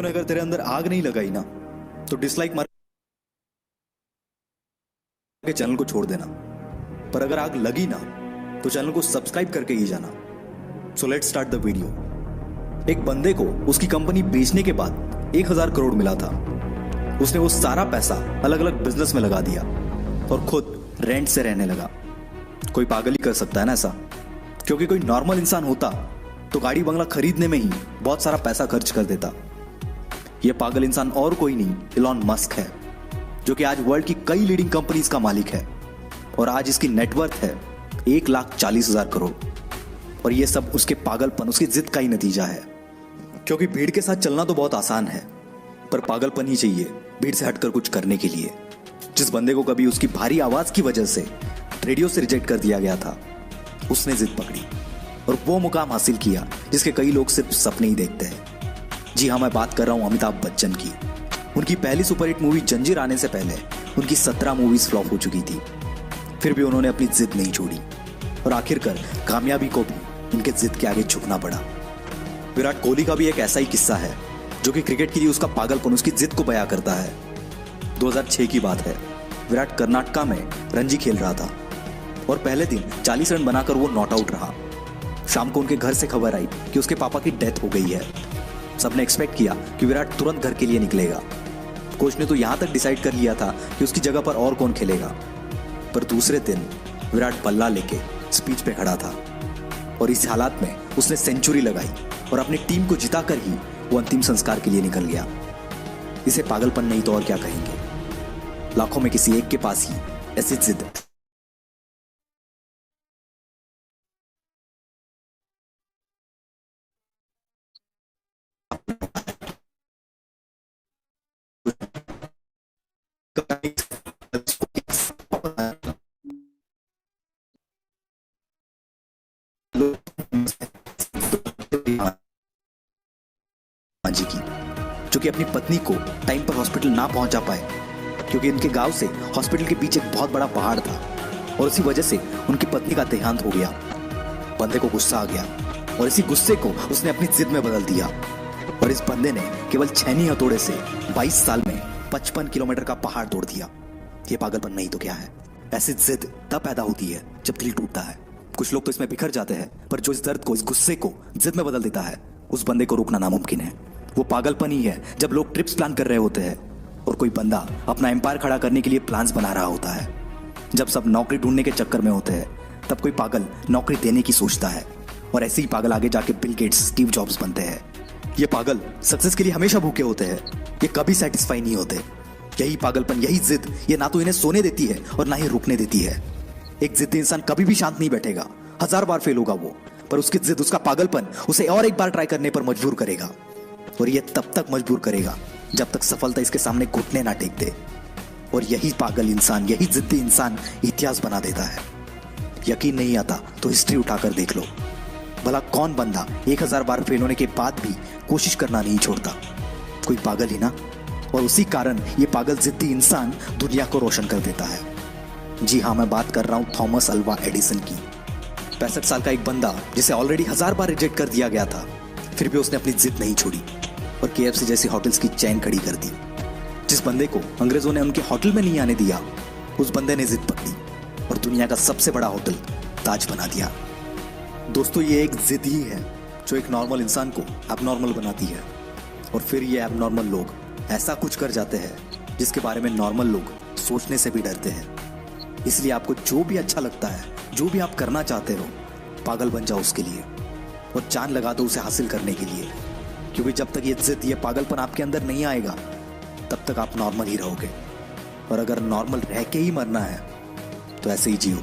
ने अगर तेरे अंदर आग नहीं लगाई ना तो डिसलाइक मार के चैनल को छोड़ देना। पर अगर आग लगी ना तो चैनल को सब्सक्राइब करके ही जाना। So let's start the video. एक बंदे को उसकी कंपनी बेचने के बाद 1,000 करोड़ मिला था। उसने वो सारा पैसा अलग अलग बिजनेस में लगा दिया और खुद रेंट से रहने लगा। कोई पागल ही कर सकता है ना ऐसा, क्योंकि कोई नॉर्मल इंसान होता तो गाड़ी बंगला खरीदने में ही बहुत सारा पैसा खर्च कर देता। यह पागल इंसान और कोई नहीं, इलॉन मस्क है, जो कि आज वर्ल्ड की कई लीडिंग कंपनीज का मालिक है और आज इसकी नेटवर्थ है 1,40,000 करोड़। और यह सब उसके पागलपन, उसकी जिद का ही नतीजा है। क्योंकि भीड़ के साथ चलना तो बहुत आसान है, पर पागलपन ही चाहिए भीड़ से हटकर कुछ करने के लिए। जिस बंदे को कभी उसकी भारी आवाज की वजह से रेडियो से रिजेक्ट कर दिया गया था, उसने जिद पकड़ी और वो मुकाम हासिल किया जिसके कई लोग सिर्फ सपने ही देखते हैं। जी हाँ, मैं बात कर रहा हूं अमिताभ बच्चन की। उनकी पहली सुपरहिट मूवी जंजीर आने से पहले उनकी 17 मूवीज फ्लॉप हो चुकी थी। फिर भी उन्होंने अपनी जिद नहीं छोड़ी और आखिरकार कामयाबी को भी उनके जिद के आगे झुकना पड़ा। विराट कोहली का भी एक ऐसा ही किस्सा है, जो कि क्रिकेट के लिए उसका पागलपन, उसकी जिद को बयां करता है। 2006 की बात है। विराट कर्नाटका में रणजी खेल रहा था और पहले दिन 40 रन बनाकर वो नॉट आउट रहा। शाम को उनके घर से खबर आई कि उसके पापा की डेथ हो गई है। सबने एक्सपेक्ट किया कि विराट तुरंत घर के लिए निकलेगा। कोच ने तो यहां तक डिसाइड कर लिया था कि उसकी जगह पर और कौन खेलेगा। पर दूसरे दिन विराट बल्ला लेके स्पीच पे खड़ा था और इस हालात में उसने सेंचुरी लगाई और अपनी टीम को जिताकर ही वो अंतिम संस्कार के लिए निकल गया। इसे पागलपन नहीं तो और क्या कहेंगे। लाखों में किसी एक के पास ही ऐसी जिद जी की, जो कि अपनी पत्नी को टाइम पर हॉस्पिटल ना पहुंचा पाए, क्योंकि इनके गांव से हॉस्पिटल के पीछे एक बहुत बड़ा पहाड़ था और इसी वजह से उनकी पत्नी का देहांत हो गया। बंदे को गुस्सा आ गया और इसी गुस्से को उसने अपनी जिद में बदल दिया और इस बंदे ने केवल छेनी हथौड़े से 22 साल में 55 किलोमीटर का पहाड़ तोड़ दिया। ये पागलपन नहीं तो क्या है। ऐसी जिद तब पैदा होती है जब दिल टूटता है। कुछ लोग तो इसमें बिखर जाते हैं, पर जो इस दर्द को, इस गुस्से को जिद में बदल देता है, उस बंदे को रोकना नामुमकिन है। वो पागलपन ही है जब लोग ट्रिप्स प्लान कर रहे होते हैं और कोई बंदा अपना एम्पायर खड़ा करने के लिए प्लान्स बना रहा होता है। जब सब नौकरी ढूंढने के चक्कर में होते हैं, तब कोई पागल नौकरी देने की सोचता है और ऐसे ही पागल आगे जाके बिल गेट्स, स्टीव जॉब्स बनते हैं। ये पागल सक्सेस के लिए हमेशा भूखे होते हैं, ये कभी सेटिस्फाई नहीं होते। यही पागलपन, यही जिद, ये ना तो इन्हें सोने देती है और ना ही रुकने देती है। एक जिद्दी इंसान कभी भी शांत नहीं बैठेगा। 1000 बार फेल होगा वो, पर उसकी जिद, उसका पागलपन उसे और एक बार ट्राई करने पर मजबूर करेगा। और ये तब तक मजबूर करेगा जब तक सफलता इसके सामने घुटने ना टेक दे। और यही पागल इंसान, यही जिद्दी इंसान इतिहास बना देता है। यकीन नहीं आता तो हिस्ट्री उठाकर देख लो। भला कौन बंदा 1000 बार फेल होने के बाद भी कोशिश करना नहीं छोड़ता। कोई पागल ही ना। और उसी कारण ये पागल जिद्दी इंसान दुनिया को रोशन कर देता है। जी हाँ, मैं बात कर रहा हूं थॉमस अल्वा एडिसन की। 65 साल का एक बंदा जिसे ऑलरेडी 1000 बार रिजेक्ट कर दिया गया था, फिर भी उसने अपनी जिद नहीं छोड़ी और KFC जैसी होटल्स की चेन खड़ी कर दी। जिस बंदे को अंग्रेजों ने उनके होटल में नहीं आने दिया, उस बंदे ने जिद पकड़ी और दुनिया का सबसे बड़ा होटल ताज बना दिया। दोस्तों, ये एक जिद ही है जो एक नॉर्मल इंसान को एबनॉर्मल बनाती है और फिर ये एबनॉर्मल लोग ऐसा कुछ कर जाते हैं जिसके बारे में नॉर्मल लोग सोचने से भी डरते हैं। इसलिए आपको जो भी अच्छा लगता है, जो भी आप करना चाहते हो, पागल बन जाओ उसके लिए और जान लगा दो उसे हासिल करने के लिए। क्योंकि जब तक ये जिद, ये पागलपन आपके अंदर नहीं आएगा, तब तक आप नॉर्मल ही रहोगे। और अगर नॉर्मल रह के ही मरना है तो ऐसे ही जियो,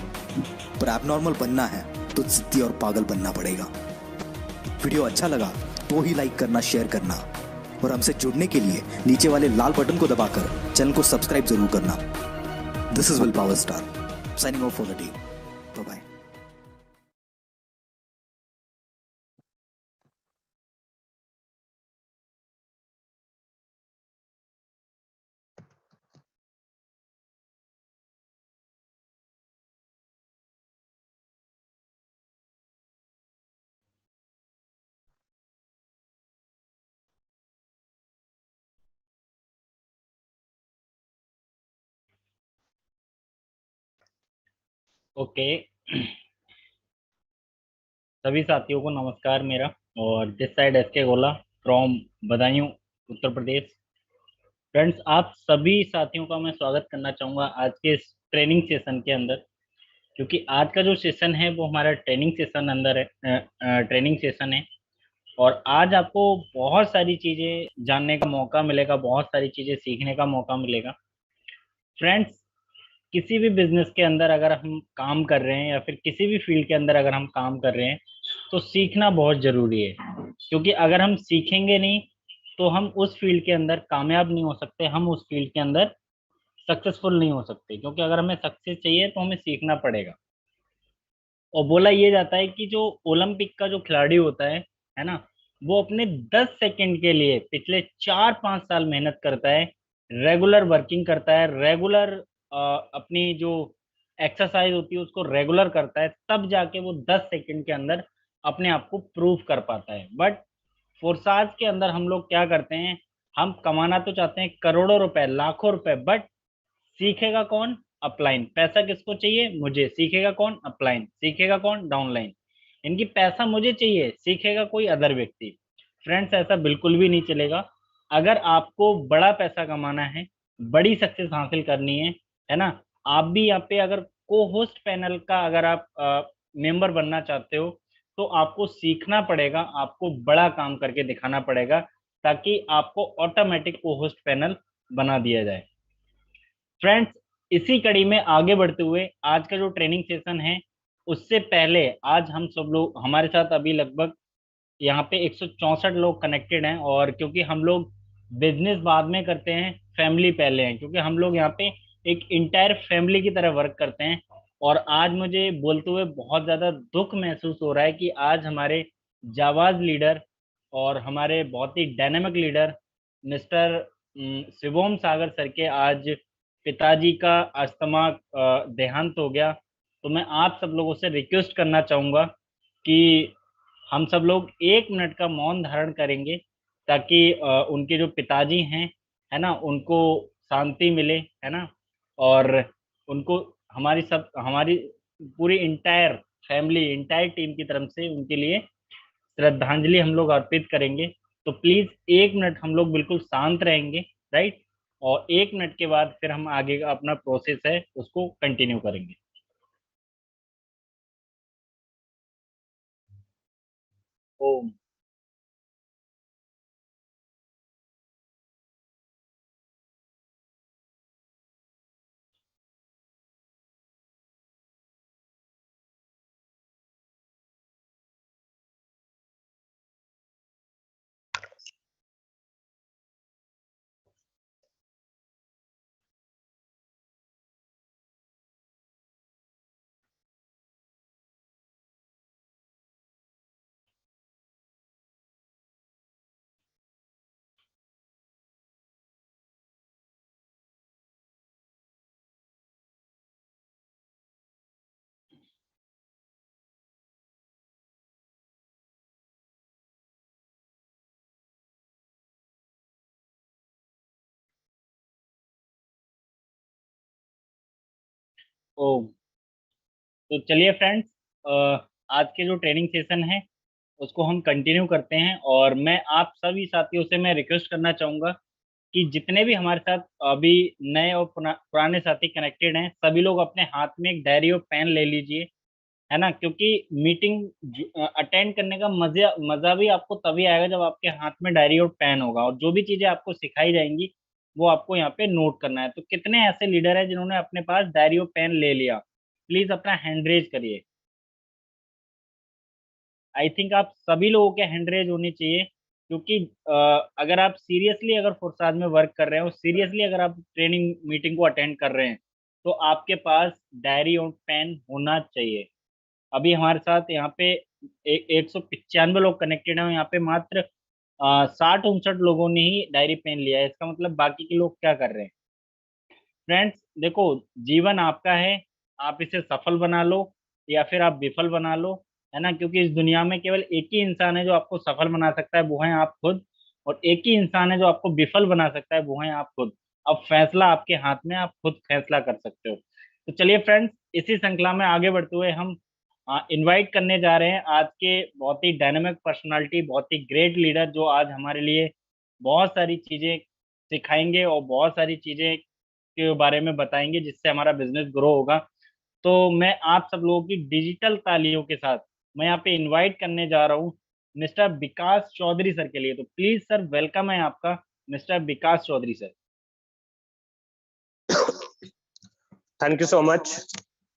पर एबनॉर्मल बनना है तो जिद्दी और पागल बनना पड़ेगा। वीडियो अच्छा लगा तो ही लाइक करना, शेयर करना और हमसे जुड़ने के लिए नीचे वाले लाल बटन को दबाकर चैनल को सब्सक्राइब जरूर करना। This is will power star signing off for the day. Bye bye. Okay. सभी साथियों को नमस्कार मेरा। और दिस साइड एस के गोला फ्रॉम बदायूं, उत्तर प्रदेश। फ्रेंड्स, आप सभी साथियों का मैं स्वागत करना चाहूँगा आज के इस ट्रेनिंग सेशन के अंदर। क्योंकि आज का जो सेशन है वो हमारा ट्रेनिंग सेशन अंदर है, ट्रेनिंग सेशन है। और आज आपको बहुत सारी चीज़ें जानने का मौका मिलेगा, बहुत सारी चीज़ें सीखने का मौका मिलेगा। फ्रेंड्स, किसी भी बिजनेस के अंदर अगर हम काम कर रहे हैं या फिर किसी भी फील्ड के अंदर अगर हम काम कर रहे हैं तो सीखना बहुत जरूरी है। क्योंकि अगर हम सीखेंगे नहीं तो हम उस फील्ड के अंदर कामयाब नहीं हो सकते, हम उस फील्ड के अंदर सक्सेसफुल नहीं हो सकते। क्योंकि अगर हमें सक्सेस चाहिए तो हमें सीखना पड़ेगा। और बोला ये जाता है कि जो ओलंपिक का जो खिलाड़ी होता है ना, वो अपने 10 सेकंड के लिए पिछले 4-5 साल मेहनत करता है, रेगुलर वर्किंग करता है, रेगुलर अपनी जो एक्सरसाइज होती है उसको रेगुलर करता है, तब जाके वो 10 सेकंड के अंदर अपने आप को प्रूव कर पाता है। बट फोर्साज के अंदर हम लोग क्या करते हैं, हम कमाना तो चाहते हैं करोड़ों रुपए, लाखों रुपए, बट सीखेगा कौन? अपलाइन। पैसा किसको चाहिए? मुझे। सीखेगा कौन? अपलाइन। सीखेगा कौन? डाउनलाइन। इनकी पैसा मुझे चाहिए, सीखेगा कोई अदर व्यक्ति। फ्रेंड्स, ऐसा बिल्कुल भी नहीं चलेगा। अगर आपको बड़ा पैसा कमाना है, बड़ी सक्सेस हासिल करनी है ना, आप भी यहाँ पे अगर को होस्ट पैनल का अगर आप मेंबर बनना चाहते हो तो आपको सीखना पड़ेगा, आपको बड़ा काम करके दिखाना पड़ेगा, ताकि आपको ऑटोमेटिक को होस्ट पैनल बना दिया जाए। फ्रेंड्स, इसी कड़ी में आगे बढ़ते हुए आज का जो ट्रेनिंग सेशन है, उससे पहले आज हम सब लोग, हमारे साथ अभी लगभग यहाँ पे 164 लोग कनेक्टेड हैं। और क्योंकि हम लोग बिजनेस बाद में करते हैं, फैमिली पहले हैं, क्योंकि हम लोग यहाँ पे एक इंटायर फैमिली की तरह वर्क करते हैं। और आज मुझे बोलते हुए बहुत ज़्यादा दुख महसूस हो रहा है कि आज हमारे जाबाज लीडर और हमारे बहुत ही डायनेमिक लीडर मिस्टर शिवोम सागर सर के आज पिताजी का अस्थमा देहांत हो गया। तो मैं आप सब लोगों से रिक्वेस्ट करना चाहूँगा कि हम सब लोग 1 मिनट का मौन धारण करेंगे, ताकि उनके जो पिताजी हैं, है ना, उनको शांति मिले, है ना। और उनको हमारी पूरी इंटायर फैमिली, इंटायर टीम की तरफ से उनके लिए श्रद्धांजलि हम लोग अर्पित करेंगे। तो प्लीज 1 मिनट हम लोग बिल्कुल शांत रहेंगे, राइट। और 1 मिनट के बाद फिर हम आगे का अपना प्रोसेस है उसको कंटिन्यू करेंगे। ओम। ओम। तो चलिए फ्रेंड्स, आज के जो ट्रेनिंग सेशन है उसको हम कंटिन्यू करते हैं। और मैं आप सभी साथियों से मैं रिक्वेस्ट करना चाहूंगा कि जितने भी हमारे साथ अभी नए और पुराने साथी कनेक्टेड हैं, सभी लोग अपने हाथ में एक डायरी और पेन ले लीजिए, है ना। क्योंकि मीटिंग अटेंड करने का मजा मजा भी आपको तभी आएगा जब आपके हाथ में डायरी और पेन होगा, और जो भी चीजें आपको सिखाई जाएंगी वो आपको यहाँ पे नोट करना है। तो कितने ऐसे लीडर हैं जिन्होंने अपने पास डायरी और पेन ले लिया? प्लीज अपना हैंड रेज करिए। आई थिंक आप सभी लोगों के हैंड रेज होने चाहिए। क्योंकि अगर आप सीरियसली अगर फुरसाद में वर्क कर रहे हो, सीरियसली अगर आप ट्रेनिंग मीटिंग को अटेंड कर रहे हैं, तो आपके पास डायरी और पेन होना चाहिए। अभी हमारे साथ यहाँ पे 195 लोग कनेक्टेड हैं, यहाँ पे मात्र 60-59 लोगों ने ही डायरी पेन लिया है। इसका मतलब बाकी के लोग क्या कर रहे हैं? फ्रेंड्स देखो, जीवन आपका है, आप इसे सफल बना लो या फिर आप विफल बना लो, है ना। क्योंकि इस दुनिया में केवल एक ही इंसान है जो आपको सफल बना सकता है, वो है आप खुद। और एक ही इंसान है जो आपको विफल बना सकता है, वो है आप खुद। अब फैसला आपके हाथ में है, आप खुद फैसला कर सकते हो। तो चलिए फ्रेंड्स, इसी श्रृंखला में आगे बढ़ते हुए हम इनवाइट करने जा रहे हैं आज के बहुत ही डायनामिक पर्सनालिटी, बहुत ही ग्रेट लीडर, जो आज हमारे लिए बहुत सारी चीजें सिखाएंगे और बहुत सारी चीजें के बारे में बताएंगे जिससे हमारा बिजनेस ग्रो होगा। तो मैं आप सब लोगों की डिजिटल तालियों के साथ मैं यहाँ पे इनवाइट करने जा रहा हूँ मिस्टर विकास चौधरी सर के लिए। तो प्लीज सर, वेलकम है आपका, mister Vikas Chaudhary sir. Thank you so much.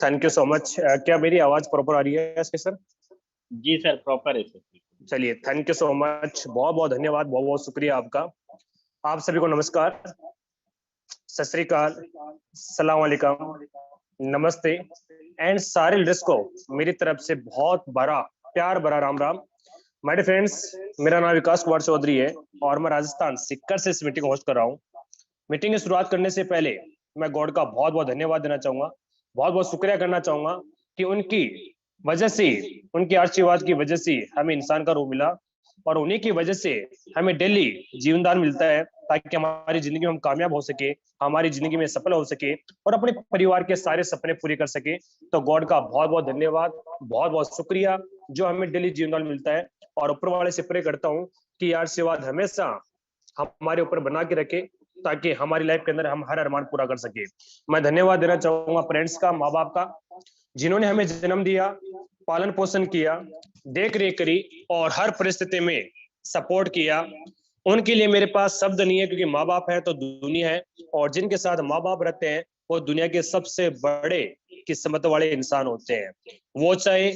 Thank you so much. क्या मेरी आवाज प्रॉपर आ रही है इसके सर? जी सर, प्रॉपर है सर। चलिए, थैंक यू सो मच, बहुत बहुत धन्यवाद, बहुत बहुत शुक्रिया आपका। आप सभी को नमस्कार, सत श्री अकाल, सलाम वालेकुम, नमस्ते एंड सारे लीडर्स को मेरी तरफ से बहुत बड़ा प्यार भरा Ram Ram. My dear friends, मेरा नाम विकास कुमार चौधरी है और मैं राजस्थान सीकर से इस मीटिंग होस्ट कर रहा हूँ। मीटिंग की शुरुआत करने से पहले मैं गॉड का बहुत बहुत धन्यवाद देना चाहूंगा, बहुत बहुत शुक्रिया करना चाहूंगा कि उनकी वजह से, उनके आशीर्वाद की वजह से हमें इंसान का रूप मिला और उन्हीं की वजह से हमें डेली जीवनदान मिलता है ताकि हमारी जिंदगी में हम कामयाब हो सके, हमारी जिंदगी में सफल हो सके और अपने परिवार के सारे सपने पूरे कर सके। तो गॉड का बहुत बहुत धन्यवाद, बहुत बहुत शुक्रिया जो हमें डेली जीवनदान मिलता है। और ऊपर वाले से प्रे करता हूँ कि आशीर्वाद हमेशा हमारे ऊपर बना के रखे ताकि हमारी लाइफ के अंदर हम हर अरमान पूरा कर सके। मैं धन्यवाद देना चाहूंगा पेरेंट्स का, माँ बाप का, जिन्होंने हमें जन्म दिया, पालन पोषण किया, देख रेख करी और हर परिस्थिति में सपोर्ट किया। उनके लिए मेरे पास शब्द नहीं है क्योंकि माँ बाप है तो दुनिया है और जिनके साथ माँ बाप रहते हैं वो दुनिया के सबसे बड़े किस्मत वाले इंसान होते हैं। वो चाहे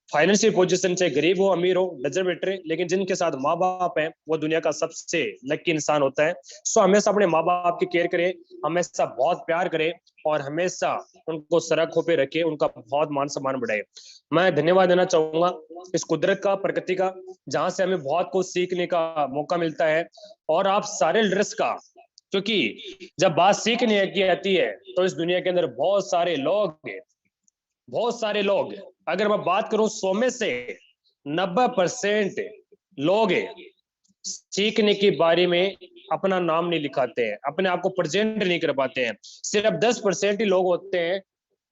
फाइनेंशियल पोजीशन से गरीब हो अमीर हो डजंट मैटर, लेकिन जिनके साथ माँ बाप है वो दुनिया का सबसे लकी इंसान होता है। सो हमेशा अपने माँ बाप की केयर करें, हमेशा बहुत प्यार करें और हमेशा उनको सड़कों पे रखे, उनका बहुत मान सम्मान बढ़ाए। मैं धन्यवाद देना चाहूंगा इस कुदरत का, प्रकृति का, जहां से हमें बहुत कुछ सीखने का मौका मिलता है और आप सारे लीडर्स का, क्योंकि जब बात सीखने की आती है तो इस दुनिया के अंदर बहुत सारे लोग, अगर मैं बात करूं 100 में से 90% लोग सीखने की बारी में अपना नाम नहीं लिखाते हैं, अपने आप को प्रेजेंट नहीं कर पाते हैं। सिर्फ 10% ही लोग होते हैं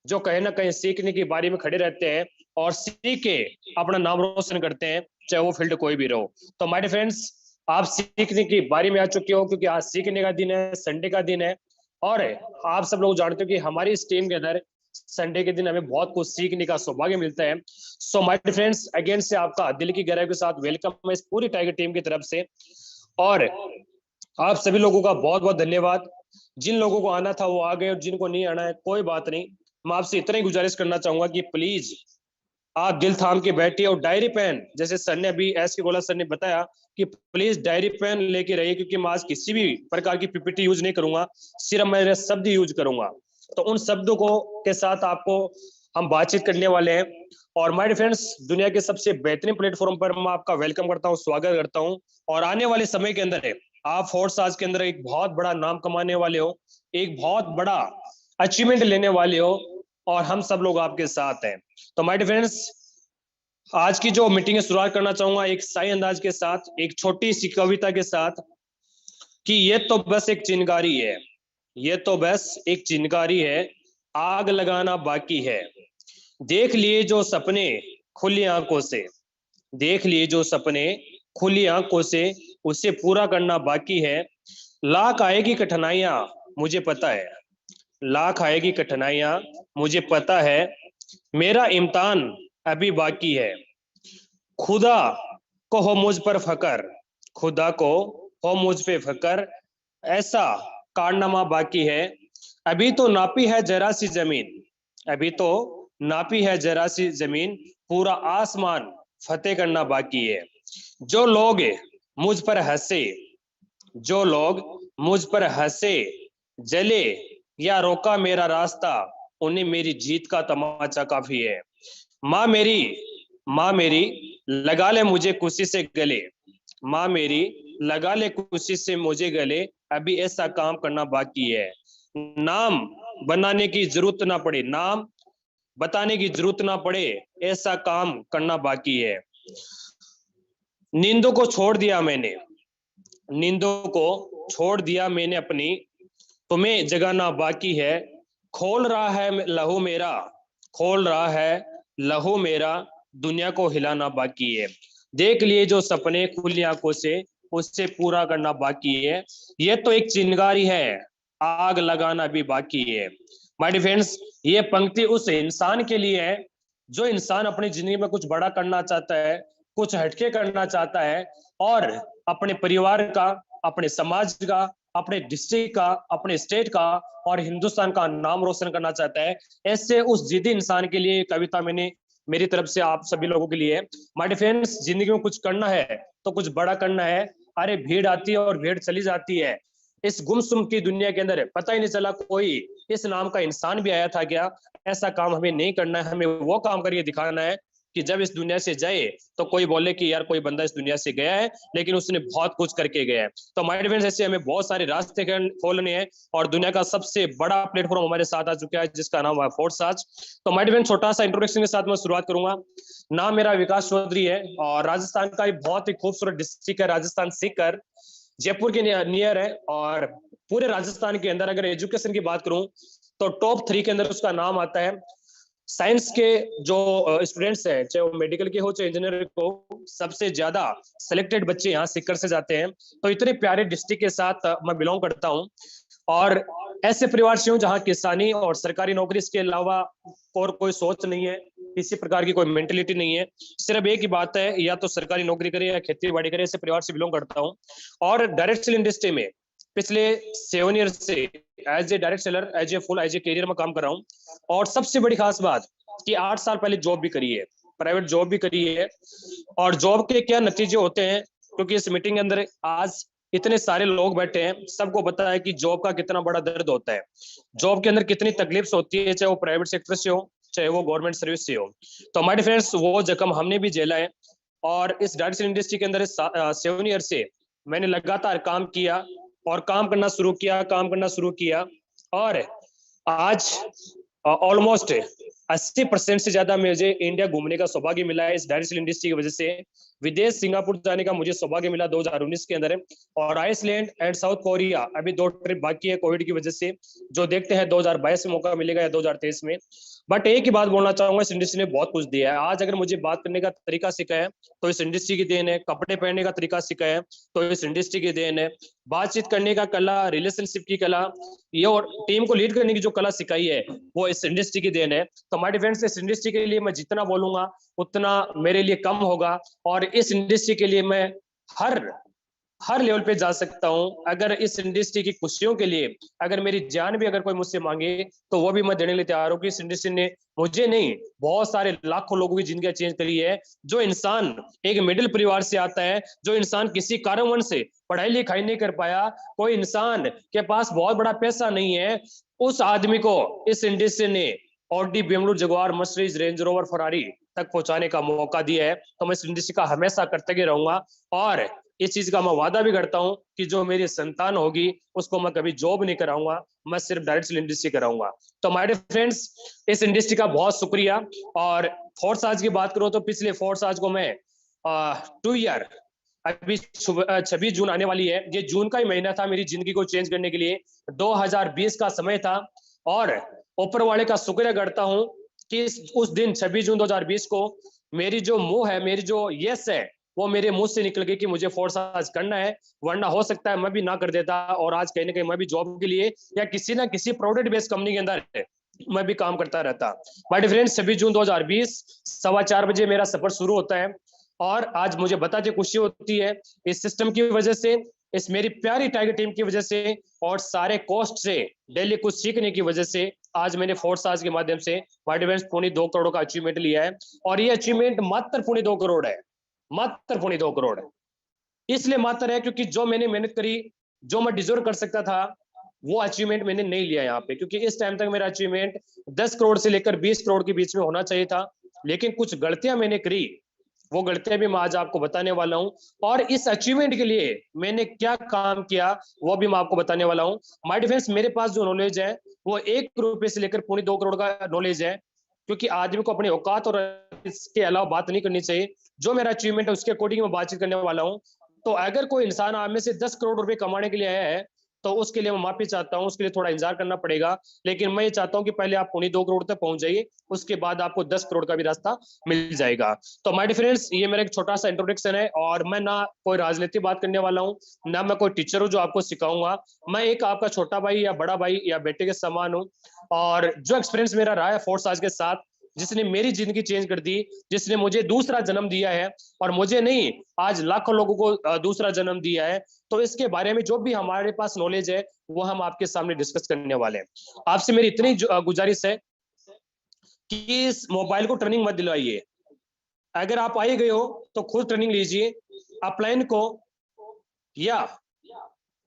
जो कहीं ना कहीं सीखने की बारी में खड़े रहते हैं और सीख के अपना नाम रोशन करते हैं, चाहे वो फील्ड कोई भी रहो। तो माय डियर फ्रेंड्स, आप सीखने की बारी में आ चुके हो क्योंकि आज सीखने का दिन है, संडे का दिन है और आप सब लोग जानते हो कि हमारी इस टीम के अंदर संडे के दिन हमें बहुत कुछ सीखने का सौभाग्य मिलता है। So my dear friends, again से आपका दिल की गहराई के साथ वेलकम है इस पूरी टाइगर टीम की तरफ से और आप सभी लोगों का बहुत बहुत धन्यवाद। जिन लोगों को आना था वो आ गए और जिनको नहीं आना है कोई बात नहीं। मैं आपसे इतना ही गुजारिश करना चाहूंगा कि प्लीज आप दिल थाम के बैठिए और डायरी पेन, जैसे सर ने अभी एस के गोला सर ने बताया कि प्लीज डायरी पेन लेके रहिए क्योंकि मैं आज किसी भी प्रकार की पीपीटी यूज नहीं करूंगा, सिर्फ मैं शब्द यूज करूंगा। तो उन शब्दों को के साथ आपको हम बातचीत करने वाले हैं। और माय डियर फ्रेंड्स, दुनिया के सबसे बेहतरीन प्लेटफॉर्म पर मैं आपका वेलकम करता हूं, स्वागत करता हूं और आने वाले समय के अंदर आप फोर्स आज के अंदर एक बहुत बड़ा नाम कमाने वाले हो, एक बहुत बड़ा अचीवमेंट लेने वाले हो और हम सब लोग आपके साथ हैं। तो माय डियर फ्रेंड्स, आज की जो मीटिंग है शुरुआत करना चाहूंगा एक शाही अंदाज के साथ, एक छोटी सी कविता के साथ कि ये तो बस एक चिंगारी है, ये तो बस एक चिंगारी है, आग लगाना बाकी है। देख लिए जो सपने खुली आंखों से, देख लिए जो सपने खुली आंखों से, उसे पूरा करना बाकी है। लाख आएगी कठिनाइयां मुझे पता है, लाख आएगी कठिनाइयां मुझे पता है, मेरा इम्तिहान अभी बाकी है। खुदा को हो मुझ पर फकर, खुदा को हो मुझ पे फकर, ऐसा कारनामा बाकी है। अभी तो नापी है जरा सी जमीन, अभी तो नापी है जरा सी जमीन, पूरा आसमान फतेह करना बाकी है। जो लोग मुझ पर हंसे, जो लोग मुझ पर हंसे, जले या रोका मेरा रास्ता, उन्हें मेरी जीत का तमाचा काफी है। माँ मेरी लगा ले मुझे खुशी से गले, माँ मेरी लगा ले खुशी से मुझे गले, अभी ऐसा काम करना बाकी है। नाम बनाने की जरूरत ना पड़े, नाम बताने की जरूरत ना पड़े, ऐसा काम करना बाकी है। नींदों को छोड़ दिया मैंने, नींदों को छोड़ दिया मैंने अपनी, तुम्हें जगाना बाकी है। खोल रहा है लहू मेरा, खोल रहा है लहू मेरा, दुनिया को हिलाना बाकी है। देख लिए जो सपने खुली आंखों से, उससे पूरा करना बाकी है। ये तो एक चिंगारी है, आग लगाना भी बाकी है। माय डियर फ्रेंड्स, ये पंक्ति उस इंसान के लिए है जो इंसान अपनी जिंदगी में कुछ बड़ा करना चाहता है, कुछ हटके करना चाहता है, और अपने परिवार का, अपने समाज का, अपने डिस्ट्रिक्ट का, अपने स्टेट का और हिंदुस्तान का नाम रोशन करना चाहता है। ऐसे उस जिद्दी इंसान के लिए कविता मैंने मेरी तरफ से आप सभी लोगों के लिए। माय डियर फ्रेंड्स, जिंदगी में कुछ करना है तो कुछ बड़ा करना है। अरे भीड़ आती है और भीड़ चली जाती है। इस गुमसुम की दुनिया के अंदर पता ही नहीं चला कोई इस नाम का इंसान भी आया था क्या। ऐसा काम हमें नहीं करना है, हमें वो काम करके दिखाना है कि जब इस दुनिया से जाए तो कोई बोले कि यार कोई बंदा इस दुनिया से गया है लेकिन उसने बहुत कुछ करके गया है। तो माय डियर फ्रेंड्स, ऐसे हमें बहुत सारे रास्ते खोलने हैं और दुनिया का सबसे बड़ा प्लेटफॉर्म हमारे साथ आ चुका है जिसका नाम है फोर्स आज। तो माय डियर फ्रेंड्स, छोटा सा इंट्रोडक्शन के साथ मैं शुरुआत करूंगा। नाम मेरा विकास चौधरी है और राजस्थान का एक बहुत ही खूबसूरत डिस्ट्रिक्ट है राजस्थान सीकर, जयपुर के नियर है। और पूरे राजस्थान के अंदर अगर एजुकेशन की बात करूं तो टॉप 3 के अंदर उसका नाम आता है। साइंस के जो स्टूडेंट्स हैं, चाहे वो मेडिकल के हो चाहे इंजीनियर को, सबसे ज्यादा सिलेक्टेड बच्चे यहाँ सीकर से जाते हैं। तो इतने प्यारे डिस्ट्रिक्ट के साथ मैं बिलोंग करता हूँ और ऐसे परिवार से हूँ जहाँ किसानी और सरकारी नौकरी इसके अलावा और कोई सोच नहीं है, किसी प्रकार की कोई मेंटेलिटी नहीं है। सिर्फ एक ही बात है, या तो सरकारी नौकरी करे या खेती बाड़ी करे। ऐसे परिवार से बिलोंग करता हूँ और डायरेक्ट सेल इंडस्ट्री में पिछले 7 ईयर से as a direct seller, as a full as a career में काम कर रहा हूँ। और सबसे बड़ी खास बात कि 8 साल पहले जॉब भी करी है, प्राइवेट जॉब भी करी है। और जॉब के क्या नतीजे होते हैं, क्योंकि इस मीटिंग के अंदर आज इतने सारे लोग बैठे हैं, सबको पता है कि जॉब का कितना बड़ा दर्द होता है, जॉब के अंदर कितनी तकलीफ होती है, चाहे वो प्राइवेट सेक्टर से हो चाहे वो गवर्नमेंट सर्विस से हो। तो माय डियर फ्रेंड्स, वो जख्म हमने भी झेला है। और इस डायरेक्ट सेल इंडस्ट्री के अंदर 7 ईयर से मैंने लगातार काम किया और काम करना शुरू किया और आज ऑलमोस्ट 80% से ज्यादा मुझे इंडिया घूमने का सौभाग्य मिला है इस डायरेक्ट सेल इंडस्ट्री की वजह से। विदेश सिंगापुर जाने का मुझे सौभाग्य मिला 2019 के अंदर, और आइसलैंड एंड साउथ कोरिया अभी 2 ट्रिप बाकी है कोविड की वजह से, जो देखते हैं 2022 में मौका मिलेगा या 2023 में। बट एक ही बात बोलना चाहूंगा, इस इंडस्ट्री ने बहुत कुछ दिया है। आज अगर मुझे बात करने का तरीका सीखा है तो इस इंडस्ट्री की देन है, कपड़े पहनने का तरीका सीखा है तो इस इंडस्ट्री की देन है, बातचीत करने का कला, रिलेशनशिप की कला, ये और टीम को लीड करने की जो कला सिखाई है वो इस इंडस्ट्री की देन है। तो माय डियर फ्रेंड्स, इस इंडस्ट्री के लिए मैं जितना बोलूंगा उतना मेरे लिए कम होगा और इस इंडस्ट्री के लिए मैं हर लेवल पे जा सकता हूं। अगर इस इंडस्ट्री की खुशियों के लिए अगर मेरी जान भी अगर कोई मुझसे मांगे तो वो भी मैं देने के लिए तैयार हूं कि इस इंडस्ट्री ने मुझे नहीं, बहुत सारे लाखों लोगों की जिंदगी चेंज करी है। जो इंसान एक मिडिल परिवार से आता है, जो इंसान किसी कारणवश से पढ़ाई लिखाई नहीं कर पाया, कोई इंसान के पास बहुत बड़ा पैसा नहीं है, उस आदमी को इस इंडस्ट्री ने Audi, BMW, Jaguar, Mercedes, range rover, Ferrari तक पहुंचाने का मौका दिया है। तो मैं इस इंडस्ट्री का हमेशा कर्तव्य रहूंगा और इस चीज का मैं वादा भी करता हूं कि जो मेरी संतान होगी उसको मैं कभी जॉब नहीं कराऊंगा, मैं सिर्फ डायरेक्ट सेल इंडस्ट्री कराऊंगा। तो माय डियर फ्रेंड्स, इस इंडस्ट्री का बहुत शुक्रिया। और फोर्स आज की बात करो तो पिछले फोर्स आज को मैं 2 ईयर, अभी 26 जून आने वाली है, ये जून का ही महीना था मेरी जिंदगी को चेंज करने के लिए, 2020 का समय था। और ऊपर वाले का शुक्रिया करता हूं कि उस दिन 26 जून 2020 को मेरी जो मुंह है, मेरी जो यस है, वो मेरे मुंह से निकल गई कि मुझे फोर्स आज करना है, वरना हो सकता है मैं भी ना कर देता और आज कहीं ना कहीं मैं भी जॉब के लिए या किसी ना किसी प्रोडक्ट बेस्ड कंपनी के अंदर मैं भी काम करता रहता। माय डियर फ्रेंड्स, 26 जून 2020 4:15 बजे मेरा सफर शुरू होता है और आज मुझे बताते खुशी होती है इस सिस्टम की वजह से, इस मेरी प्यारी टाइगर टीम की वजह से और सारे कोस्ट से डेली कुछ सीखने की वजह से आज मैंने फोर्स आज के माध्यम से माय डियर फ्रेंड्स 2.25 करोड़ का अचीवमेंट लिया है। और ये अचीवमेंट मात्र 2.25 करोड़ है, मात्र 2.25 करोड़ है। इसलिए मात्र है क्योंकि जो मैंने मेहनत करी, जो मैं डिजर्व कर सकता था, वो अचीवमेंट मैंने नहीं लिया यहाँ पे, क्योंकि इस टाइम तक मेरा अचीवमेंट 10 करोड़ से लेकर 20 करोड़ के बीच में होना चाहिए था। लेकिन कुछ गलतियां मैंने करी, वो गलतियां भी मैं आज आपको बताने वाला हूं। और इस अचीवमेंट के लिए मैंने क्या काम किया वो भी मैं आपको बताने वाला हूं। माय डियर फ्रेंड्स, मेरे पास जो नॉलेज है वो 1 रुपए से लेकर 2.25 करोड़ का नॉलेज है, क्योंकि आदमी को अपने औकात और इसके अलावा बात नहीं करनी चाहिए। जो मेरा अचीवमेंट है उसके अकॉर्डिंग मैं बातचीत करने वाला हूं। तो अगर कोई इंसान आप में से 10 करोड़ रुपए कमाने के लिए आया है तो उसके लिए मैं माफी चाहता हूँ, उसके लिए थोड़ा इंतजार करना पड़ेगा। लेकिन मैं ये चाहता हूँ कि पहले आप 2.25 करोड़ तक पहुंच जाइए, उसके बाद आपको 10 करोड़ का भी रास्ता मिल जाएगा। तो माय डियर फ्रेंड्स, ये मेरा एक छोटा सा इंट्रोडक्शन है, और मैं ना कोई राजनीति बात करने वाला हूँ, ना मैं कोई टीचर हूँ जो आपको सिखाऊंगा। मैं एक आपका छोटा भाई या बड़ा भाई या बेटे के समान हूँ, और जो एक्सपीरियंस मेरा रहा है फोर्स आज के साथ, जिसने मेरी जिंदगी चेंज कर दी, जिसने मुझे दूसरा जन्म दिया है, और मुझे नहीं, आज लाखों लोगों को दूसरा जन्म दिया है। तो इसके बारे में जो भी हमारे पास नॉलेज है वो हम आपके सामने डिस्कस करने वाले हैं। आपसे मेरी इतनी गुजारिश है कि इस मोबाइल को ट्रेनिंग मत दिलवाइए। अगर आप आए गए हो तो खुद ट्रेनिंग लीजिए, अपलाइन को या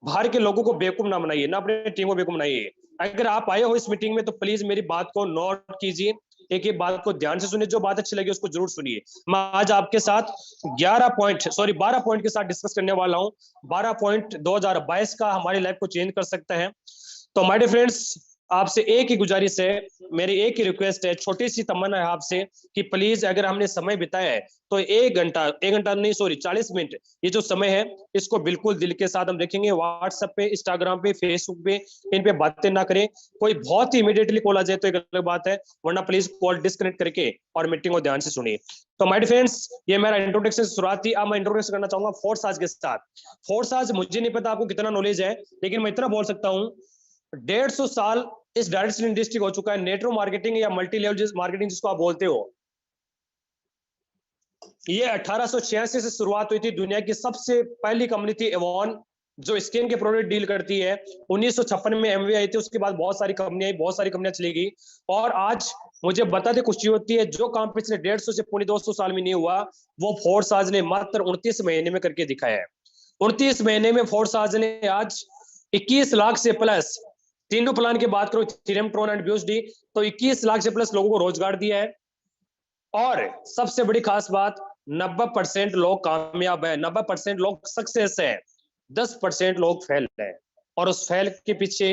बाहर के लोगों को बेवकूफ ना बनाइए, ना अपने टीम को बेवकूफ बनाइए। अगर आप आए हो इस मीटिंग में तो प्लीज मेरी बात को नोट कीजिए, एक एक बात को ध्यान से सुनिए, जो बात अच्छी लगी उसको जरूर सुनिए। मैं आज आपके साथ 12 पॉइंट के साथ डिस्कस करने वाला हूं। 12 पॉइंट 2022 का हमारी लाइफ को चेंज कर सकता है। तो माय डियर फ्रेंड्स, आपसे एक ही गुजारिश है, मेरी एक ही रिक्वेस्ट है, छोटी सी तमन्ना है आपसे कि प्लीज अगर हमने समय बिताया है तो 1 घंटा नहीं, सॉरी 40 मिनट, ये जो समय है इसको बिल्कुल दिल के साथ हम देखेंगे। व्हाट्सएप पे, इंस्टाग्राम पे, फेसबुक पे इन पे बातें ना करें। कोई बहुत ही इमीडिएटली कॉल आ जाए तो एक अलग बात है, वरना प्लीज कॉल डिस्कनेक्ट करके और मीटिंग को ध्यान से सुनिए। तो माय डियर फ्रेंड्स, ये मेरा इंट्रोडक्शन शुरुआत थी। अब मैं इंट्रोडक्शन करना चाहूंगा फोर्स आज के साथ। फोर्स आज, मुझे नहीं पता आपको कितना नॉलेज है, लेकिन मैं इतना बोल सकता हूँ 150 साल इस डायरेक्ट सेलिंग इंडस्ट्री हो चुका है। नेटवर्क मार्केटिंग या मल्टी लेवल मार्केटिंग जिसको आप बोलते हो, ये 1886 से शुरुआत हुई थी। दुनिया की सबसे पहली कंपनी थी एवॉन, जो स्किन के प्रोडक्ट डील करती है। 1956 में एमवे आई थी, उसके बाद बहुत सारी कंपनियां आई, बहुत सारी कंपनियां चली गई। और आज मुझे बताते खुशी होती है, जो काम पिछले 150 से 200 साल में नहीं हुआ, वो फोर्स आज ने मात्र 29 महीने में करके दिखाया है। 29 महीने में फोर्स आज ने आज 21 लाख से प्लस, तीनों प्लान की बात करो, इथेरियम, ट्रोन एंड BUSD, तो 21 लाख से प्लस लोगों को रोजगार दिया है। और सबसे बड़ी खास बात, 90% लोग कामयाब है, 90% लोग सक्सेस है, 10% लोग फेल है। और उस फेल के पीछे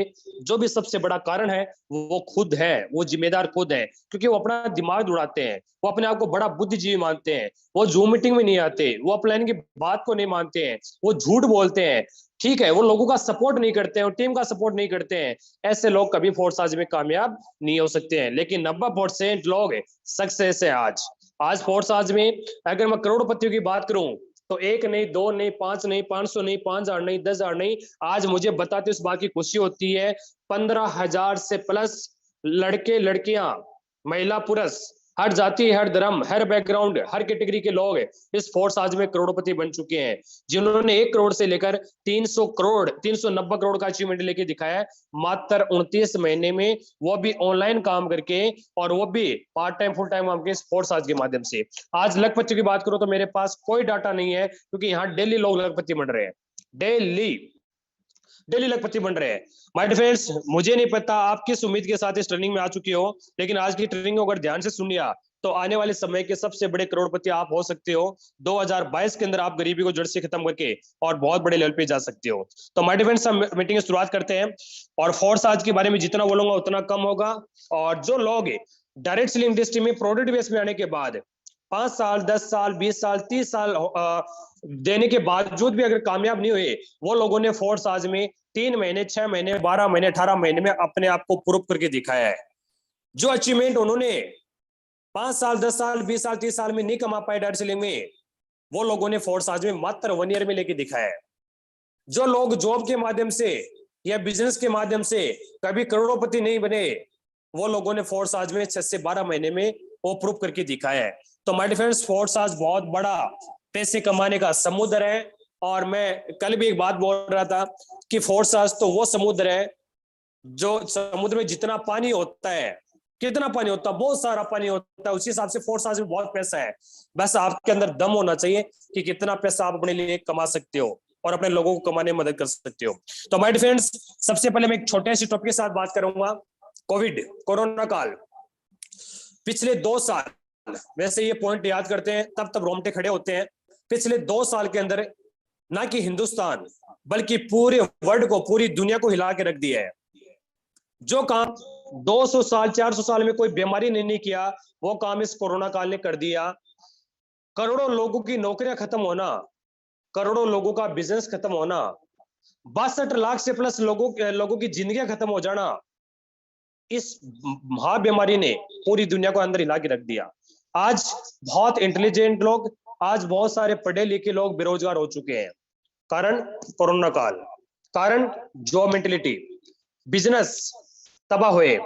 जो भी सबसे बड़ा कारण है वो खुद है, वो जिम्मेदार खुद है, क्योंकि वो अपना दिमाग उड़ाते हैं, वो अपने आप को बड़ा बुद्धिजीवी मानते हैं, वो जूम मीटिंग में नहीं आते, वो अपलाइन की बात को नहीं मानते हैं, वो झूठ बोलते हैं, ठीक है, वो लोगों का सपोर्ट नहीं करते हैं और टीम का सपोर्ट नहीं करते हैं। ऐसे लोग कभी फोर्स आज में कामयाब नहीं हो सकते हैं। लेकिन 90% लोग सक्सेस है आज फोर्स आज में। अगर मैं करोड़पतियों की बात करूं तो 1 नहीं, 2 नहीं, 5 नहीं, 500 नहीं, 5,000 नहीं, 10,000 नहीं, आज मुझे बताते इस बात की खुशी होती है 15,000 से प्लस लड़के लड़कियां, महिला पुरुष, हर जाति, हर धर्म, हर बैकग्राउंड, हर कैटेगरी के लोग इस फोर्स आज में करोड़पति बन चुके हैं, जिन्होंने 1 करोड़ से लेकर 300 करोड़, 390 करोड़ का अचीवमेंट लेके दिखाया है मात्र 29 महीने में, वो भी ऑनलाइन काम करके, और वो भी पार्ट टाइम फुल टाइम काम के इस फोर्स आज के माध्यम से। आज लखपति की बात करो तो मेरे पास कोई डाटा नहीं है, क्योंकि यहाँ डेली लोग लखपति बन रहे हैं, डेली लखपति बन रहे हैं। माय डियर फ्रेंड्स, मुझे नहीं पता आप किस उम्मीद के साथ इस ट्रेनिंग में आ चुके हो, लेकिन आज की ट्रेनिंग को अगर ध्यान से सुनिया तो आने वाले समय के सबसे बड़े करोड़पति आप हो सकते हो। 2022 के अंदर आप गरीबी को जड़ से खत्म करके और बहुत बड़े लेवल पे जा सकते हो। तो माय डियर फ्रेंड्स, हम मीटिंग की शुरुआत करते हैं, और फोर्स आज के बारे में जितना बोलूंगा उतना कम होगा। और जो लोग डायरेक्ट सेलिंग इंडस्ट्री में प्रोडक्ट बेस में आने के बाद 5 साल, 10 साल, 20 साल, 30 साल देने के बावजूद भी अगर कामयाब नहीं हुए, वो लोगों ने फोर्स आज में 3 महीने, 6 महीने, 12 महीने, 18 महीने में अपने आप को प्रूव करके दिखाया है। जो अचीवमेंट उन्होंने 5 साल, 10 साल, 20 साल, 30 साल में नहीं कमा पाए डायरेक्ट सेलिंग में, वो लोगों ने फोर्स आज में मात्र 1 ईयर में लेके दिखाया है। जो लोग जॉब के माध्यम से या बिजनेस के माध्यम से कभी करोड़पति नहीं बने, वो लोगों ने फोर्स आज में 6 से 12 महीने में वो प्रूव करके दिखाया है। तो माय डियर फ्रेंड्स, फोर्स आज बहुत बड़ा पैसे कमाने का समुद्र है। और मैं कल भी एक बात बोल रहा था कि फोर्स आज तो वो समुद्र है, जो समुद्र में जितना पानी होता है, कितना पानी होता है, बहुत सारा पानी होता है, उसी हिसाब से फोर्स आज में बहुत पैसा है। बस आपके अंदर दम होना चाहिए कि कितना पैसा आप अपने लिए कमा सकते हो और अपने लोगों को कमाने में मदद कर सकते हो। तो माय डियर फ्रेंड्स, सबसे पहले मैं एक छोटे से टॉपिक के साथ बात करूंगा, कोविड, कोरोना काल। पिछले 2 साल, वैसे ये पॉइंट याद करते हैं तब रोंगटे खड़े होते हैं। पिछले 2 साल के अंदर ना कि हिंदुस्तान बल्कि पूरे वर्ल्ड को, पूरी दुनिया को हिला के रख दिया है। जो काम 200 साल, 400 साल में कोई बीमारी नहीं किया, वो काम इस कोरोना काल ने कर दिया। करोड़ों लोगों की नौकरियां खत्म होना, करोड़ों लोगों का बिजनेस खत्म होना, 62 लाख से प्लस लोगों की जिंदगियां खत्म हो जाना, इस महाबीमारी ने पूरी दुनिया को अंदर हिला के रख दिया। आज बहुत इंटेलिजेंट लोग, आज बहुत सारे पढ़े लिखे लोग बेरोजगार हो चुके हैं। कारण कोरोना काल, कारण जॉब मेंटेलिटी, बिजनेस तबाह हुए।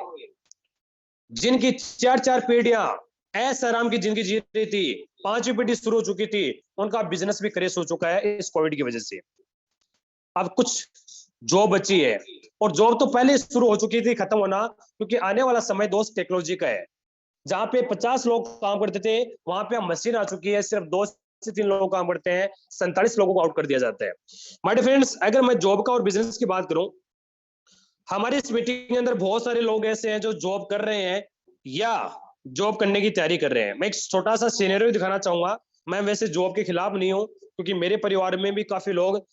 जिनकी 4-4 पीढ़ियां ऐसा आराम की जिंदगी जी रही थी, 5वीं पीढ़ी शुरू हो चुकी थी, उनका बिजनेस भी क्रेश हो चुका है इस कोविड की वजह से। अब कुछ जॉब बची है, और जॉब तो पहले ही शुरू हो चुकी थी खत्म होना, क्योंकि आने वाला समय दोस्त टेक्नोलॉजी का है। जहां पे 50 लोग काम करते थे, वहां पे मशीन आ चुकी है, सिर्फ 2 से 3 लोग काम करते हैं, 47 लोगों को आउट कर दिया जाता है। माय डियर फ्रेंड्स, अगर मैं जॉब का और बिजनेस की बात करूं, हमारी इस मीटिंग के अंदर बहुत सारे लोग ऐसे हैं जो जॉब कर रहे हैं या जॉब करने की तैयारी कर रहे हैं। मैं एक छोटा सा सिनेरियो दिखाना चाहूंगा। मैं वैसे जॉब के खिलाफ नहीं हूं, क्योंकि मेरे परिवार में भी काफी लोग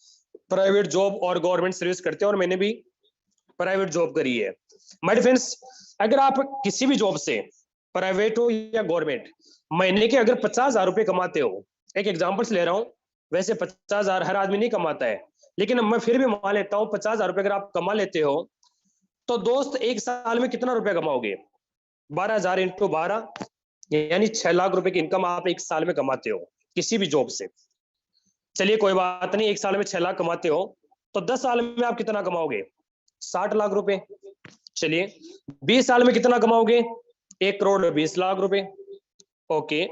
प्राइवेट जॉब और गवर्नमेंट सर्विस करते हैं, और मैंने भी प्राइवेट जॉब करी है। माय डियर फ्रेंड्स, अगर आप किसी भी जॉब से, प्राइवेट हो या गवर्नमेंट, महीने के अगर 50,000 रुपए कमाते हो, एक एग्जाम्पल ले रहा हूं, वैसे 50,000 हर आदमी नहीं कमाता है, लेकिन मैं फिर भी मान लेता हूं 50,000 रुपए अगर आप कमा लेते हो, तो दोस्त एक साल में कितना रुपया कमाओगे? 12,000 इंटू 12, यानी 6 लाख रुपए की इनकम आप एक साल में कमाते हो किसी भी जॉब से। चलिए कोई बात नहीं, एक साल में 6 लाख कमाते हो, तो 10 साल में आप कितना कमाओगे? 60 लाख रुपए। चलिए 20 साल में कितना कमाओगे? 1 करोड़ 20 लाख रुपए। ओके,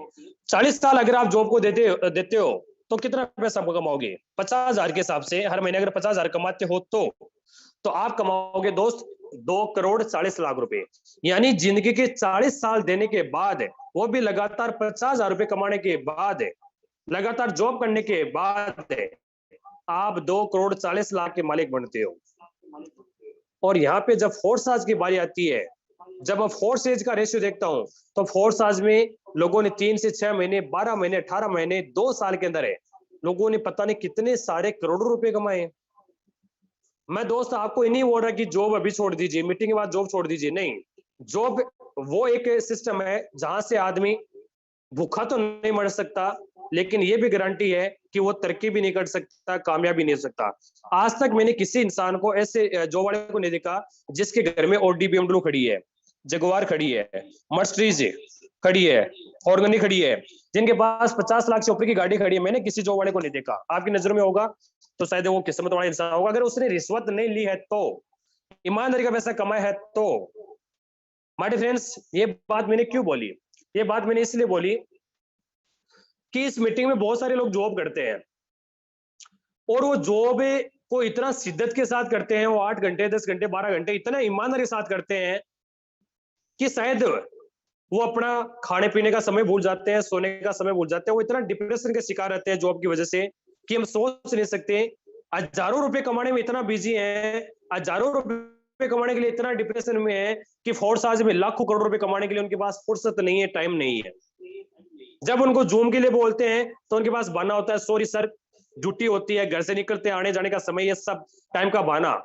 40 साल अगर आप जॉब को देते हो तो कितना पैसा कमाओगे? 50,000 के हिसाब से हर महीने अगर 50,000 कमाते हो तो आप कमाओगे दोस्त 2 करोड़ 40 लाख रुपए। यानी जिंदगी के 40 साल देने के बाद, वो भी लगातार 50,000 रुपए कमाने के बाद, लगातार जॉब करने के बाद, आप 2 करोड़ 40 लाख के मालिक बनते हो। और यहाँ पे जब फोर्स साज की बारी आती है, जब मैं फोर्स एज का रेशियो देखता हूं, तो फोर्स साज में लोगों ने 3 से 6 महीने, 12 महीने, 18 महीने, 2 साल के अंदर है, लोगों ने पता नहीं कितने सारे करोड़ों रुपए कमाए। मैं दोस्त आपको नहीं बोल रहा कि जॉब अभी छोड़ दीजिए, मीटिंग के बाद जॉब छोड़ दीजिए, नहीं। जॉब वो एक सिस्टम है जहां से आदमी भूखा तो नहीं मर सकता, लेकिन ये भी गारंटी है कि वो तरक्की भी नहीं कर सकता, कामयाब भी नहीं हो सकता। आज तक मैंने किसी इंसान को ऐसे जॉब वाले को नहीं देखा जिसके घर में ऑडी BMW खड़ी है, जगुआर खड़ी है, मर्सिडीज खड़ी है, फॉर्गनी खड़ी है, जिनके पास 50 लाख से ऊपर की गाड़ी खड़ी है। मैंने किसी जॉब वाले को नहीं देखा। आपकी नजरों में होगा तो शायद वो किस्मत वाला इंसान होगा, अगर उसने रिश्वत नहीं ली है तो, ईमानदारी का पैसा कमाया है तो। माय डियर फ्रेंड्स, ये बात मैंने क्यों बोली? ये बात मैंने इसलिए बोली कि इस मीटिंग में बहुत सारे लोग जॉब करते हैं, और वो जॉब को इतना शिद्दत के साथ करते हैं, वो 8 घंटे, 10 घंटे, 12 घंटे इतना ईमानदारी के साथ करते हैं कि शायद वो अपना खाने पीने का समय भूल जाते हैं, सोने का समय भूल जाते हैं। वो इतना डिप्रेशन के शिकार रहते हैं जॉब की वजह से कि हम सोच नहीं सकते। हजारों रुपए कमाने में इतना बिजी है, हजारों रुपए कमाने के लिए इतना डिप्रेशन में है कि फोर्स आज में लाखों करोड़ रुपए कमाने के लिए उनके पास फुर्सत नहीं है, टाइम नहीं है। जब उनको जूम के लिए बोलते हैं तो उनके पास बहाना होता है, सॉरी सर ड्यूटी होती है, घर से निकलते आने जाने का समय, ये सब टाइम का बहाना।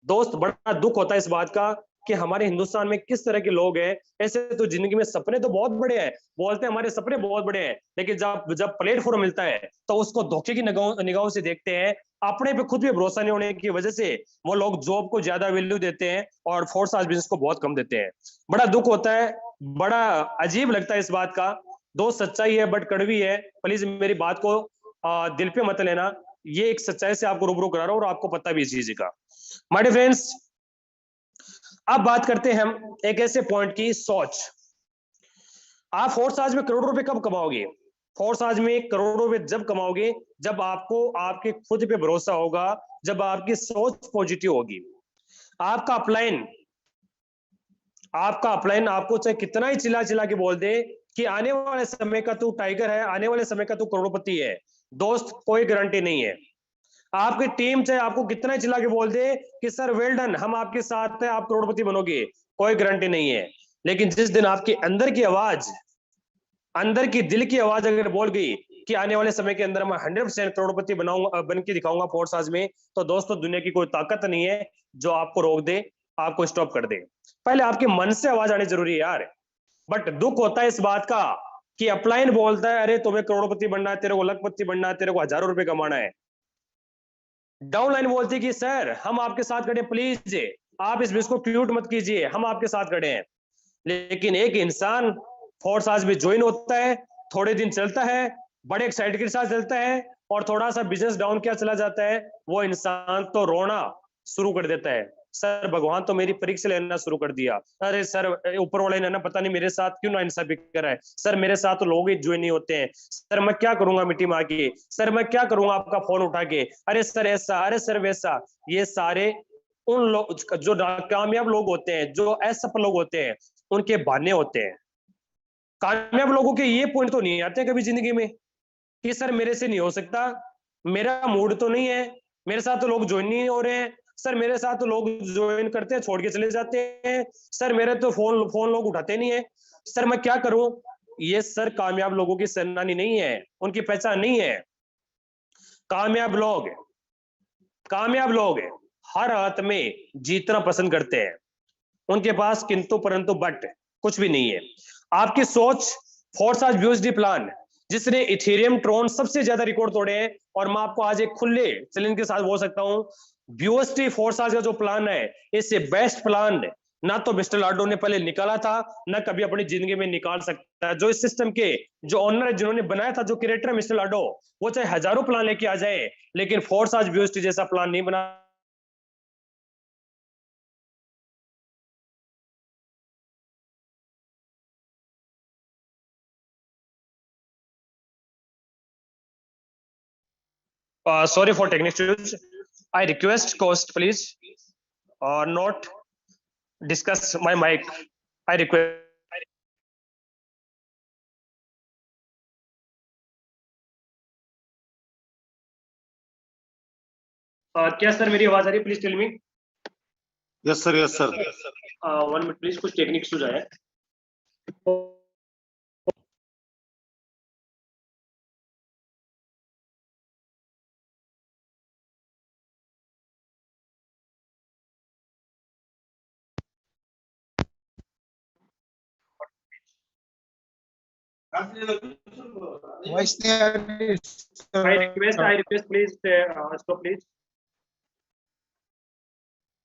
दोस्त बड़ा दुख होता है इस बात का कि हमारे हिंदुस्तान में किस तरह के लोग हैं। ऐसे तो जिंदगी में सपने तो बहुत बड़े हैं, बोलते हैं हमारे सपने बहुत बड़े हैं, लेकिन जब जब प्लेटफॉर्म मिलता है तो उसको धोखे की निगाहों से देखते हैं। अपने पे खुद भी भरोसा नहीं होने की वजह से वो लोग जॉब को ज्यादा वैल्यू देते हैं और फोर्स आज बिजनेस को बहुत कम देते हैं। बड़ा दुख होता है, बड़ा अजीब लगता है इस बात का। दोस्त सच्चाई है बट कड़वी है, प्लीज मेरी बात को दिल पे मत लेना। ये एक सच्चाई से आपको रूबरू करा रहा हूं और आपको पता भी इस चीज का। माय डियर फ्रेंड्स, अब बात करते हैं हम एक ऐसे पॉइंट की, सोच। आप फोर्स आज में करोड़ों रुपए कब कमाओगे? फोर्स आज में करोड़ों रुपए जब कमाओगे जब आपको आपके खुद पे भरोसा होगा, जब आपकी सोच पॉजिटिव होगी। आपका अपलाइन आपको चाहे कितना ही चिल्ला चिल्ला के बोल दे कि आने वाले समय का तू टाइगर है, आने वाले समय का तू करोड़पति है, दोस्त कोई गारंटी नहीं है। आपकी टीम चाहे आपको कितना चिल्ला के बोल दे कि सर वेल डन, हम आपके साथ हैं, आप करोड़पति बनोगे, कोई गारंटी नहीं है। लेकिन जिस दिन आपके अंदर की आवाज, अंदर की दिल की आवाज अगर बोल गई कि आने वाले समय के अंदर मैं 100% करोड़पति बन के दिखाऊंगा फोर्स आज में, तो दोस्तों दुनिया की कोई ताकत नहीं है जो आपको रोक दे, आपको स्टॉप कर दे। पहले आपके मन से आवाज आनी जरूरी है यार। बट दुख होता है इस बात का कि अपलाइन बोलता है अरे तुम्हें करोड़पति बनना है, तेरे को लखपति बनना है, तेरे को हजारों रुपए कमाना है। डाउनलाइन बोलती कि सर हम आपके साथ खड़े, प्लीज आप इस बिज को क्यूट मत कीजिए, हम आपके साथ खड़े हैं। लेकिन एक इंसान फोर्स आज भी ज्वाइन होता है, थोड़े दिन चलता है, बड़े एक्साइटेड के साथ चलता है, और थोड़ा सा बिजनेस डाउन क्या चला जाता है, वो इंसान तो रोना शुरू कर देता है। सर भगवान तो मेरी परीक्षा लेना शुरू कर दिया, अरे सर ऊपर वाले ने ना पता नहीं मेरे साथ क्यों ना इंसाफी करा है, सर मेरे साथ तो लोग ही ज्वाइन नहीं होते हैं, सर मैं क्या करूंगा मिट्टी मार के, सर मैं क्या करूंगा आपका फोन उठा के, अरे सर ऐसा, अरे सर वैसा। ये सारे उन लोग जो कामयाब लोग होते हैं, जो असफल लोग होते हैं, उनके बहाने होते हैं। कामयाब लोगों के ये पॉइंट तो नहीं आते कभी जिंदगी में कि सर मेरे से नहीं हो सकता, मेरा मूड तो नहीं है, मेरे साथ तो लोग ज्वाइन नहीं हो रहे हैं, सर मेरे साथ तो लोग ज्वाइन करते हैं छोड़ के चले जाते हैं, सर मेरे तो फोन लोग उठाते नहीं है, सर मैं क्या करूं। ये सर कामयाब लोगों की सेनानी नहीं है, उनकी पहचान नहीं है। कामयाब लोग हर हाथ में जीतना पसंद करते हैं, उनके पास किंतु परंतु बट कुछ भी नहीं है। आपकी सोच फोर्स आज यूएसडी प्लान जिसने इथेरियम ट्रोन सबसे ज्यादा रिकॉर्ड तोड़े हैं, और मैं आपको आज एक खुले चैलेंज के साथ बोल सकता हूं, यूएसडी फोर्स आज का जो प्लान है, इससे बेस्ट प्लान ना तो मिस्टर लाडो ने पहले निकाला था, ना कभी अपनी जिंदगी में निकाल सकता है। जो इस सिस्टम के जो ऑनर है, जिन्होंने बनाया था, जो क्रिएटर है मिस्टर लाडो, वो चाहे हजारों प्लान लेके आ जाए, लेकिन फोर्स आज यूएसडी जैसा प्लान नहीं बना। Sorry for technical issues. I request host please not discuss my mic. I request. क्या सर मेरी आवाज आ रही है? Please tell me. Yes sir, yes sir. 1 minute please, कुछ टेक्निक इश्यूज आया है। वॉइस नहीं आ रही I request please stop please.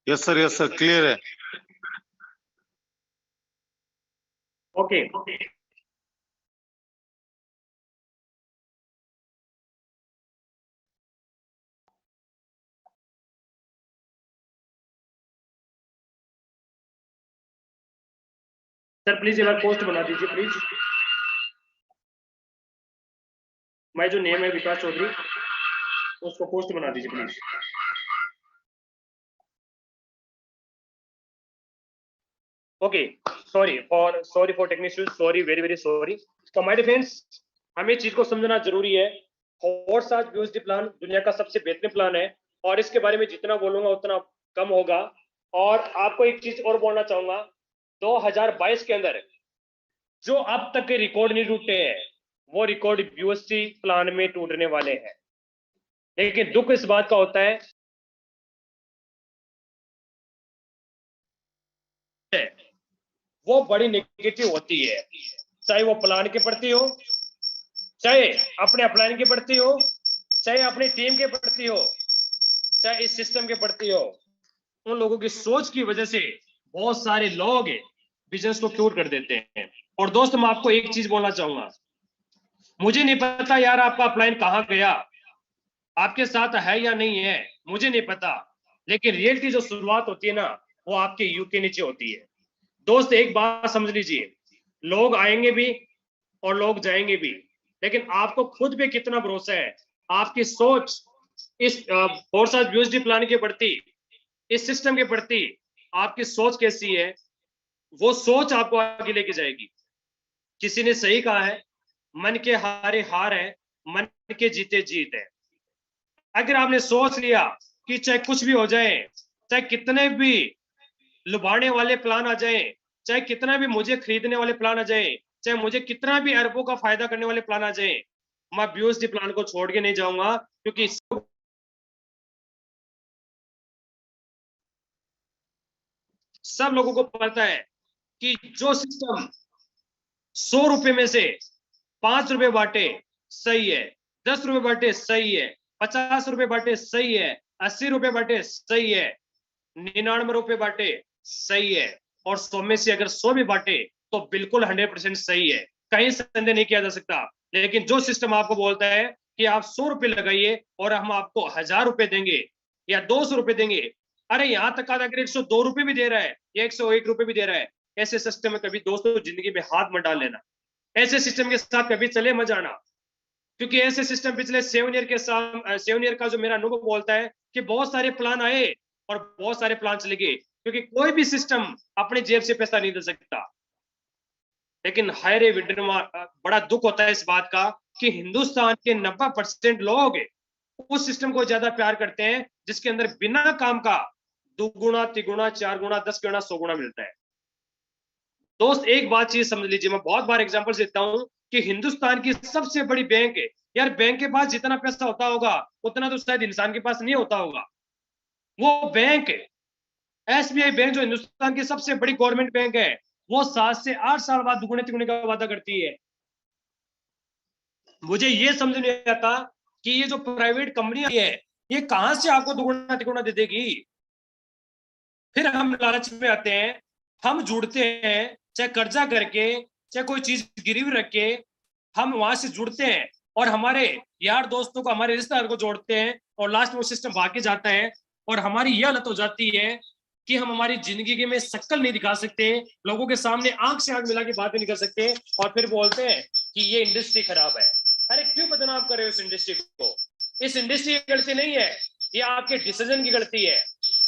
Yes sir, clear है। Okay. सर प्लीज एक बार पोस्ट बना दीजिए प्लीज। मैं जो नेम है विकास चौधरी, उसको पोस्ट बना दीजिए please. Okay, sorry for technical, sorry, very very sorry. तो माय फ्रेंड्स, हमें चीज को समझना जरूरी है। फोर्स आज यूएसडी प्लान दुनिया का सबसे बेहतरीन प्लान है, और इसके बारे में जितना बोलूंगा उतना कम होगा। और आपको एक चीज और बोलना चाहूंगा, 2022 के अंदर जो अब तक के रिकॉर्ड नहीं टूटे हैं, वो रिकॉर्ड यूएसडी प्लान में टूटने वाले हैं। लेकिन दुख इस बात का होता है वो बड़ी नेगेटिव होती है, चाहे वो प्लान के प्रति हो, चाहे अपने अपलाइन के प्रति हो, चाहे अपनी टीम के प्रति हो, चाहे इस सिस्टम के प्रति हो। उन लोगों की सोच की वजह से बहुत सारे लोग बिजनेस को क्यूर कर देते हैं। और दोस्त, मैं आपको एक चीज बोलना चाहूंगा, मुझे नहीं पता यार आपका अपलाइन कहां गया, आपके साथ है या नहीं है, मुझे नहीं पता, लेकिन रियलिटी जो शुरुआत होती है ना, वो आपके यू के नीचे होती है। दोस्त एक बात समझ लीजिए, लोग आएंगे भी और लोग जाएंगे भी, लेकिन आपको खुद पे कितना भरोसा है, आपकी सोच इस फोर्स आज यूएसडी प्लान के प्रति, इस सिस्टम के प्रति आपकी सोच कैसी है, वो सोच आपको आगे लेके जाएगी। किसी ने सही कहा है, मन के हारे हार है, मन के जीते जीत है। अगर आपने सोच लिया कि चाहे कुछ भी हो जाए, चाहे कितने भी लुभाने वाले प्लान आ जाए, चाहे कितना भी मुझे खरीदने वाले प्लान आ जाए, चाहे मुझे कितना भी अरबों का फायदा करने वाले प्लान आ जाए, मैं यूएसडी प्लान को छोड़ के नहीं जाऊंगा, क्योंकि सब लोगों को पता है कि जो सिस्टम 100 रुपए में से 5 रुपए बांटे सही है, 10 रुपए बांटे सही है, 50 रुपए बांटे सही है, 80 रुपए बांटे सही है, 99 रुपए बांटे सही है, और 100 में से अगर 100 भी बांटे तो बिल्कुल 100% सही है, कहीं संदेह नहीं किया जा सकता। लेकिन जो सिस्टम आपको बोलता है कि आप 100 रुपए लगाइए और हम आपको 1000 रुपए देंगे या 200 रुपए देंगे, अरे यहां तक अगर 102 रुपए भी दे रहा है या 101 रुपए भी दे रहा है, ऐसे सिस्टम में कभी दोस्तों जिंदगी में हाथ मत डाल लेना, ऐसे सिस्टम के साथ कभी चले मत जाना। क्योंकि ऐसे सिस्टम पिछले 7 ईयर का जो मेरा अनुभव बोलता है कि बहुत सारे प्लान आए और बहुत सारे प्लान चले गए, क्योंकि कोई भी सिस्टम अपनी जेब से पैसा नहीं दे सकता। लेकिन हाय रे विड्रमा, बड़ा दुख होता है इस बात का कि हिंदुस्तान के 90% लोग उस सिस्टम को ज्यादा प्यार करते हैं जिसके अंदर बिना काम का 2 गुना 3 गुना 4 गुना 10 गुना 100 गुना मिलता है। दोस्त एक बात चीज समझ लीजिए, मैं बहुत बार एग्जांपल देता हूं कि हिंदुस्तान की सबसे बड़ी बैंक है यार, बैंक के पास जितना पैसा होता होगा उतना तो शायद इंसान के पास नहीं होता होगा। वो बैंक एसबीआई बैंक जो हिंदुस्तान की सबसे बड़ी गवर्नमेंट बैंक है, वो 7 से 8 साल बाद दुगुने तिगुने का वादा करती है। मुझे ये समझ नहीं आता कि ये जो प्राइवेट कंपनी है ये कहां से आपको दुगुना तिगुना दे देगी। फिर हम लालच में आते हैं, हम जुड़ते हैं, चाहे कर्जा करके चाहे कोई चीज गिरवी रख के हम वहां से जुड़ते हैं और हमारे यार दोस्तों को हमारे रिश्तेदार को जोड़ते हैं और लास्ट में वो सिस्टम भाग जाता है और हमारी यह हालत हो जाती है कि हम हमारी जिंदगी में शक्ल नहीं दिखा सकते, लोगों के सामने आंख से आंख मिला के बात नहीं कर सकते और फिर बोलते हैं कि ये इंडस्ट्री खराब है। अरे क्यों बदनाम कर रहे हो इस इंडस्ट्री को? इस इंडस्ट्री की गलती नहीं है, ये आपके डिसीजन की गलती है,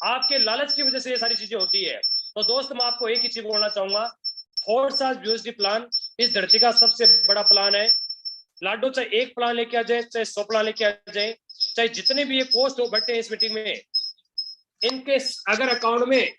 आपके लालच की वजह से ये सारी चीजें होती है। तो दोस्त मैं आपको एक ही चीज बोलना चाहूंगा, फोर्सास यूएसडी प्लान इस धरती का सबसे बड़ा प्लान है। लाडो चाहे एक प्लान लेके आ जाए, चाहे 100 प्लान लेके आ जाए, चाहे जितने भी ये पोस्ट हो बैठे इस मीटिंग में, इनके अगर अकाउंट में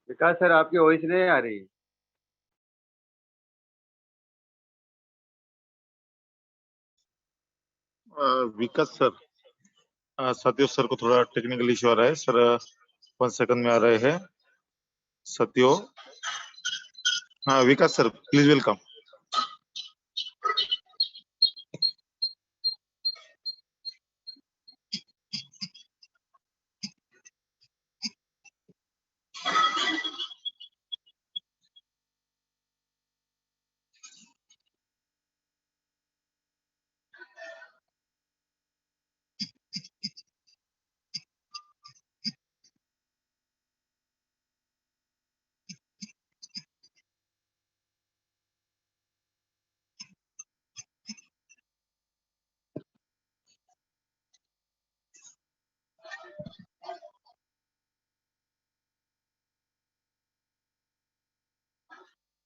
विकास सर, आपकी वॉइस नहीं आ रही। विकास सर, सत्यो सर को थोड़ा टेक्निकल इश्यू आ रहा है सर, 1 सेकंड में आ रहे हैं सत्यो। हाँ Vikas sir, please welcome.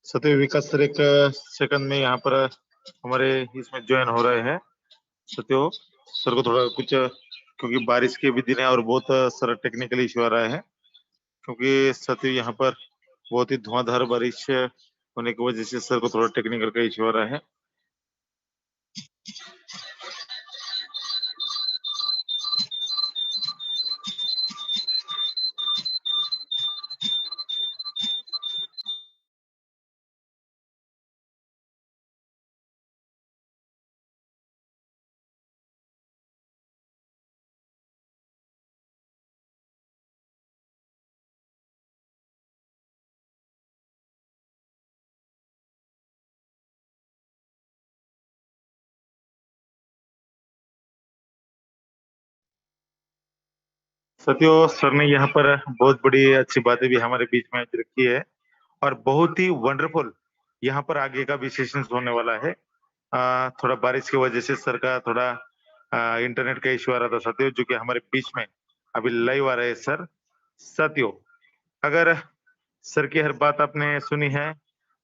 Satyo Vikas sir एक सेकंड में यहाँ पर हमारे इसमें ज्वाइन हो रहे हैं। सत्यो सर को थोड़ा कुछ, क्योंकि बारिश के भी दिन है और बहुत सारा टेक्निकल इश्यू आ रहा है, क्योंकि सत्यो यहाँ पर बहुत ही धुआंधार बारिश होने की वजह से सर को थोड़ा टेक्निकल का इश्यू आ रहा है। सत्यो सर ने यहाँ पर बहुत बड़ी अच्छी बातें भी हमारे बीच में रखी है और बहुत ही वंडरफुल यहाँ पर आगे का भी सेशन होने वाला है। थोड़ा बारिश की वजह से सर का थोड़ा इंटरनेट का इश्यू आ रहा था सत्यो, जो कि हमारे बीच में अभी लाइव आ रहे हैं सर। सत्यो, अगर सर की हर बात आपने सुनी है,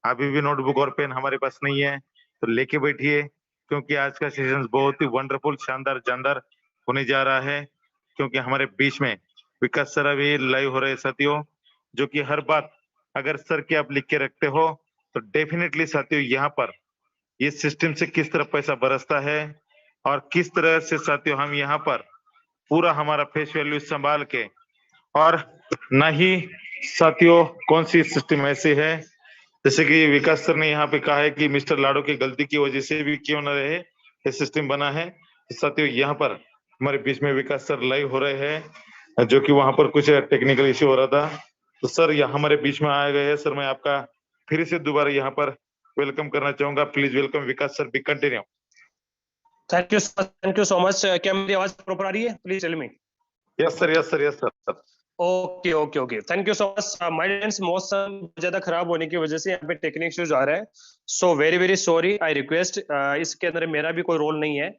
अभी भी नोटबुक और पेन हमारे पास नहीं है तो लेके बैठिए, क्योंकि आज का सेशन बहुत ही वंडरफुल, शानदार, जानदार होने जा रहा है। क्योंकि हमारे बीच में विकास सर अभी लाइव हो रहे हैं सत्यो, जो कि हर बात अगर सर की आप लिख के रखते हो तो डेफिनेटली साथियों यहाँ पर ये सिस्टम से किस तरह पैसा बरसता है और किस तरह से साथियों हम यहाँ पर पूरा हमारा फेस वैल्यू संभाल के, और न ही साथियों कौन सी सिस्टम ऐसी है जैसे कि विकास सर ने यहाँ पे कहा है कि मिस्टर लाडो की गलती की वजह से भी क्यों न रहे ये सिस्टम बना है। तो साथियों यहाँ पर हमारे बीच में विकास सर लाइव हो रहे हैं, जो कि वहां पर कुछ टेक्निकल इश्यू हो रहा था। तो सर यहाँ हमारे बीच में आ गए हैं। सर मैं आपका फिर से दोबारा यहाँ पर वेलकम करना चाहूंगा। Please welcome Vikas sir, be continue. Thank you so much. क्या मेरी आवाज प्रॉपर आ रही है? Please tell me. Yes sir, yes sir, yes sir. Okay okay okay, thank you so much. My friends, मौसम ज्यादा खराब होने की वजह से यहाँ पे टेक्निक इश्यूज आ रहा है, so very very sorry. I request, इसके अंदर मेरा भी कोई रोल नहीं है।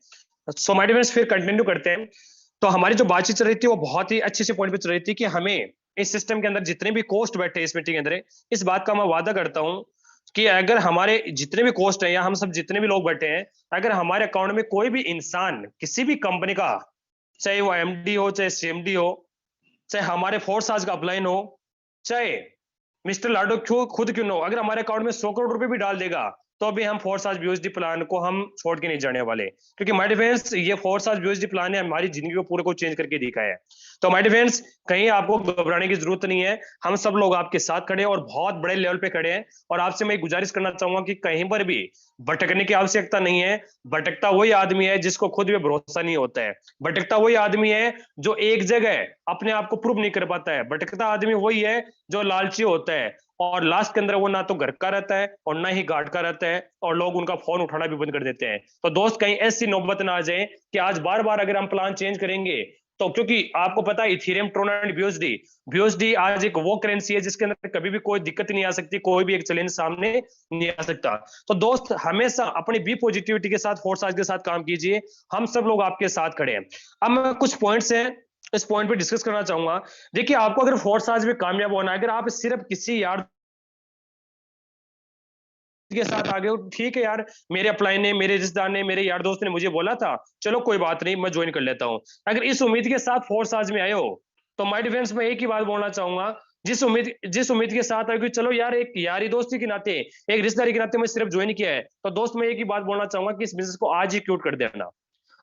सो माय फ्रेंड्स, फिर कंटिन्यू करते हैं। तो हमारी जो बातचीत चल रही थी वो बहुत ही अच्छे से पॉइंट पे चल रही थी कि हमें इस सिस्टम के अंदर जितने भी कोस्ट बैठे इस मीटिंग के अंदर, इस बात का मैं वादा करता हूं कि अगर हमारे जितने भी कोस्ट हैं या हम सब जितने भी लोग बैठे हैं, अगर हमारे अकाउंट में कोई भी इंसान किसी भी कंपनी का, चाहे वो एमडी हो, चाहे सीएमडी हो, चाहे हमारे फोर्स आज का अपलाइन हो, चाहे मिस्टर लाडो खुद क्यों ना हो, अगर हमारे अकाउंट में 100 करोड़ रुपए भी डाल देगा तो भी हम फोर्स आज बीओएसडी प्लान को हम छोड़ के नहीं जाने वाले, क्योंकि माय डिफेंस ये फोर्स आज बीओएसडी प्लान ने हमारी जिंदगी को पूरे को चेंज करके दिखा है। तो माय डिफेंस, कहीं आपको घबराने की जरूरत नहीं है। हम सब लोग आपके साथ खड़े हैं और बहुत बड़े लेवल पे खड़े हैं। और आपसे मैं गुजारिश करना चाहूंगा कि कहीं पर भी भटकने की आवश्यकता नहीं है। भटकता वही आदमी है जिसको खुद भी भरोसा नहीं होता है। भटकता वही आदमी है जो एक जगह अपने आप को प्रूव नहीं कर पाता है। भटकता आदमी वही है जो लालची होता है और लास्ट के अंदर वो ना तो घर का रहता है और ना ही गार्ड का रहता है, और लोग उनका फोन उठाना भी बंद कर देते हैं। तो दोस्त, कहीं ऐसी नौबत ना आ जाए कि आज बार बार अगर हम प्लान चेंज करेंगे तो, क्योंकि आपको पता है इथेरियम, ट्रोन एंड बीओएसडी आज एक वो करेंसी है जिसके अंदर कभी भी कोई दिक्कत नहीं आ सकती, कोई भी एक चैलेंज सामने नहीं आ सकता। तो दोस्त, हमेशा अपनी बी पॉजिटिविटी के साथ, फोर्स आज के साथ काम कीजिए। हम सब लोग आपके साथ खड़े हैं। अब मैं कुछ पॉइंट्स हैं इस पॉइंट पे डिस्कस करना चाहूंगा। देखिए, आपको अगर फोर्स आज में कामयाब होना है, अगर आप सिर्फ किसी यार के साथ आगे हो, ठीक है यार, मेरे अपलाइन ने, मेरे रिश्तेदार ने, मेरे यार दोस्त ने मुझे बोला था, चलो कोई बात नहीं, मैं ज्वाइन कर लेता हूं। अगर इस उम्मीद के साथ फोर्स आज में आए हो तो माय डिफेंस में एक ही बात बोलना चाहूंगा, जिस उम्मीद के साथ आए कि चलो यार, एक यारी दोस्ती के नाते, एक रिश्तेदारी के नाते मैं सिर्फ ज्वाइन किया है, तो दोस्त मैं एक ही बात बोलना चाहूंगा कि इस बिजनेस को आज ही क्यूट कर देना,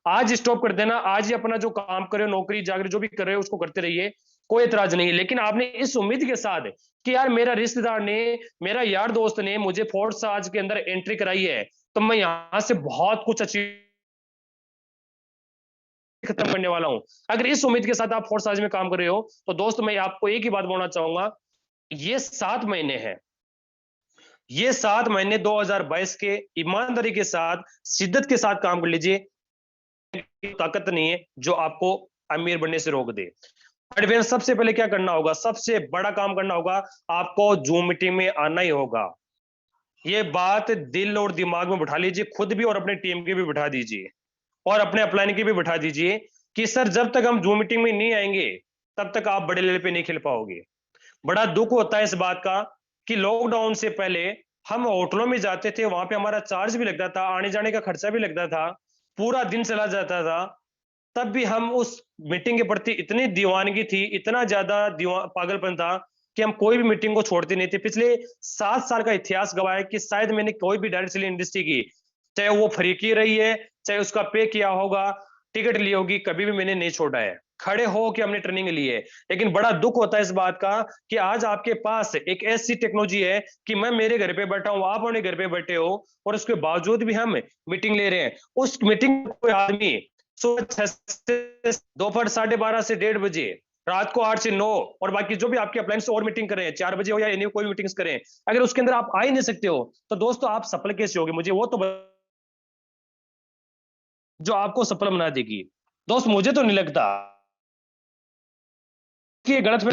आज स्टॉप कर देना। आज ही अपना जो काम कर रहे हो, नौकरी जाकर जो भी कर रहे हो, उसको करते रहिए, कोई एतराज नहीं है। लेकिन आपने इस उम्मीद के साथ कि यार मेरा रिश्तेदार ने, मेरा यार दोस्त ने मुझे फोर्स आज के अंदर एंट्री कराई है, तो मैं यहां से बहुत कुछ अचीव खत्म करने वाला हूं। अगर इस उम्मीद के साथ आप फोर्स आज में काम कर रहे हो तो दोस्त, मैं आपको एक ही बात बोलना चाहूंगा, ये 7 महीने हैं, ये 7 महीने 2022 के ईमानदारी के साथ, शिद्दत के साथ काम कर लीजिए। ताकत नहीं है जो आपको अमीर बनने से रोक दे। एडवांस सबसे पहले क्या करना होगा, सबसे बड़ा काम करना होगा, आपको जूम मीटिंग में आना ही होगा। ये बात दिल और दिमाग में बिठा लीजिए, खुद भी और अपने टीम के भी बिठा दीजिए और अपने अपलाइन के भी बिठा दीजिए कि सर, जब तक हम जूम मीटिंग में नहीं आएंगे तब तक आप बड़े लेवल पे नहीं खेल पाओगे। बड़ा दुख होता है इस बात का कि लॉकडाउन से पहले हम होटलों में जाते थे, वहां पे हमारा चार्ज भी लगता था, आने जाने का खर्चा भी लगता था, पूरा दिन चला जाता था, तब भी हम उस मीटिंग के प्रति इतनी दीवानगी थी, इतना ज्यादा पागलपन था कि हम कोई भी मीटिंग को छोड़ते नहीं थे। पिछले 7 साल का इतिहास गवाह है कि शायद मैंने कोई भी डायरेक्ट सेलिंग इंडस्ट्री की, चाहे वो फ्री की रही है, चाहे उसका पे किया होगा, टिकट ली होगी, कभी भी मैंने नहीं छोड़ा है। खड़े हो कि हमने ट्रेनिंग ली है। लेकिन बड़ा दुख होता है इस बात का कि आज आपके पास एक ऐसी टेक्नोलॉजी है कि मैं मेरे घर पे बैठा हूं, आप अपने घर पे बैठे हो, और उसके बावजूद भी हम मीटिंग ले रहे हैं। उस मीटिंग कोई आदमी दोपहर 12:30 से 1:30 बजे, रात को 8 से 9, और बाकी जो भी आपके अप्लायंस और मीटिंग करें, 4 बजे हो या एनी कोई मीटिंग्स करें, अगर उसके अंदर आप आ ही नहीं सकते हो तो दोस्तों, आप सफल कैसे होगे? मुझे वो तो जो आपको सफल बना देगी। दोस्त, मुझे तो नहीं लगता कि ये गलत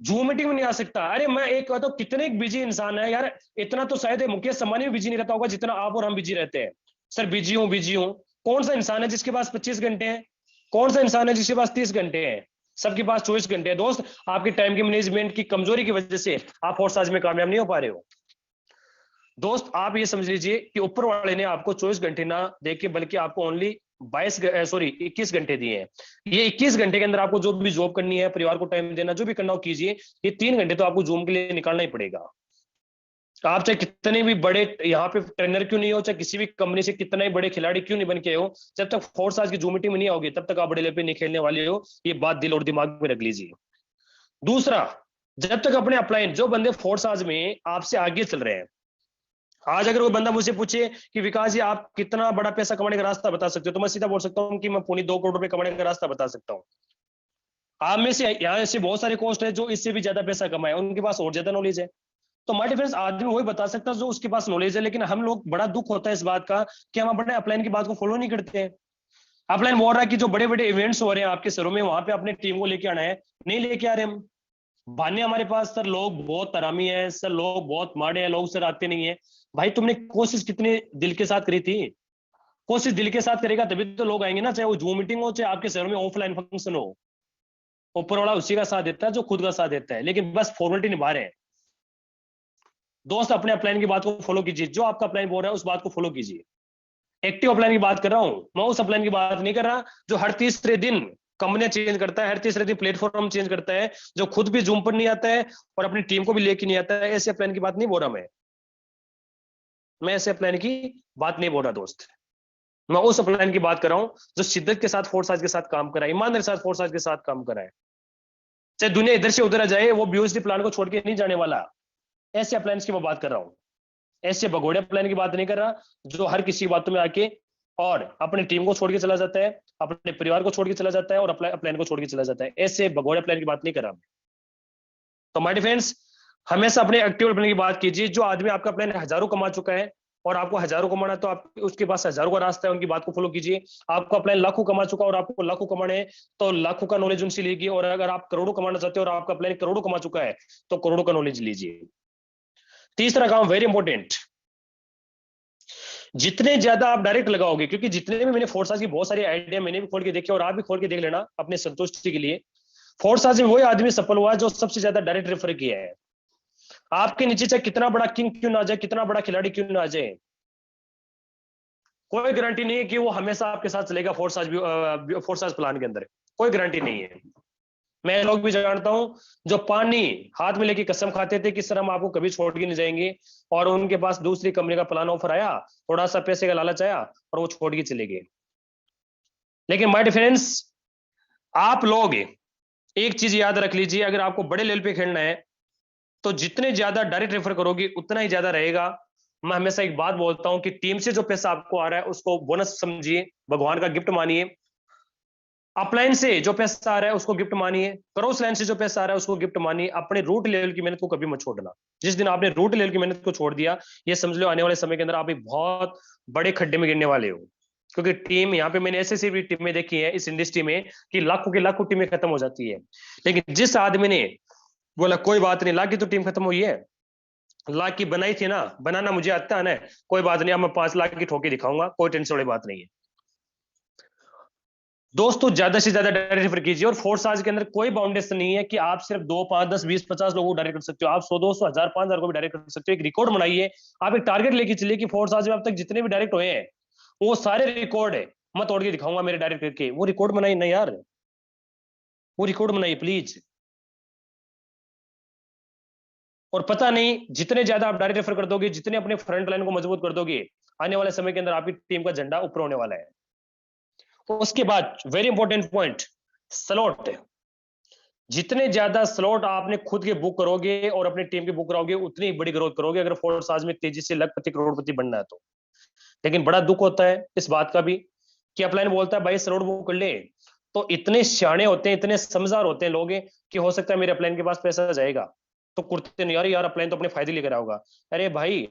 जूम मीटिंग में नहीं आ सकता। अरे मैं एक कहता हूं, कितने बिजी इंसान है यार, इतना तो शायद मुकेश अंबानी भी बिजी नहीं रहता होगा जितना आप और हम बिजी रहते हैं। सर बिजी हूं। कौन सा इंसान है जिसके पास 25 घंटे हैं? कौन सा इंसान है जिसके पास 30 घंटे हैं? सबके पास 24 घंटे हैं। दोस्त, आपकी टाइम की मैनेजमेंट की कमजोरी की वजह से आप फोर्स आज में कामयाब नहीं हो पा रहे हो। दोस्त, आप ये समझ लीजिए कि ऊपर वाले ने आपको 24 घंटे ना दे के बल्कि आपको ओनली 21 घंटे दिए हैं। ये 21 घंटे के अंदर आपको जो भी जॉब करनी है, परिवार को टाइम देना, जो भी करना हो कीजिए। ये 3 घंटे तो आपको जूम के लिए निकालना ही पड़ेगा। आप चाहे कितने भी बड़े यहाँ पे ट्रेनर क्यों नहीं हो, चाहे किसी भी कंपनी से कितना ही बड़े खिलाड़ी क्यों नहीं बन के हो, जब तक फोर्स आज की जूम मीटिंग में नहीं आओगे तब तक आप बड़े लेवल पे नहीं खेलने वाले हो। ये बात दिल और दिमाग में रख लीजिए। दूसरा, जब तक अपने अपलाइन जो बंदे फोर्स आज में आपसे आगे चल रहे हैं, आज अगर कोई बंदा मुझसे पूछे कि विकास जी आप कितना बड़ा पैसा कमाने का रास्ता बता सकते हो, तो मैं सीधा बोल सकता हूँ कि मैं पौने 2 करोड़ रुपए कमाने का रास्ता बता सकता हूँ। आप में से यहाँ ऐसे बहुत सारे कोस्ट है जो इससे भी ज्यादा पैसा कमाए, उनके पास और ज्यादा नॉलेज है। तो माय डिफरेंस आदमी वही बता सकता है जो उसके पास नॉलेज है। लेकिन हम लोग, बड़ा दुख होता है इस बात का कि हम अपने अपलाइन की बात को फॉलो नहीं करते हैं। अपलाइन बोल रहा है कि जो बड़े बड़े इवेंट्स हो रहे हैं आपके शहरों में, वहां पे अपनी टीम को लेके आना है, नहीं लेके आ रहे हम। बहाने हमारे पास, सर लोग बहुत हरामी है, सर लोग बहुत माड़े हैं, लोग सर आते नहीं है। भाई तुमने कोशिश कितने दिल के साथ करी थी? कोशिश दिल के साथ करेगा तभी तो लोग आएंगे ना, चाहे वो जूम मीटिंग हो, चाहे आपके शहर में ऑफलाइन फंक्शन हो। ऊपर वाला उसी का साथ देता है जो खुद का साथ देता है, लेकिन बस फॉर्मेलिटी निभा रहे हैं। दोस्त, अपने अपलाइन की बात को फॉलो कीजिए। जो आपका अपलाइन बोल रहा है उस बात को फॉलो कीजिए। एक्टिव अपलाइन की बात कर रहा हूं मैं, उस अपलाइन की बात नहीं कर रहा जो हर तीसरे दिन कंपनी चेंज करता है, हर तीसरे दिन प्लेटफॉर्म चेंज करता है, जो खुद भी जूम पर नहीं आता है और अपनी टीम को भी लेके नहीं आता है। ऐसे अपलाइन की बात नहीं बोल रहा मैं ऐसे अपलाइन की बात नहीं बोल रहा दोस्त। मैं उस अपलाइन की बात कर रहा हूं जो शिद्दत के साथ फोर्स आज के साथ काम करा है, ईमानदारी के साथ फोर्स आज के साथ काम करा है। चाहे दुनिया इधर से उधर आ जाए, वो बीओएसडी प्लान को छोड़ के नहीं जाने वाला। ऐसे अप्लायंस की मैं बात कर रहा हूं। ऐसे भगोड़े प्लान की बात नहीं कर रहा जो हर किसी की बातों में आके और अपनी टीम को छोड़ के चला जाता है, अपने परिवार को छोड़ के चला जाता है और प्लान को छोड़ के चला जाता है। ऐसे भगोड़े प्लान की बात नहीं कर रहा। तो माय डिफेंस, हमेशा अपने एक्टिव प्लान की बात कीजिए। जो आदमी आपका प्लान हजारों कमा चुका है और आपको हजारों कमाना, तो आप उसके पास हजारों का रास्ता है, उनकी बात को फॉलो कीजिए। आपका प्लान लाखों कमा चुका और आपको लाखों कमाने हैं, तो लाखों का नॉलेज उनसे लीजिए। और अगर आप करोड़ों कमाना चाहते हो और आपका प्लान करोड़ों कमा चुका है, तो करोड़ों का नॉलेज लीजिए। तीसरा काम वेरी इंपॉर्टेंट, जितने ज्यादा आप डायरेक्ट लगाओगे, क्योंकि जितने भी मैंने फोर्स की बहुत सारी आइडिया मैंने भी खोल के देखे और आप भी खोल के देख लेना अपने संतुष्टि के लिए। फोर्स में वही आदमी सफल हुआ जो सबसे ज्यादा डायरेक्ट रेफर किया है। आपके नीचे चाहे कितना बड़ा किंग क्यों ना जाए, कितना बड़ा खिलाड़ी क्यों ना जाए, कोई गारंटी नहीं है कि वो हमेशा आपके साथ चलेगा। फोर्स प्लान के अंदर कोई गारंटी नहीं है। मैं लोग भी जानता हूं जो पानी हाथ में लेके कसम खाते थे कि सर हम आपको कभी छोड़ के नहीं जाएंगे, और उनके पास दूसरी कंपनी का प्लान ऑफर आया, थोड़ा सा पैसे का लालच आया और वो छोड़ के चले गए। लेकिन माय डिफरेंस, आप लोग एक चीज याद रख लीजिए, अगर आपको बड़े लेवल पे खेलना है तो जितने ज्यादा डायरेक्ट रेफर करोगे उतना ही ज्यादा रहेगा। मैं हमेशा एक बात बोलता हूं कि टीम से जो पैसा आपको आ रहा है उसको बोनस समझिए, भगवान का गिफ्ट मानिए। अपलाइन से जो पैसा आ रहा है उसको गिफ्ट मानिए, क्रॉस लाइन से जो पैसा आ रहा है उसको गिफ्ट मानिए। अपने रूट लेवल की मेहनत को कभी मत छोड़ना। जिस दिन आपने रूट लेवल की मेहनत को छोड़ दिया, ये समझ लो आने वाले समय के अंदर आप एक बहुत बड़े खड्डे में गिरने वाले हो। क्योंकि टीम यहाँ पे मैंने ऐसे भी टीमें देखी है इस इंडस्ट्री में कि लाखों की लाखों टीमें खत्म हो जाती है। लेकिन जिस आदमी ने बोला कोई बात नहीं, लाख की तो टीम खत्म हुई है, लाख की बनाई थी ना, बनाना मुझे आता है ना, कोई बात नहीं, अब मैं 5 लाख की ठोके दिखाऊंगा, कोई टेंशन वाली बात नहीं है। दोस्तों, ज्यादा से ज्यादा डायरेक्ट रेफर कीजिए। और फोर्स आज के अंदर कोई बाउंडेशन नहीं है कि आप सिर्फ 2, 5, 10, 20, 50 लोगों को डायरेक्ट कर सकते हो। आप 100, 200, 1000, 5000 को भी डायरेक्ट कर सकते हो। एक रिकॉर्ड बनाइए, आप एक टारगेट लेके चलिए कि फोर्स आज में अब तक जितने भी डायरेक्ट हुए हैं वो सारे रिकॉर्ड है, मैं तोड़ के दिखाऊंगा मेरे डायरेक्ट करके। वो रिकॉर्ड बनाइए ना यार, वो रिकॉर्ड बनाइए प्लीज। और पता नहीं, जितने ज्यादा आप डायरेक्ट रेफर कर दोगे, जितने अपने फ्रंट लाइन को मजबूत कर दोगे, आने वाले समय के अंदर आपकी टीम का झंडा ऊपर होने वाला है। उसके बाद वेरी इंपॉर्टेंट पॉइंट, स्लॉट। जितने ज्यादा स्लॉट आपने खुद के बुक करोगे और अपनी टीम के बुक कराओगे, उतनी बड़ी ग्रोथ करोगे अगर फोर्स आज में तेजी से लखपति करोड़पति बनना है तो। लेकिन बड़ा दुख होता है इस बात का भी कि अपलाइन बोलता है भाई स्लॉट बुक कर ले, तो इतने सियाने होते हैं, इतने समझदार होते हैं लोग कि हो सकता है मेरे अपलाइन के पास पैसा जाएगा तो कुर्ते नहीं, यार अपलाइन तो अपने फायदे लेकर आओगा। अरे भाई,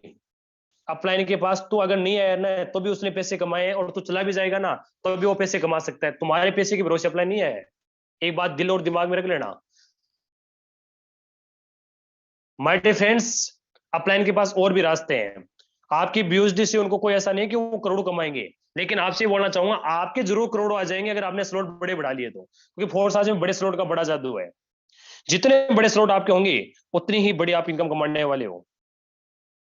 अपलाइन के पास तो अगर नहीं आया ना तो भी उसने पैसे कमाए, और तू चला भी जाएगा ना तो भी वो पैसे कमा सकता है। तुम्हारे पैसे के भरोसे अपलाइन नहीं आया। एक बात दिल और दिमाग में रख लेना, माय डियर फ्रेंड्स, अपलाइन के पास और भी रास्ते हैं। आपकी BUSD से उनको कोई ऐसा नहीं है कि वो करोड़ कमाएंगे, लेकिन आपसे बोलना चाहूंगा आपके जरूर करोड़ आ जाएंगे अगर आपने स्लॉट बड़े बढ़ा लिए तो, क्योंकि फोर्स आज में बड़े स्लॉट का बड़ा जादू है। जितने बड़े स्लॉट आपके होंगे उतनी ही बड़ी आप इनकम कमाने वाले हो।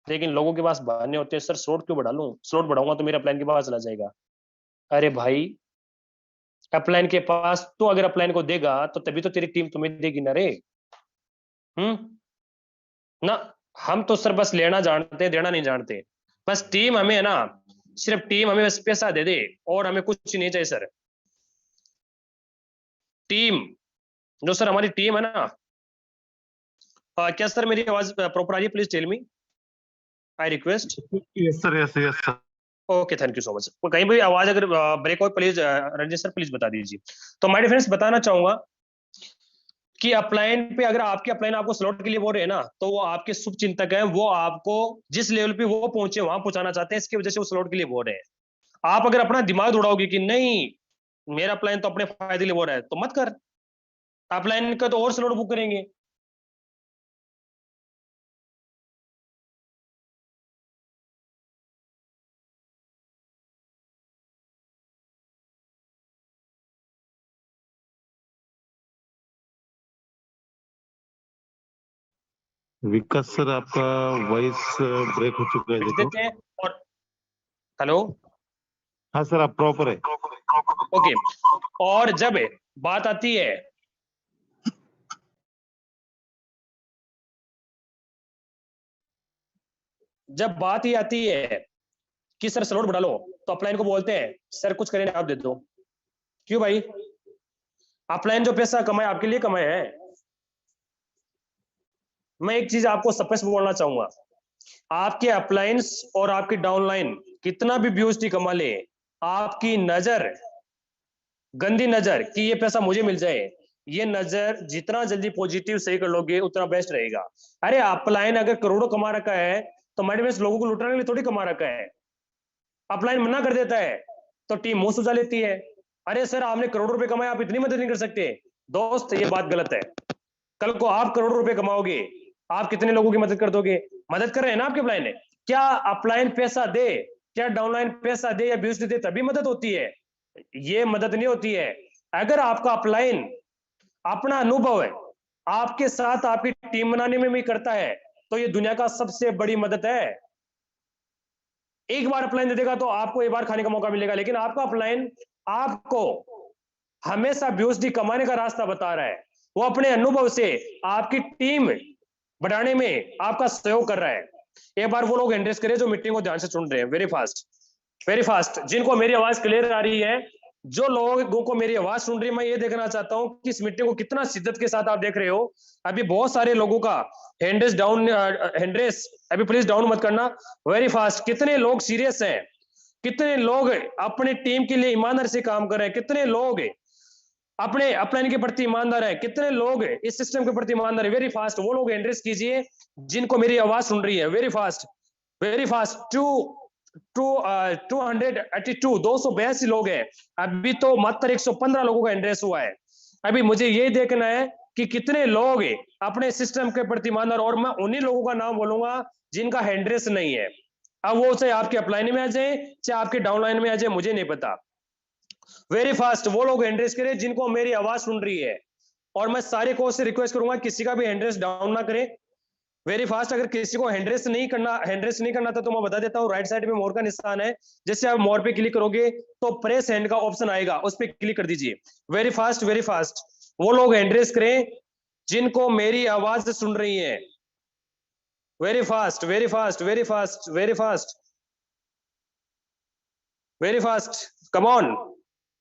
लेकिन लोगों के पास बहाने होते हैं, सर स्लॉट क्यों बढ़ा लूं, स्लॉट बढ़ाऊंगा तो मेरा प्लान के पास चला जाएगा। अरे भाई, अपलाइन के पास तो अगर अपलाइन को देगा तो तभी तो तेरी टीम तुम्हें देगी ना रे। ना, हम तो सर बस लेना जानते हैं, देना नहीं जानते। बस टीम हमें है ना, सिर्फ टीम हमें बस पैसा दे दे और हमें कुछ नहीं चाहिए सर। टीम, जो सर हमारी टीम है ना, क्या सर मेरी आवाज प्रॉपर आ रही है? Please tell me, I request. Yes sir, yes yes sir. Okay, thank you so much. कहीं भी आवाज अगर ब्रेक हो प्लीज रंजित सर प्लीज बता दीजिए। तो माय फ्रेंड्स, बताना चाहूंगा कि अपलाइन पे अगर आपके अपलाइन आपको स्लॉट के लिए बोल रहे हैं ना, तो वो आपके शुभ चिंतक हैं, वो आपको जिस लेवल पे वो पहुंचे वहां पहुंचाना चाहते हैं, इसकी वजह से वो स्लॉट के लिए बोल रहे हैं। आप अगर अपना दिमाग उड़ाओगे कि नहीं मेरा अपलाइन तो अपने फायदे के लिए बोल रहा है, तो मत कर, अपलाइन का तो और स्लॉट बुक करेंगे। विकास सर, आपका वॉइस ब्रेक हो चुका है, भेज देखो। देते हैं। और हेलो, हाँ सर, आप प्रॉपर है। ओके। और जब बात आती है, जब बात ही आती है कि सर स्लॉट बढ़ा लो, तो अपलाइन को बोलते हैं सर कुछ करें आप दे दो। क्यों भाई? अपलाइन जो पैसा कमाए आपके लिए कमाए है। मैं एक चीज आपको स्पष्ट बोलना चाहूंगा, आपके अपलाइंस और आपकी डाउनलाइन कितना भी BUSD कमा ले, आपकी नजर, गंदी नजर कि ये पैसा मुझे मिल जाए, ये नजर जितना जल्दी पॉजिटिव सही कर लोगे उतना बेस्ट रहेगा। अरे अपलाइन अगर करोड़ों कमा रखा है तो मैडम लोगों को लुटाने के लिए थोड़ी कमा रखा है। अपलाइन मना कर देता है तो टीम मुंह सुझा लेती है, अरे सर आपने करोड़ों रुपए कमाए, आप इतनी मदद नहीं कर सकते। दोस्त, ये बात गलत है। कल को आप करोड़ों रुपए कमाओगे, आप कितने लोगों की मदद कर दोगे? मदद कर रहे हैं ना आपके अपलाइन ने। क्या अपलाइन पैसा दे, क्या डाउनलाइन पैसा दे या BUSD दे तभी मदद होती है? ये मदद नहीं होती है। अगर आपका अपलाइन अपना अनुभव है आपके साथ आपकी टीम बनाने में भी करता है, तो ये दुनिया का सबसे बड़ी मदद है। एक बार अपलाइन दे देगा तो आपको एक बार खाने का मौका मिलेगा, लेकिन आपका अपलाइन आपको हमेशा BUSD कमाने का रास्ता बता रहा है। वो अपने अनुभव से आपकी टीम बढ़ाने में आपका सहयोग कर रहा है। एक बार वो लोग एंड्रेस करें जो मीटिंग को ध्यान से सुन रहे हैं, वेरी फास्ट, वेरी फास्ट, जिनको मेरी आवाज क्लियर आ रही है, जो लोगों को मेरी आवाज सुन रही है, मैं ये देखना चाहता हूं कि इस मीटिंग को कितना शिद्दत के साथ आप देख रहे हो। अभी बहुत सारे लोगों का हैंड्रेस डाउन, हैंड्रेस अभी प्लीज डाउन मत करना। वेरी फास्ट, कितने लोग सीरियस हैं, कितने लोग अपने टीम के लिए ईमानदार से काम कर रहे हैं, कितने लोग अपने अपलाइन के प्रति ईमानदार है, कितने लोग इस सिस्टम के प्रति ईमानदार है। वेरी फास्ट, वो लोग एंड्रेस कीजिए जिनको मेरी आवाज सुन रही है। Very fast, very fast. 282 लोग हैं, अभी तो मात्र 115 लोगों का एंड्रेस हुआ है। अभी मुझे ये देखना है कि कितने लोग अपने सिस्टम के प्रति ईमानदार, और मैं उन्हीं लोगों का नाम बोलूंगा जिनका हैंड्रेस नहीं है। अब वो चाहे आपके अपलाइन में आ जाए चाहे आपके डाउनलाइन में आ जाए, मुझे नहीं पता। वेरी फास्ट, वो लोग हैंड्रेस करें जिनको मेरी आवाज सुन रही है। और मैं सारे कोच से रिक्वेस्ट करूंगा किसी का भी हैंड्रेस डाउन ना करें। वेरी फास्ट, अगर किसी को हैंड्रेस नहीं करना था तो मैं बता देता हूँ, राइट साइड में मोर का निशान है, जैसे आप मोर पे क्लिक करोगे तो प्रेस हैंड का ऑप्शन आएगा, उस पर क्लिक कर दीजिए। वेरी फास्ट, वेरी फास्ट, वो लोग हैंड्रेस करें जिनको मेरी आवाज सुन रही है। Very fast, very fast, very fast, very fast, very fast, come on.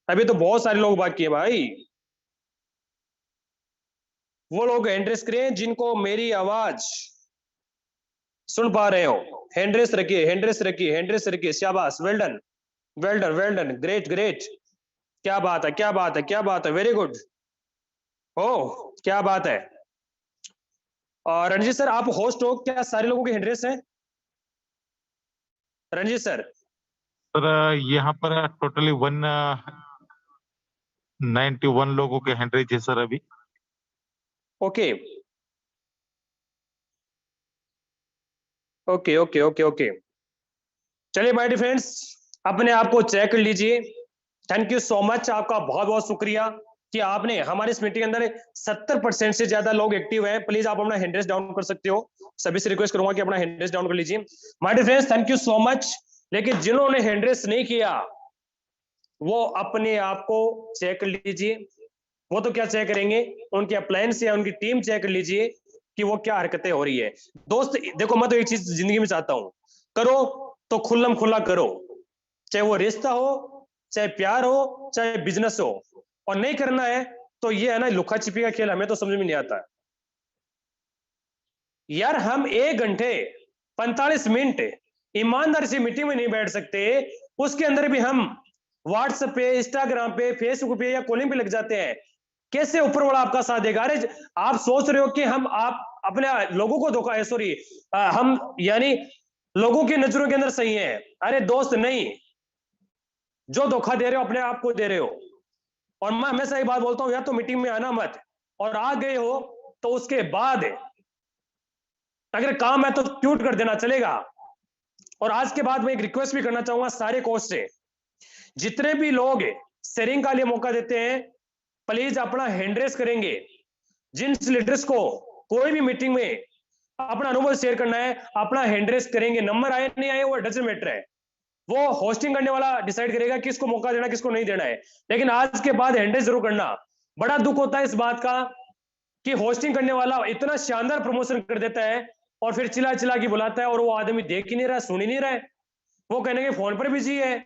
अभी तो बहुत सारे लोग बाकी है भाई। वो लोग हैंड्रेस करें जिनको मेरी आवाज सुन पा रहे हो। हैंड्रेस रखिए, हैंड्रेस रखिए, हैंड्रेस रखिए, शाबाश, well done, well done, well done, great great, क्या बात है, क्या बात है, क्या बात है, वेरी गुड, ओह क्या बात है। और रणजीत सर आप होस्ट हो, क्या सारे लोगों के हैंड्रेस हैं रणजीत सर? सर यहाँ पर टोटली 191 लोगों के हैंड रेज है सर अभी। Okay okay okay okay okay, चलिए माय डियर फ्रेंड्स, अपने आप को चेक कर लीजिए। थैंक यू सो मच, आपका बहुत बहुत शुक्रिया कि आपने हमारे इस मीटिंग के अंदर 70% से ज्यादा लोग एक्टिव हैं। प्लीज आप अपना हैंड रेज डाउन कर सकते हो। सभी से रिक्वेस्ट करूंगा कि अपना हैंड रेज डाउन कर लीजिए। My dear friends, thank you so much. लेकिन जिन्होंने हैंड रेज नहीं किया वो अपने आप को चेक कर लीजिए। वो तो क्या चेक करेंगे, उनके अप्लायंस या उनकी टीम चेक कर लीजिए कि वो क्या हरकतें हो रही है। दोस्त देखो, मैं तो एक चीज जिंदगी में चाहता हूं, करो तो खुल्लम खुल्ला करो, चाहे वो रिश्ता हो, चाहे प्यार हो, चाहे बिजनेस हो। और नहीं करना है तो ये है ना लुका छिपी का खेल, हमें तो समझ में नहीं आता यार। हम 1 घंटे 45 मिनट ईमानदारी से मीटिंग में नहीं बैठ सकते, उसके अंदर भी हम व्हाट्सएप पे, इंस्टाग्राम पे, फेसबुक पे या कॉलिंग पे लग जाते हैं। कैसे ऊपर वाला आपका साथ देगा? अरे आप सोच रहे हो कि आप अपने लोगों को धोखा है, सॉरी, हम यानी लोगों की नजरों के अंदर सही है। अरे दोस्त नहीं, जो धोखा दे रहे हो अपने आप को दे रहे हो। और मैं हमेशा एक बात बोलता हूं, या तो मीटिंग में आना मत, और आ गए हो तो उसके बाद अगर काम है तो ट्यूट कर देना चलेगा। और आज के बाद मैं एक रिक्वेस्ट भी करना चाहूंगा सारे कोच से, जितने भी लोग शेयरिंग का लिए मौका देते हैं, प्लीज अपना हैंड रेस करेंगे। जिन लीडर्स को कोई भी मीटिंग में अपना अनुभव शेयर करना है, अपना हैंड रेस करेंगे। नंबर आए नहीं आए वो डजंट मैटर है, वो होस्टिंग करने वाला डिसाइड करेगा किसको मौका देना, किसको नहीं देना है। लेकिन आज के बाद हैंड रेस जरूर करना। बड़ा दुख होता है इस बात का कि होस्टिंग करने वाला इतना शानदार प्रमोशन कर देता है और फिर चिल्ला चिल्ला के बुलाता है और वो आदमी देख ही नहीं रहा, सुन ही नहीं रहा है। वो कहने के फोन पर बिजी है,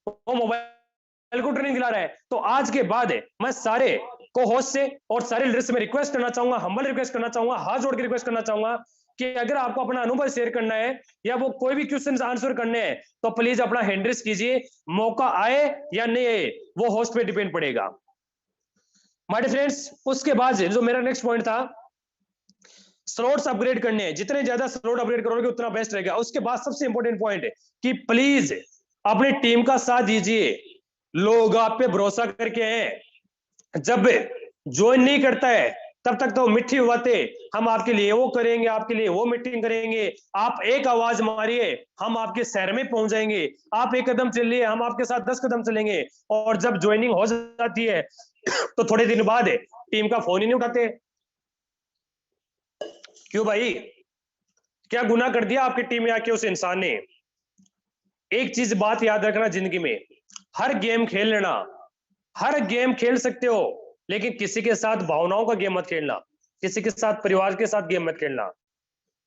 वो मोबाइल को ट्रेनिंग दिला रहा है। तो आज के बाद मैं सारे को होस्ट से और सारे लीडर्स में रिक्वेस्ट करना चाहूंगा, हम्बल रिक्वेस्ट करना चाहूंगा, हाथ जोड़ के रिक्वेस्ट करना चाहूंगा कि अगर आपको अपना अनुभव शेयर करना है या वो कोई भी क्वेश्चन आंसर करने हैं तो प्लीज अपना हैंड रेस कीजिए। मौका आए या नहीं आए वो होस्ट पे डिपेंड पड़ेगा। माय डियर फ्रेंड्स, उसके बाद जो मेरा नेक्स्ट पॉइंट था, स्लॉट्स अपग्रेड करने हैं। जितने ज्यादा स्लॉट अपग्रेड करोगे उतना बेस्ट रहेगा। उसके बाद सबसे इंपॉर्टेंट पॉइंट है कि प्लीज अपनी टीम का साथ दीजिए। लोग आप पे भरोसा करके हैं, जब ज्वाइन नहीं करता है तब तक तो मिठी बातें, हम आपके लिए वो करेंगे, आपके लिए वो मीटिंग करेंगे, आप एक आवाज मारिए हम आपके शहर में पहुंच जाएंगे, आप एक कदम चलिए हम आपके साथ 10 कदम चलेंगे। और जब ज्वाइनिंग हो जाती है तो थोड़े दिन बाद टीम का फोन ही नहीं उठाते। क्यों भाई, क्या गुनाह कर दिया आपकी टीम में आके उस इंसान ने? एक चीज बात याद रखना जिंदगी में, हर गेम खेल लेना, हर गेम खेल सकते हो, लेकिन किसी के साथ भावनाओं का गेम मत खेलना, किसी के साथ परिवार के साथ गेम मत खेलना।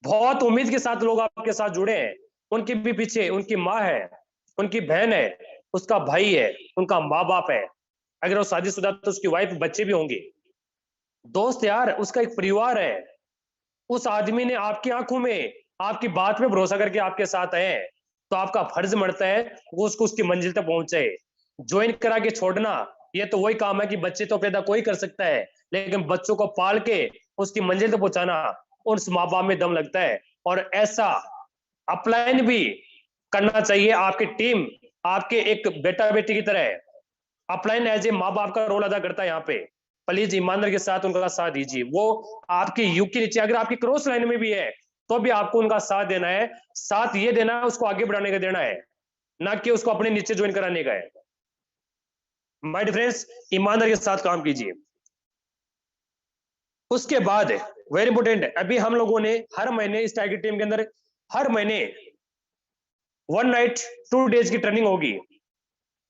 बहुत उम्मीद के साथ लोग आपके साथ जुड़े हैं, उनके भी पीछे उनकी माँ है, उनकी बहन है, उसका भाई है, उनका माँ बाप है, अगर वो शादीशुदा तो उसकी वाइफ, बच्चे भी होंगे। दोस्त यार, उसका एक परिवार है। उस आदमी ने आपकी आंखों में, आपकी बात में भरोसा करके आपके साथ है, तो आपका फर्ज बनता है वो उसको उसकी मंजिल तक पहुंचे। ज्वाइन करा के छोड़ना ये तो वही काम है कि बच्चे तो पैदा कोई कर सकता है, लेकिन बच्चों को पाल के उसकी मंजिल तक पहुंचाना उस माँ बाप में दम लगता है। और ऐसा अपलाइन भी करना चाहिए। आपकी टीम आपके एक बेटा बेटी की तरह है, अपलाइन एज ए माँ बाप का रोल अदा करता है यहाँ पे। प्लीज ईमानदारी के साथ उनका साथ दीजिए। वो आपके युग के नीचे अगर आपकी क्रॉस लाइन में भी है तो भी आपको उनका साथ देना है। साथ ये देना है, उसको आगे बढ़ाने का देना है, ना कि उसको अपने नीचे ज्वाइन कराने का है। माय डियर फ्रेंड्स, ईमानदारी के साथ काम कीजिए। उसके बाद वेरी इंपॉर्टेंट है, अभी हम लोगों ने हर महीने इस टाइगर टीम के अंदर हर महीने 1 नाइट 2 डेज की ट्रेनिंग होगी।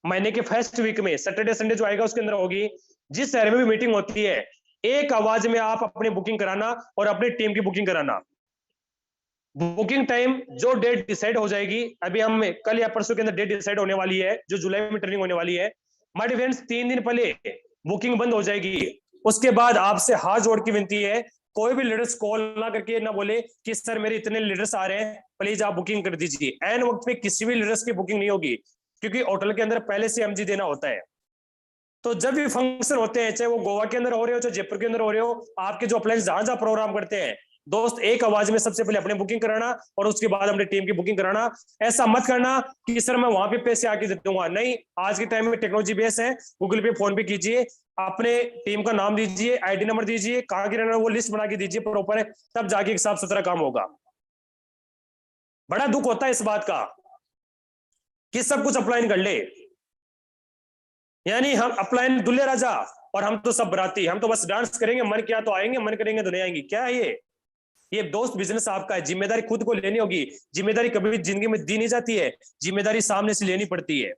महीने के फर्स्ट वीक में सैटरडे संडे जो आएगा उसके अंदर होगी। जिस शहर में भी मीटिंग होती है, एक आवाज में आप अपनी बुकिंग कराना और अपनी टीम की बुकिंग कराना। बुकिंग टाइम जो डेट डिसाइड हो जाएगी, अभी हम कल या परसों के अंदर डेट डिसाइड होने वाली है, जो जुलाई में ट्रेनिंग होने वाली है। माय डियर फ्रेंड्स, 3 दिन पहले बुकिंग बंद हो जाएगी। उसके बाद आपसे हाथ जोड़ की विनती है, कोई भी लीडर्स कॉल ना करके ना बोले कि सर मेरे इतने लीडर्स आ रहे हैं, प्लीज आप बुकिंग कर दीजिए। एन वक्त पे किसी भी लीडर्स की बुकिंग नहीं होगी, क्योंकि होटल के अंदर पहले से एमजी देना होता है। तो जब भी फंक्शन होते हैं, चाहे वो गोवा के अंदर हो रहे हो, चाहे जयपुर के अंदर हो रहे हो, आपके जो अपलायंस जहां जहां प्रोग्राम करते हैं, दोस्त एक आवाज में सबसे पहले अपने बुकिंग कराना और उसके बाद अपनी टीम की बुकिंग कराना। ऐसा मत करना कि सर मैं वहां पे पैसे आके दे दूंगा। नहीं, आज के टाइम में टेक्नोलॉजी बेस है, गूगल पे फोन पे कीजिए, अपने टीम का नाम दीजिए, आईडी नंबर दीजिए, कहाँ के रहना वो लिस्ट बना के दीजिए प्रॉपर, तब जाके एक साफ सुथरा काम होगा। बड़ा दुख होता है इस बात का कि सब कुछ अपलाइन कर ले, यानी हम अपलाइन दुल्हे राजा और हम तो सब बराती, हम तो बस डांस करेंगे, मन किया तो आएंगे, मन करेंगे तो नहीं आएंगे। क्या है ये दोस्त बिजनेस आपका है, जिम्मेदारी खुद को लेनी होगी। जिम्मेदारी कभी जिंदगी में दी नहीं जाती है, जिम्मेदारी सामने से लेनी पड़ती है।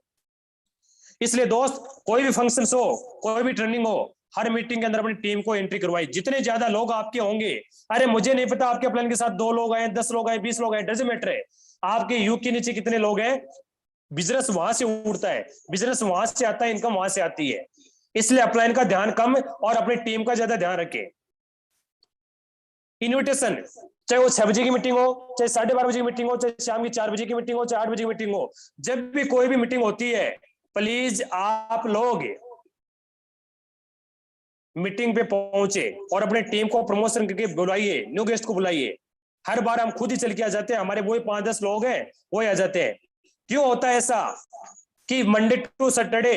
इसलिए दोस्त, कोई भी फंक्शन हो, कोई भी ट्रेनिंग हो, हर मीटिंग के अंदर अपनी टीम को एंट्री करवाई। जितने ज्यादा लोग आपके होंगे, अरे मुझे नहीं पता आपके प्लान के साथ 2 लोग आए, 10 लोग आए, 20 लोग आए, डजंट मैटर है। आपके यू के नीचे कितने लोग हैं, बिजनेस वहां से उड़ता है, बिजनेस वहां से आता है, इनकम वहां से आती है। इसलिए अपलाइन का ध्यान कम और अपनी टीम का ज्यादा ध्यान रखें। इन्विटेशन, चाहे वो 6 बजे की मीटिंग हो, चाहे 12:30 बजे की मीटिंग हो, चाहे शाम की 4 बजे की मीटिंग हो, चाहे 8 बजे की मीटिंग हो, जब भी कोई भी मीटिंग होती है, प्लीज आप लोग मीटिंग पे पहुंचे और अपने टीम को प्रमोशन करके बुलाइए, न्यू गेस्ट को बुलाइए। हर बार हम खुद ही चल के आ जाते हैं, हमारे वही 5-10 लोग हैं, वही आ जाते हैं। क्यों होता है ऐसा कि मंडे टू सैटरडे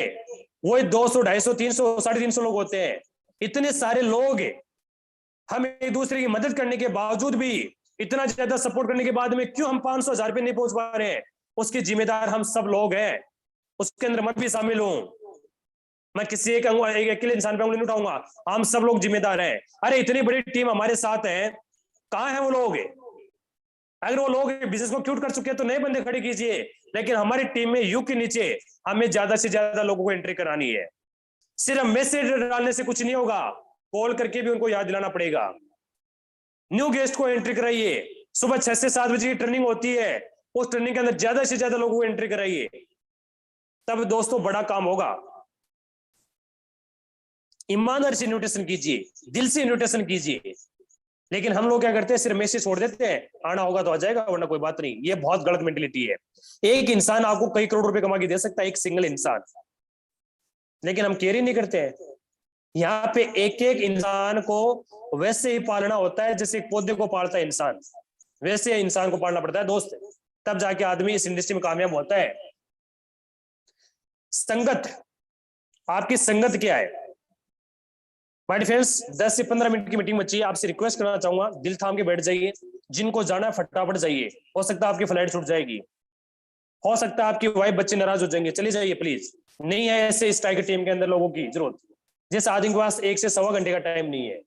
वही 200, 250, 300, 350 लोग होते हैं। इतने सारे लोग, हम एक दूसरे की मदद करने के बावजूद भी, इतना ज्यादा सपोर्ट करने के बाद में क्यों हम 500, 1000 पे नहीं पहुंच पा रहे हैं? उसके जिम्मेदार हम सब लोग हैं, उसके अंदर मैं भी शामिल हूं। मैं किसी एक अकेले इंसान पे उंगली नहीं उठाऊंगा, हम सब लोग जिम्मेदार हैं। अरे इतनी बड़ी टीम हमारे साथ है, कहां है वो लोग? अगर वो लोग बिजनेस को क्यूट कर चुके हैं तो नए बंदे खड़े कीजिए, लेकिन हमारी टीम में यू के नीचे हमें ज्यादा से ज्यादा लोगों को एंट्री करानी है। सिर्फ मैसेज डालने से कुछ नहीं होगा, कॉल करके भी उनको याद दिलाना पड़ेगा। न्यू गेस्ट को एंट्री कराइए, सुबह 6 से 7 बजे की ट्रेनिंग होती है, उस ट्रेनिंग के अंदर ज्यादा से ज्यादा लोगों को एंट्री कराइए, तब दोस्तों बड़ा काम होगा। ईमानदारी से इन्विटेशन कीजिए, दिल से इन्विटेशन कीजिए। लेकिन हम लोग क्या करते हैं, सिर्फ मैसेज छोड़ देते हैं, आना होगा तो आ जाएगा वरना कोई बात नहीं। ये बहुत गलत मेंटेलिटी है। एक इंसान आपको कई करोड़ रुपए कमा के दे सकता है, एक सिंगल इंसान, लेकिन हम केयर ही नहीं करते हैं। यहाँ पे एक एक इंसान को वैसे ही पालना होता है जैसे एक पौधे को पालता है इंसान, वैसे इंसान को पालना पड़ता है दोस्त, तब जाके आदमी इस इंडस्ट्री में कामयाब होता है। संगत, आपकी संगत क्या है? माय फ्रेंड्स, 10 से 15 मिनट की मीटिंग बची है, आपसे रिक्वेस्ट करना चाहूंगा, दिल थाम के बैठ जाइए। जिनको जाना है फटाफट जाइए, हो सकता है आपकी फ्लाइट छूट जाएगी, हो सकता है आपकी वाइफ बच्चे नाराज हो जाएंगे, चली जाइए प्लीज। नहीं है ऐसे इस टाइगर टीम के अंदर लोगों की जरूरत, जिस आदमी के पास 1 से सवा घंटे का टाइम नहीं है।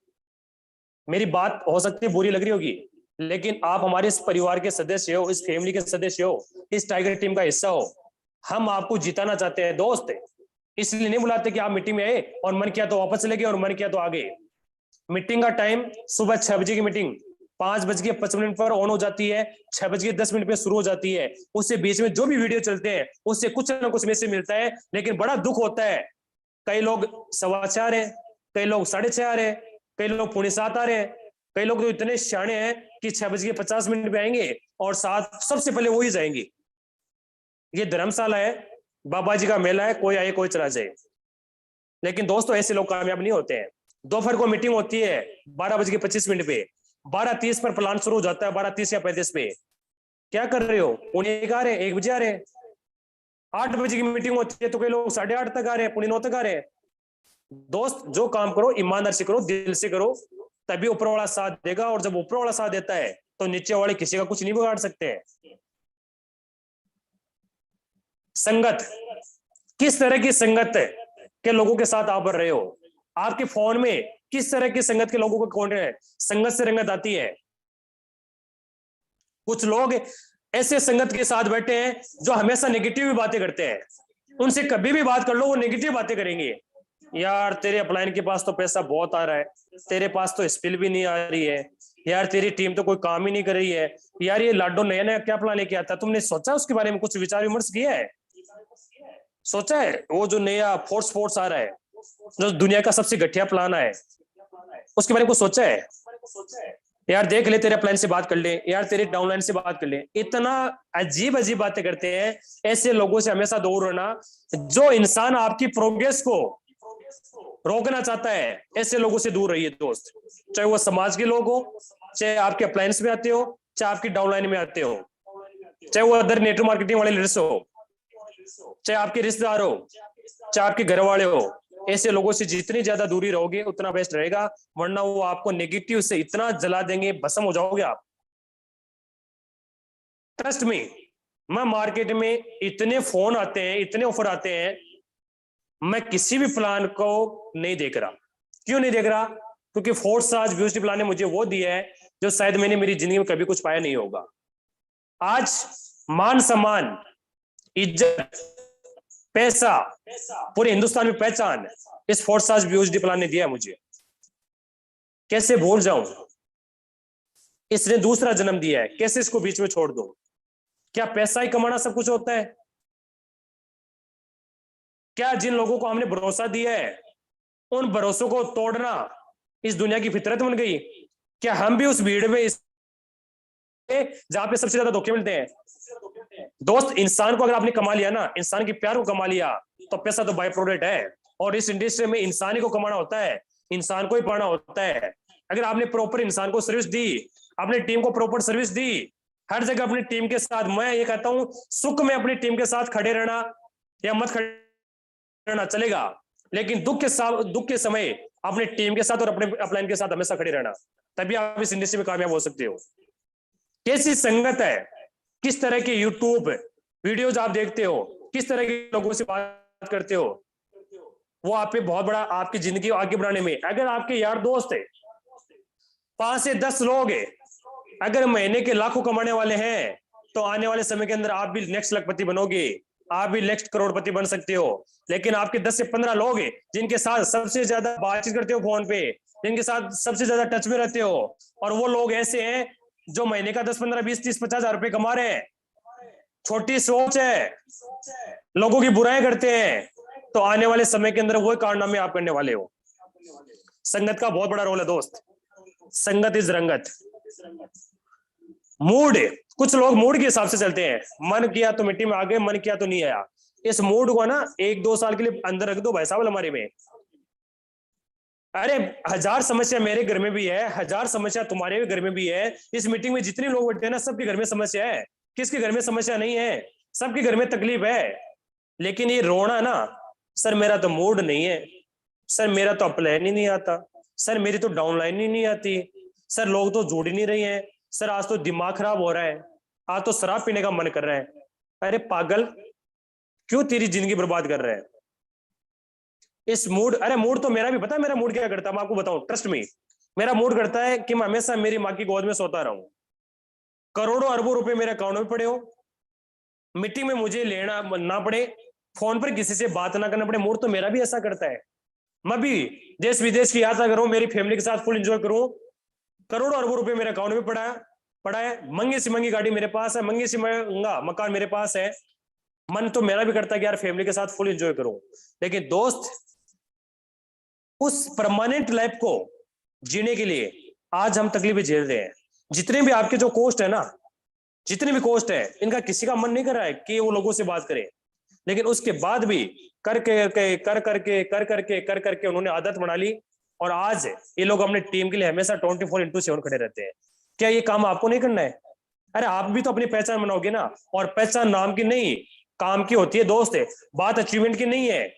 मेरी बात हो सकती है बुरी लग रही होगी, लेकिन आप हमारे इस परिवार के सदस्य हो, इस फैमिली के सदस्य हो, इस टाइगर टीम का हिस्सा हो। हम आपको जिताना चाहते हैं दोस्त, इसलिए नहीं बुलाते कि आप मीटिंग में आए और मन किया तो वापस चले गए और मन किया तो आ गए। मीटिंग का टाइम सुबह 6 बजे की मीटिंग 5:55 पर ऑन हो जाती है, 6:10 पे शुरू हो जाती है। उससे बीच में जो भी वीडियो चलते हैं उससे कुछ ना कुछ मैसेज मिलता है, लेकिन बड़ा दुख होता है, कई लोग 6:15 आ रहे हैं, कई लोग 6:30 आ रहे हैं, कई लोग 6:45 आ रहे हैं, कई लोग तो इतने सियाने हैं कि 6:50 पे आएंगे और 7 सबसे पहले वो ही जाएंगे। ये धर्मशाला है, बाबा जी का मेला है, कोई आए कोई चला जाए। लेकिन दोस्तों ऐसे लोग कामयाब नहीं होते हैं। दोपहर को मीटिंग होती है 12:25 पे, 12:30 पर प्लान शुरू हो जाता है, 12:30 या 35 पे। क्या कर रहे हो? पुणे आ रहे हैं, 1 बजे आ रहे हैं। 8 बजे की मीटिंग होती है तो कई लोग 8:30 तक आ रहे हैं, पुणे 9 तक आ रहे हैं। दोस्त जो काम करो ईमानदार से करो, दिल से करो, तभी ऊपर वाला साथ देगा। और जब ऊपर वाला साथ देता है तो नीचे वाले किसी का कुछ नहीं बिगाड़ सकते हैं। संगत, किस तरह की संगत के लोगों के साथ आप बढ़ रहे हो? आपके फोन में किस तरह की संगत के लोगों को कॉन्टेक्ट है? संगत से रंगत आती है। कुछ लोग ऐसे संगत के साथ बैठे हैं जो हमेशा नेगेटिव बातें करते हैं, उनसे कभी भी बात कर लो वो नेगेटिव बातें करेंगे। यार तेरे अपलाइन के पास तो पैसा बहुत आ रहा है, तेरे पास तो स्पिल भी नहीं आ रही है, यार तेरी टीम तो कोई काम ही नहीं कर रही है, यार ये लाडो नया नया क्या प्लान लेके आता, तुमने सोचा उसके बारे में? कुछ विचार विमर्श किया है? सोचा है वो जो नया फोर्स आ रहा है, जो दुनिया का सबसे घटिया प्लान है, उसके बारे में कुछ सोचा है? यार देख ले, तेरे प्लान से बात कर ले, यार तेरे डाउनलाइन से बात कर ले। इतना अजीब अजीब बातें करते हैं। ऐसे लोगों से हमेशा दूर रहना। जो इंसान आपकी प्रोग्रेस को रोकना चाहता है, ऐसे लोगों से दूर रहिए दोस्त। चाहे वो समाज के लोग हो, चाहे आपके अप्लायंस में आते हो, चाहे आपकी डाउनलाइन में आते हो, चाहे वो अदर नेटवर्क मार्केटिंग वाले लीडर्स हो, चाहे आपके रिश्तेदार हो, चाहे आपके घर वाले हो। ऐसे लोगों से जितनी ज्यादा दूरी रहोगे उतना बेस्ट रहेगा, वरना वो आपको नेगेटिव से इतना जला देंगे, भस्म हो जाओगे आप। ट्रस्ट मी, मैं मार्केट में इतने फोन आते हैं, इतने ऑफर आते हैं, मैं किसी भी प्लान को नहीं देख रहा। क्यों नहीं देख रहा? क्योंकि फोर्स आज ब्यूटी प्लान ने मुझे वो दिया है जो शायद मैंने मेरी जिंदगी में कभी कुछ पाया नहीं होगा। आज मान सम्मान, इज्जत, पैसा, पूरे हिंदुस्तान में पहचान इस फोर्स आज ब्यूटी प्लान ने दिया है मुझे। कैसे भूल जाऊं? इसने दूसरा जन्म दिया है, कैसे इसको बीच में छोड़ दूं? क्या पैसा ही कमाना सब कुछ होता है? क्या जिन लोगों को हमने भरोसा दिया है उन भरोसों को तोड़ना इस दुनिया की फितरत बन गई? क्या हम भी उस भीड़ में जहां पे सबसे ज्यादा धोखे मिलते हैं? दोस्त, इंसान को अगर आपने कमा लिया ना, इंसान के प्यार को कमा लिया, तो पैसा तो बाय प्रोडक्ट है। और इस इंडस्ट्री में इंसान ही को कमाना होता है, इंसान को ही पाना होता है। अगर आपने प्रॉपर इंसान को सर्विस दी, अपनी टीम को प्रॉपर सर्विस दी, हर जगह अपनी टीम के साथ, मैं ये कहता हूं सुख में अपनी टीम के साथ खड़े रहना या मत खड़े रहना चलेगा, लेकिन दुख के समय अपने टीम के साथ और अपने अपलाइन के साथ हमेशा खड़े रहना, तभी आप इस इंडस्ट्री में कामयाब हो सकते हो। कैसी संगत है, किस तरह के यूट्यूब वीडियोज आप देखते हो, किस तरह के लोगों से बात करते हो, वो आप पे बहुत बड़ा आपकी जिंदगी आगे बढ़ाने में। अगर आपके यार दोस्त है 5 से 10 लोग है, अगर महीने के लाखों कमाने वाले हैं, तो आने वाले समय के अंदर आप भी नेक्स्ट लखपति बनोगे, आप भी नेक्स्ट करोड़पति बन सकते हो। लेकिन आपके 10 से 15 लोग हैं जिनके साथ सबसे ज्यादा बातचीत करते हो फोन पे, जिनके साथ सबसे ज्यादा टच में रहते हो, और वो लोग ऐसे हैं जो महीने का 10, 15, 20, 30, 50 हजार रुपए कमा रहे हैं, छोटी सोच है, लोगों की बुराई करते हैं, तो आने वाले समय के अंदर वो कारनामे आप करने वाले हो। संगत का बहुत बड़ा रोल है दोस्त, संगत इज रंगत। मूड, कुछ लोग मूड के हिसाब से चलते हैं, मन किया तो मिट्टी में आ गए, मन किया तो नहीं आया। इस मूड को ना 1-2 साल के लिए अंदर रख दो भाई साहब अलमारी में। अरे 1000 समस्या मेरे घर में भी है, 1000 समस्या तुम्हारे घर में भी है। इस मीटिंग में जितने लोग बैठे हैं ना, सबके घर में समस्या है। किसके घर में समस्या नहीं है? सबके घर में तकलीफ है। लेकिन ये रोना ना, सर मेरा तो मूड नहीं है, सर मेरा तो अपलाइन ही नहीं आता, सर मेरी तो डाउनलाइन ही नहीं आती, सर लोग तो जोड़ ही नहीं रहे हैं, सर आज तो दिमाग खराब हो रहा है, आज तो शराब पीने का मन कर रहा है। अरे पागल, क्यों तेरी जिंदगी बर्बाद कर रहा है इस मूड? अरे मूड तो मेरा भी पता है, मेरा मूड क्या करता है मैं आपको बताऊं, ट्रस्ट मी। मेरा मूड करता है कि मैं हमेशा मेरी माँ की गोद में सोता रहूं, करोड़ों अरबों रुपए मेरे अकाउंट में पड़े हो, मीटिंग में मुझे लेना ना पड़े, फोन पर किसी से बात ना करना पड़े। मूड तो मेरा भी ऐसा करता है, मैं भी देश विदेश की यात्रा करूं, मेरी फैमिली के साथ फुल एंजॉय करूं, करोड़ों अरबों रुपए मेरे अकाउंट में पड़ा है, महंगी से महंगी गाड़ी मेरे पास है, महंगी से महंगा मकान मेरे पास है। मन तो मेरा भी करता है कि यार फैमिली के साथ फुल एंजॉय करूं। लेकिन दोस्त, उस परमानेंट लाइफ को जीने के लिए आज हम तकलीफें झेल रहे हैं। जितने भी आपके जो कोस्ट है ना, जितने भी कोस्ट है, इनका किसी का मन नहीं कर रहा है कि वो लोगों से बात करे, लेकिन उसके बाद भी कर करके उन्होंने आदत बना ली, और आज ये लोग अपने टीम के लिए हमेशा 24/7 खड़े रहते हैं। क्या ये काम आपको नहीं करना है? अरे आप भी तो अपनी पहचान बनाओगे ना, और पहचान नाम की नहीं काम की होती है दोस्त। बात अचीवमेंट की नहीं है,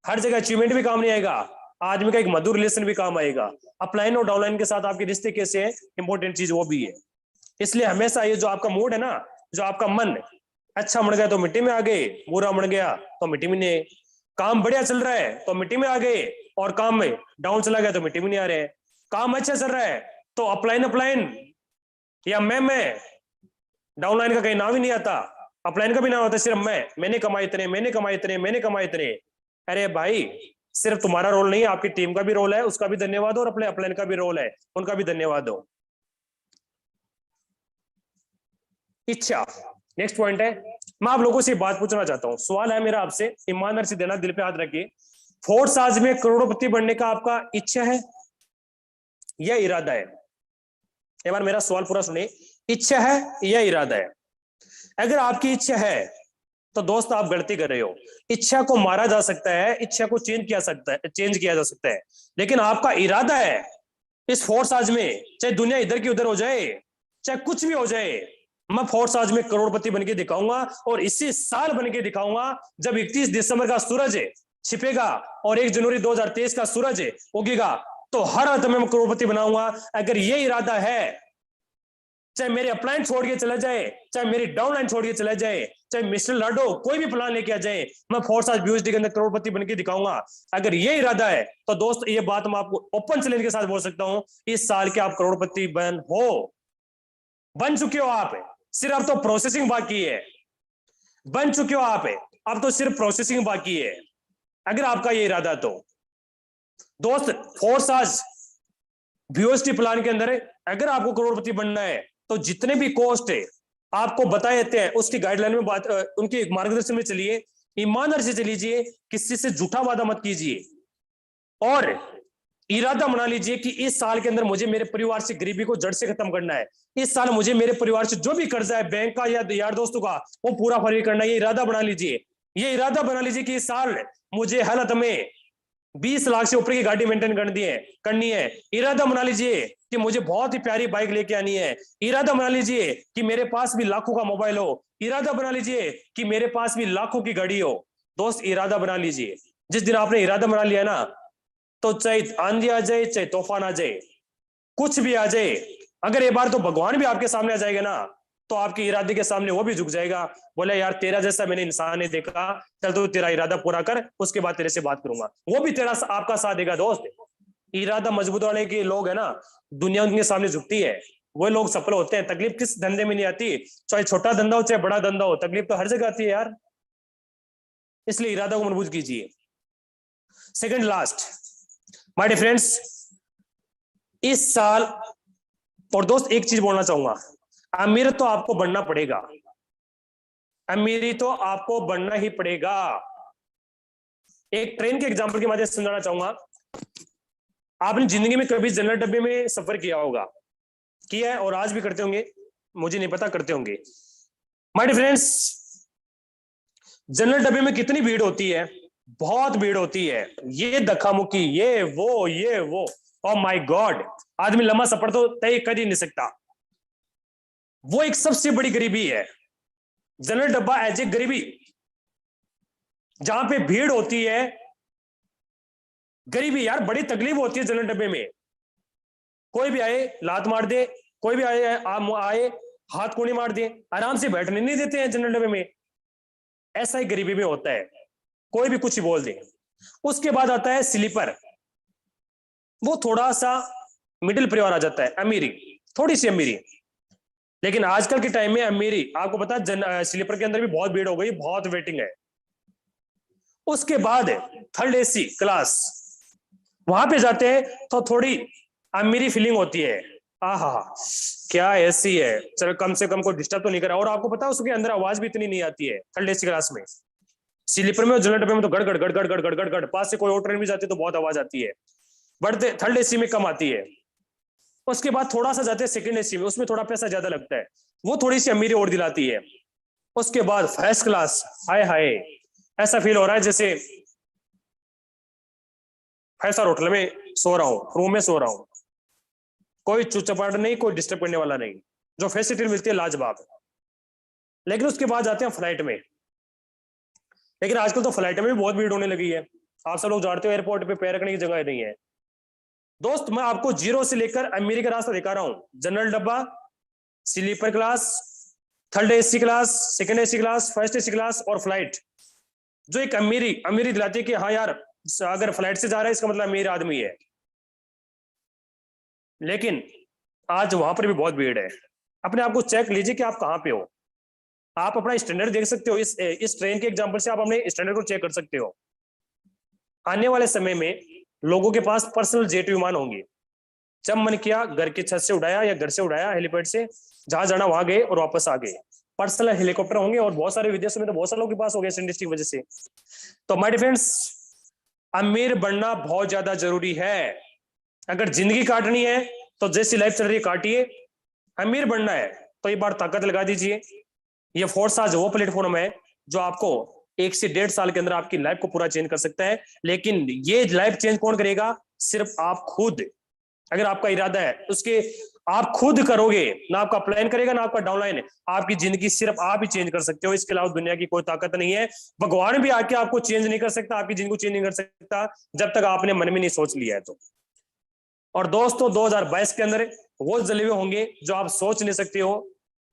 हर जगह अचीवमेंट भी काम नहीं आएगा, आदमी का एक मधुर रिलेशन भी काम आएगा। अपलाइन और डाउनलाइन के साथ आपके रिश्ते कैसे हैं, इंपॉर्टेंट चीज वो भी है। इसलिए हमेशा ये जो आपका मूड है ना, जो आपका मन अच्छा मर गया तो मिट्टी में आ गए, बुरा मर गया तो मिट्टी में नहीं, काम बढ़िया चल रहा है तो मिट्टी में आ गए, और काम में डाउन चला गया तो मिट्टी में नहीं आ रहे। काम अच्छा चल रहा है तो अपलाइन या मैं डाउनलाइन का कहीं नाम ही नहीं आता, अपलाइन का भी नाम होता है सिर्फ मैंने कमाए इतने। अरे भाई, सिर्फ तुम्हारा रोल नहीं है, आपकी टीम का भी रोल है, उसका भी धन्यवाद हो, और अपने अपलाइन का भी रोल है, उनका भी धन्यवाद हो। इच्छा नेक्स्ट पॉइंट है। मैं आप लोगों से बात पूछना चाहता हूं, सवाल है मेरा आपसे, ईमानदार से देना, दिल पे हाथ रखिए। फोर्स आज में करोड़पति बनने का आपका इच्छा है या इरादा है? एक बार मेरा सवाल पूरा सुनिए, इच्छा है या इरादा है? अगर आपकी इच्छा है तो दोस्त आप गलती कर रहे हो। इच्छा को मारा जा सकता है, इच्छा को चेंज किया जा सकता है, लेकिन आपका इरादा है इस फोर्स आज में, चाहे दुनिया इधर की उधर हो जाए, चाहे कुछ भी हो जाए, मैं फोर्स आज में करोड़पति बनके दिखाऊंगा, और इसी साल बनके दिखाऊंगा जब 31 दिसंबर का सूरज छिपेगा और 1 जनवरी 2023 का सूरज उगेगा, तो हर अर्थ में मैं करोड़पति बनाऊंगा। अगर ये इरादा है, चाहे मेरे अपलाइन छोड़ के चला जाए, चाहे मेरी डाउनलाइन छोड़ के चला जाए, चाहे मिस्टर लाडो कोई भी प्लान लेके आ जाए, मैं फोर्स आज BOSD के अंदर करोड़पति बन के दिखाऊंगा। अगर ये इरादा है तो दोस्त ये बात मैं आपको ओपन चैलेंज के साथ बोल सकता हूं, इस साल के आप करोड़पति बन चुके हो आप, सिर्फ अब तो प्रोसेसिंग बाकी है। बन चुके हो आप, अब तो सिर्फ प्रोसेसिंग बाकी है, अगर आपका ये इरादा तो। दोस्त फोर्स आज BOSD प्लान के अंदर अगर आपको करोड़पति बनना है तो जितने भी कॉस्ट है आपको बताए जाते हैं, उसकी गाइडलाइन में बात, उनके मार्गदर्शन में चलिए, ईमानदारी से चलीजिए, किसी से झूठा वादा मत कीजिए और इरादा बना लीजिए कि इस साल के अंदर मुझे मेरे परिवार से गरीबी को जड़ से खत्म करना है। इस साल मुझे मेरे परिवार से जो भी कर्जा है बैंक का या यार दोस्तों का वो पूरा फ्री करना है। ये इरादा बना लीजिए, ये इरादा बना लीजिए कि इस साल मुझे हालत में 20 लाख से ऊपर की गाड़ी मेंटेन करनी है। इरादा बना लीजिए कि मुझे बहुत ही प्यारी बाइक लेके आनी है। इरादा बना लीजिए कि मेरे पास भी लाखों का मोबाइल हो। इरादा बना लीजिए कि मेरे पास भी लाखों की गाड़ी हो। दोस्त इरादा बना लीजिए, जिस दिन आपने इरादा बना लिया ना, तो चाहे आंधी आ जाए, चाहे तूफान आ जाए, कुछ भी आ जाए, अगर एक बार तो भगवान भी आपके सामने आ जाएगा ना, तो आपके इरादे के सामने वो भी झुक जाएगा, बोले यार तेरा जैसा मैंने इंसान नहीं देखा, चल तू तेरा इरादा पूरा कर, उसके बाद तेरे से बात करूंगा। वो भी तेरा आपका साथ देगा। दोस्त इरादा मजबूत वाले के लोग है ना, दुनिया उनके सामने झुकती है, वो लोग सफल होते हैं। तकलीफ किस धंधे में नहीं आती, चाहे छोटा धंधा हो चाहे बड़ा धंधा हो, तकलीफ तो हर जगह आती है यार। इसलिए इरादा को मजबूत कीजिए। Second last my dear friends, इस साल, और दोस्त एक चीज बोलना चाहूंगा, अमीर तो आपको बनना पड़ेगा, अमीरी तो आपको बनना ही पड़ेगा। एक ट्रेन के एग्जांपल के माध्यम से समझाना चाहूंगा। आपने जिंदगी में कभी जनरल डब्बे में सफर किया होगा, किया है, और आज भी करते होंगे, मुझे नहीं पता, करते होंगे। माय डियर फ्रेंड्स, जनरल डब्बे में कितनी भीड़ होती है, बहुत भीड़ होती है, ये धक्कामुक्की, ये वो, ओह माय गॉड, आदमी लंबा सफर तो तय कर ही नहीं सकता। वो एक सबसे बड़ी गरीबी है, जनरल डब्बा एज ए गरीबी, जहां पे भीड़ होती है, गरीबी यार, बड़ी तकलीफ होती है जनरल डब्बे में। कोई भी आए लात मार दे, कोई भी आए हाथ कोनी मार दे, आराम से बैठने नहीं देते हैं जनरल डब्बे में। ऐसा ही गरीबी में होता है, कोई भी कुछ ही बोल दे। उसके बाद आता है स्लीपर, वो थोड़ा सा मिडिल परिवार आ जाता है, अमीरी, थोड़ी सी अमीरी। लेकिन आजकल के टाइम में अमीरी, आपको पता है स्लीपर के अंदर भी बहुत भीड़ हो गई, बहुत वेटिंग है। उसके बाद थर्ड AC क्लास, वहां पे जाते हैं तो थोड़ी अमीरी फीलिंग होती है, आहा क्या AC है, चलो कम से कम कोई डिस्टर्ब तो नहीं करा। और आपको पता है उसके अंदर आवाज भी इतनी नहीं आती है थर्ड AC क्लास में। स्लीपर में और जनरल डब्बे में तो गड़ गड़, पास से कोई और ट्रेन भी जाती है तो बहुत आवाज आती है, बट थर्ड AC में कम आती है। उसके बाद थोड़ा सा जाते हैं सेकंड AC में, उसमें थोड़ा पैसा ज्यादा लगता है, वो थोड़ी सी अमीरी और दिलाती है। उसके बाद फर्स्ट क्लास, हाय हाय, ऐसा फील हो रहा है जैसे 5 स्टार होटल में सो रहा हूँ, रूम में सो रहा हूँ, कोई चुचपाट नहीं, कोई डिस्टर्ब करने वाला नहीं, जो फैसिलिटी मिलती है लाजवाब। लेकिन उसके बाद जाते हैं फ्लाइट में। लेकिन आजकल तो फ्लाइट में भी बहुत भीड़ होने लगी है, आप सब लोग जानते हो, एयरपोर्ट पे पैर रखने की जगह नहीं है। दोस्त मैं आपको जीरो से लेकर अमीरी का रास्ता दिखा रहा हूं, जनरल डब्बा, sleeper class, third AC class, second AC class, first AC class और फ्लाइट, जो एक अमीरी दिलाती है कि हाँ यार अगर फ्लाइट से जा रहा है इसका मतलब अमीर आदमी है। लेकिन आज वहां पर भी बहुत भीड़ है। अपने आप को चेक लीजिए कि आप कहां पे हो, आप अपना स्टैंडर्ड देख सकते हो। इस ट्रेन के एग्जांपल से आप अपने स्टैंडर्ड को चेक कर सकते हो। आने वाले समय में लोगों के पास पर्सनल जेट विमान होंगे, जब मन किया घर की छत से उड़ाया या घर से उड़ाया, हेलीपैड से जहां जाना वहां गए और वापस आ गए। पर्सनल हेलीकॉप्टर होंगे, और बहुत सारे विदेशों में तो बहुत सारे लोगों के पास हो गए इस इंडस्ट्री की वजह से। तो माय डियर फ्रेंड्स, अमीर बनना बहुत ज्यादा जरूरी है। अगर जिंदगी काटनी है तो जैसी लाइफ चल रही है काटिए, अमीर बनना है तो ये बार ताकत लगा दीजिए। ये फोर्स आज वो प्लेटफॉर्म है जो आपको 1 से 1.5 साल के अंदर आपकी लाइफ को पूरा चेंज कर सकता है। लेकिन ये लाइफ चेंज कौन करेगा? सिर्फ आप खुद। अगर आपका इरादा है उसके आप खुद करोगे, ना आपका प्लान करेगा ना आपका डाउनलाइन। आपकी जिंदगी सिर्फ आप ही चेंज कर सकते हो, इसके अलावा दुनिया की कोई ताकत नहीं है। भगवान भी आके आपको चेंज नहीं कर सकता, आपकी जिंदगी को चेंज नहीं कर सकता जब तक आपने मन में नहीं सोच लिया है तो। और दोस्तों 2022 के अंदर वो जलवे होंगे जो आप सोच नहीं सकते हो।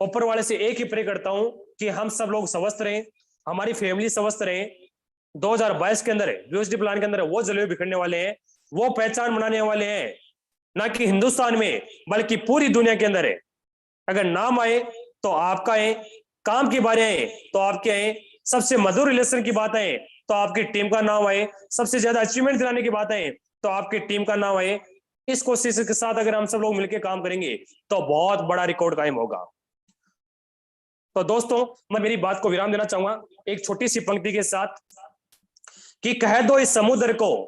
ऊपर वाले से एक ही प्रे करता हूं कि हम सब लोग स्वस्थ रहें, हमारी फैमिली स्वस्थ रहे। 2022 के अंदर यूएसडी प्लान के अंदर वो जलवायु बिखरने वाले हैं, वो पहचान बनाने वाले हैं, ना कि हिंदुस्तान में बल्कि पूरी दुनिया के अंदर है। अगर नाम आए तो आपका है, काम की बातें आए तो आपके आए, सबसे मधुर रिलेशन की बात आए तो आपकी टीम का नाम आए, सबसे ज्यादा अचीवमेंट दिलाने की बात आए तो आपकी टीम का नाम आए। इस कोशिश के साथ अगर हम सब लोग मिलकर काम करेंगे तो बहुत बड़ा रिकॉर्ड कायम होगा। तो दोस्तों, मैं मेरी बात को विराम देना चाहूंगा एक छोटी सी पंक्ति के साथ कि कह दो इस समुद्र को,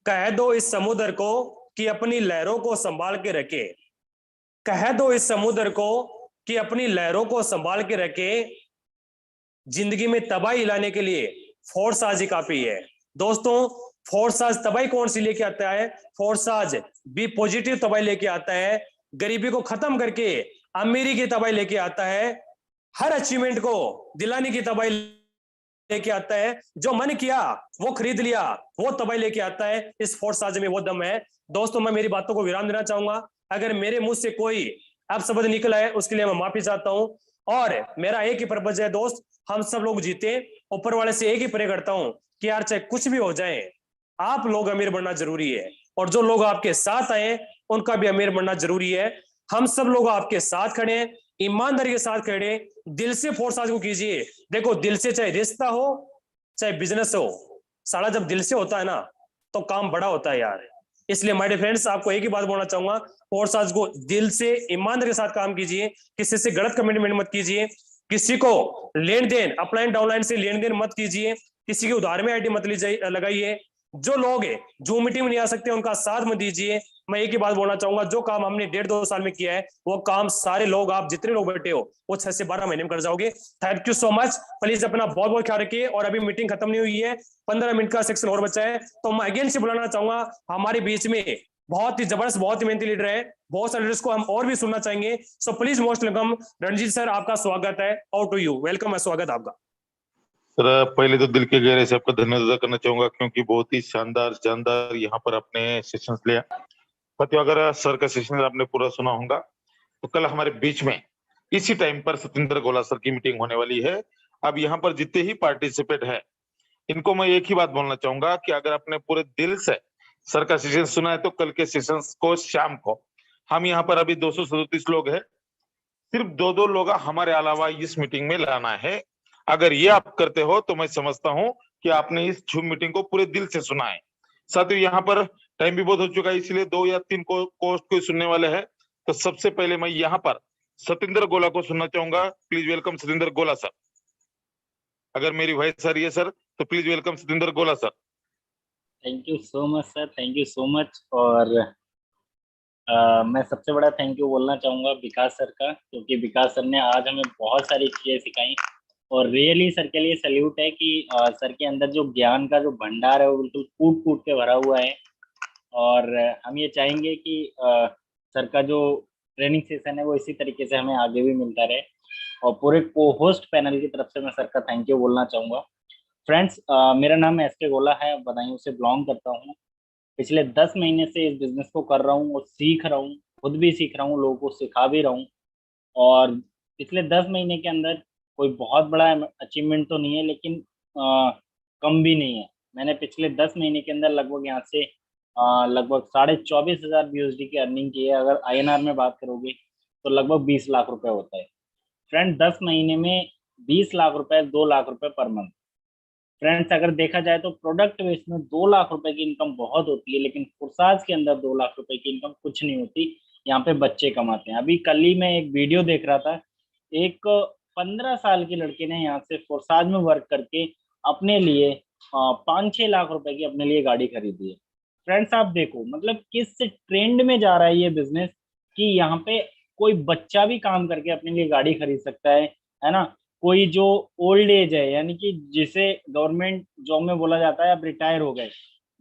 कह दो इस समुद्र को कि अपनी लहरों को संभाल के रखे, कह दो इस समुद्र को कि अपनी लहरों को संभाल के रखे। जिंदगी में तबाही लाने के लिए फोर्साज ही काफी है। दोस्तों, फोर्साज तबाही कौन सी लेके आता है? फोर्साज बी पॉजिटिव तबाही लेके आता है, गरीबी को खत्म करके अमीरी की तबाही लेके आता है, हर अचीवमेंट को दिलाने की तबाही लेके आता है, जो मन किया वो खरीद लिया वो तबाही लेके आता है। इस फोर्साज में वो दम है। दोस्तों, मैं मेरी बातों को विराम देना चाहूंगा। अगर मेरे मुंह से कोई अपशब्द निकला है उसके लिए मैं माफी चाहता हूं, और मेरा एक ही पर्पज है दोस्त, हम सब लोग जीते। ऊपर वाले से एक ही प्रे करता हूं कि यार चाहे कुछ भी हो जाए, आप लोग अमीर बनना जरूरी है, और जो लोग आपके साथ आए उनका भी अमीर बनना जरूरी है। हम सब लोग आपके साथ खड़े हैं, ईमानदारी के साथ खड़े, दिल से फोर्साज को कीजिए। देखो, दिल से चाहे रिश्ता हो चाहे बिजनेस हो, साला जब दिल से होता है ना तो काम बड़ा होता है यार। इसलिए माय डियर फ्रेंड्स, आपको एक ही बात बोलना चाहूंगा, फोर्साज को दिल से ईमानदारी के साथ काम कीजिए, किसी से गलत कमिटमेंट मत कीजिए, किसी को लेन देन अपलाइन डाउनलाइन से लेन देन मत कीजिए, किसी के उधार में आईडी मत लगाइए, जो लोग जूम मीटिंग में नहीं आ सकते उनका साथ मत दीजिए। मैं एक ही बात बोलना चाहूंगा, जो काम हमने 1.5-2 साल में किया है वो काम सारे लोग, आप जितने लोग बैठे हो, वो 6 से 12 महीने में कर जाओगे। Thank you so much. Please अपना बहुत बहुत ख्याल रखिए। और अभी मीटिंग खत्म नहीं हुई है, 15 मिनट का सेक्शन और बचा है, तो मैं अगेन से बुलाना चाहूंगा, हमारे बीच में बहुत ही जबरदस्त, बहुत ही मेहनती लीडर है, बहुत सारे लीडर्स को हम और भी सुनना चाहेंगे। So please most welcome Ranjit sir, आपका स्वागत है। और टू यू, वेलकम है, स्वागत आपका। सर, पहले तो दिल के गहरे से आपका धन्यवाद अदा करना चाहूंगा, क्योंकि बहुत ही शानदार शानदार यहाँ पर आपने सेशंस लिया। साथियों, अगर सर का सेशन आपने पूरा सुना होगा तो कल हमारे बीच में इसी टाइम पर सतेंद्र गोला सर की मीटिंग होने वाली है। अब यहाँ पर जितने ही पार्टिसिपेट है, इनको मैं एक ही बात बोलना चाहूंगा कि अगर आपने पूरे दिल से सर का सेशन सुना है तो कल के सेशन को शाम को हम यहाँ पर अभी 237 लोग हैं, सिर्फ 2-2 लोग हमारे अलावा इस मीटिंग में लाना है। अगर ये आप करते हो तो मैं समझता हूं कि आपने इस जूम मीटिंग को पूरे दिल से सुना है। साथियों, यहाँ पर टाइम भी बहुत हो चुका है, इसलिए 2 या 3 कोस्ट को सुनने वाले हैं। तो सबसे पहले मैं यहाँ पर सतेंद्र गोला को सुनना चाहूंगा। प्लीज वेलकम सतेंद्र गोला सर। अगर मेरी वॉइस आ रही है सर तो प्लीज वेलकम सतेंद्र गोला sir. Thank you so much sir, thank you so much. और मैं सबसे बड़ा थैंक यू बोलना चाहूँगा विकास सर का, क्योंकि विकास सर ने आज हमें बहुत सारी चीज़ें सिखाई, और रियली सर के लिए सल्यूट है कि सर के अंदर जो ज्ञान का जो भंडार है वो बिल्कुल कूट कूट के भरा हुआ है। और हम ये चाहेंगे कि सर का जो ट्रेनिंग सेशन है वो इसी तरीके से हमें आगे भी मिलता रहे। और पूरे को होस्ट पैनल की तरफ से मैं सर का थैंक यू बोलना चाहूँगा। फ्रेंड्स, मेरा नाम एसके गोला है, बदायूं से बिलोंग करता हूँ। पिछले 10 महीने से इस बिजनेस को कर रहा हूँ और सीख रहा हूँ, खुद भी सीख रहा हूँ, लोगों को सिखा भी रहा हूँ। और पिछले 10 महीने के अंदर कोई बहुत बड़ा अचीवमेंट तो नहीं है, लेकिन कम भी नहीं है। मैंने पिछले 10 महीने के अंदर लगभग यहाँ से लगभग 24,500 यूएसडी की अर्निंग की है। अगर आईएनआर में बात करोगे तो लगभग 20 लाख रुपए होता है। फ्रेंड, 10 महीने में 20 लाख रुपए, 2 लाख रुपए पर मंथ। फ्रेंड्स, अगर देखा जाए तो प्रोडक्ट बेस में 2 लाख रुपए की इनकम बहुत होती है, लेकिन फोर्साज के अंदर 2 लाख रुपए की इनकम कुछ नहीं होती। यहाँ पे बच्चे कमाते हैं। अभी कल ही मैं एक वीडियो देख रहा था, एक 15 साल के लड़के ने यहाँ से फोर्साज में वर्क करके अपने लिए 5-6 लाख रुपए की अपने लिए गाड़ी खरीदी है। फ्रेंड्स, आप देखो मतलब किस ट्रेंड में जा रहा है ये बिजनेस, कि यहाँ पे कोई बच्चा भी काम करके अपने लिए गाड़ी खरीद सकता है ना। कोई जो ओल्ड एज है, यानी कि जिसे गवर्नमेंट जॉब में बोला जाता है अब रिटायर हो गए,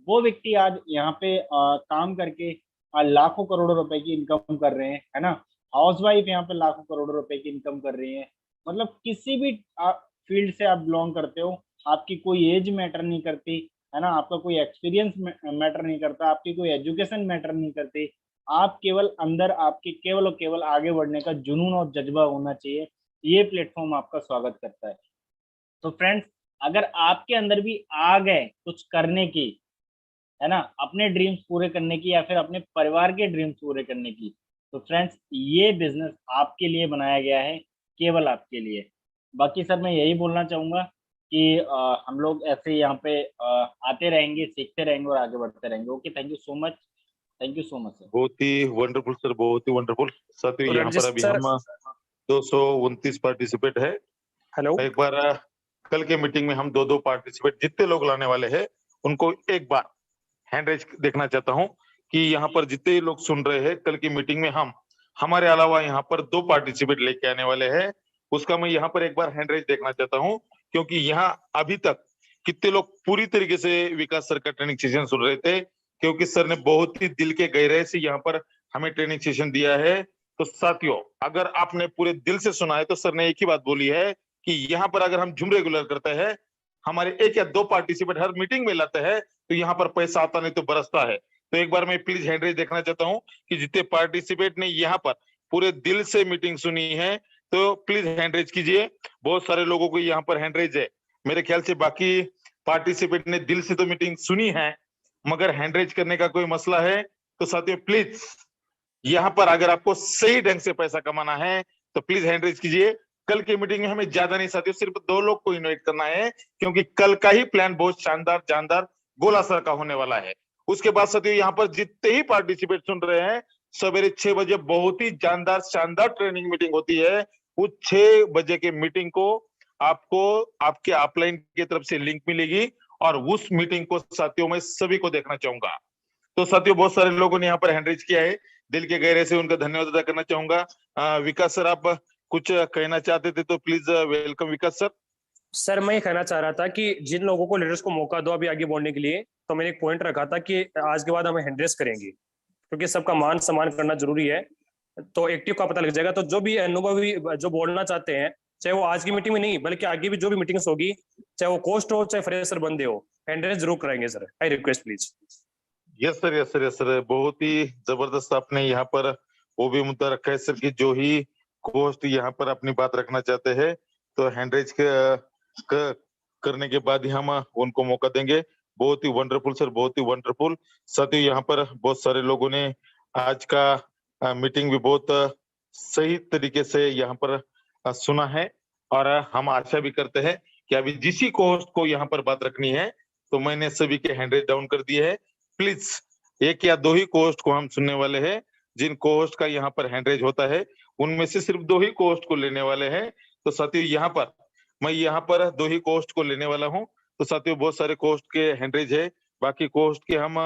वो व्यक्ति आज यहाँ पे काम करके लाखों करोड़ों रुपए की इनकम कर रहे हैं, है ना। हाउस वाइफ यहाँ पे लाखों करोड़ों रुपए की इनकम कर रही है। मतलब किसी भी फील्ड से आप बिलोंग करते हो, आपकी कोई एज मैटर नहीं करती, है ना, आपका कोई एक्सपीरियंस मैटर नहीं करता, आपकी कोई एजुकेशन मैटर नहीं करती। आप केवल अंदर आपके केवल और केवल आगे बढ़ने का जुनून और जज्बा होना चाहिए, ये प्लेटफॉर्म आपका स्वागत करता है। तो फ्रेंड्स, अगर आपके अंदर भी आ गए कुछ करने की, है ना, अपने ड्रीम्स पूरे करने की या फिर अपने परिवार के ड्रीम्स पूरे करने की, तो फ्रेंड्स ये बिजनेस आपके लिए बनाया गया है, केवल आपके लिए। बाकी सर मैं यही बोलना चाहूंगा कि हम लोग ऐसे ही यहाँ पे आते रहेंगे, सीखते रहेंगे और आगे बढ़ते रहेंगे। Okay, thank you so much, thank you so much sir. बहुत ही वंडरफुल सर, बहुत ही वंडरफुल। साथियों तो यहाँ पर अभी सर, हम 229 पार्टिसिपेट है। हेलो, एक बार कल के मीटिंग में हम दो पार्टिसिपेट जितने लोग लाने वाले हैं उनको एक बार हैंड रेज देखना चाहता हूँ कि यहाँ पर जितने लोग सुन रहे हैं, कल की मीटिंग में हम हमारे अलावा यहाँ पर 2 पार्टिसिपेट लेके आने वाले हैं। उसका मैं यहाँ पर एक बार हैंड रेज देखना चाहता हूँ, क्योंकि यहाँ अभी तक कितने लोग पूरी तरीके से विकास सर का ट्रेनिंग सेशन सुन रहे थे, क्योंकि सर ने बहुत ही दिल के गहराई से यहाँ पर हमें ट्रेनिंग सेशन दिया है। तो साथियों, अगर आपने पूरे दिल से सुना है तो सर ने एक ही बात बोली है कि यहाँ पर अगर हम झुम रेगुलर करते हैं, हमारे 1 या 2 पार्टिसिपेट हर मीटिंग में लाते हैं, तो यहाँ पर पैसा आता नहीं तो बरसता है। तो एक बार मैं प्लीज हैंड रेज देखना चाहता हूँ कि जितने पार्टिसिपेट ने यहाँ पर पूरे दिल से मीटिंग सुनी है, तो प्लीज हैंड रेज कीजिए। बहुत सारे लोगों को यहाँ पर हैंड रेज है। मेरे ख्याल से बाकी पार्टिसिपेट ने दिल से तो मीटिंग सुनी है, मगर हैंड रेज करने का कोई मसला है। तो साथियों प्लीज, यहाँ पर अगर आपको सही ढंग से पैसा कमाना है तो प्लीज हैंड रेज कीजिए। कल की मीटिंग में हमें ज्यादा नहीं साथियों, सिर्फ 2 लोग को इनवाइट करना है, क्योंकि कल का ही प्लान बहुत शानदार जानदार गोला सर का होने वाला है। उसके बाद साथियों यहाँ पर जितने ही पार्टिसिपेट सुन रहे हैं, सवेरे 6 बजे बहुत ही जानदार शानदार ट्रेनिंग मीटिंग होती है। उस 6 बजे के मीटिंग को आपको आपके अपलाइन की तरफ से लिंक मिलेगी, और उस मीटिंग को साथियों मैं सभी को देखना चाहूंगा। तो साथियों बहुत सारे लोगों ने यहाँ पर हैंड रेज किया है, दिल के गहरे से उनका धन्यवाद अदा करना चाहूंगा। विकास सर, आप कुछ कहना चाहते थे तो please welcome Vikas sir. Sir मैं ये कहना चाह रहा था कि जिन लोगों को लीडर्स को मौका दो अभी आगे बढ़ने के लिए, तो मैंने एक पॉइंट रखा था कि आज के बाद हम हैंड रेस करेंगे, क्योंकि सबका मान सम्मान करना जरूरी है। तो एक्टिव का पता लग जाएगा। तो जो भी अनुभवी जो बोलना चाहते हैं, चाहे वो आज की मीटिंग में नहीं बल्कि आगे भी जो भी मीटिंग्स होगी, चाहे वो कोस्ट हो चाहे फ्रेशर बंदे हो, हैंड रेस जरूर कराएंगे sir. I request please. Yes sir, yes sir, yes sir. बहुत ही जबरदस्त आपने यहाँ पर वो भी मुद्दा रखा है सर कि जो ही कोस्ट यहाँ पर अपनी बात रखना चाहते हैं तो हैंड रेज करने के बाद ही हम उनको मौका देंगे। बहुत ही वंडरफुल सर, बहुत ही वंडरफुल। साथियों यहाँ पर बहुत सारे लोगों ने आज का मीटिंग भी बहुत सही तरीके से यहाँ पर सुना है, और हम आशा भी करते हैं कि अभी जिस कोस्ट को यहाँ पर बात रखनी है, तो मैंने सभी के हैंड रेज डाउन कर दिए है। प्लीज 1 या 2 ही कोस्ट को हम सुनने वाले हैं। जिन कोस्ट का यहाँ पर हैंड रेज होता है उनमें से सिर्फ 2 ही कोस्ट को लेने वाले हैं। तो साथियों यहाँ पर मैं यहाँ पर 2 ही कोस्ट को लेने वाला हूँ। तो साथियों बहुत सारे कोस्ट के हैंड रेज है, बाकी कोस्ट के हम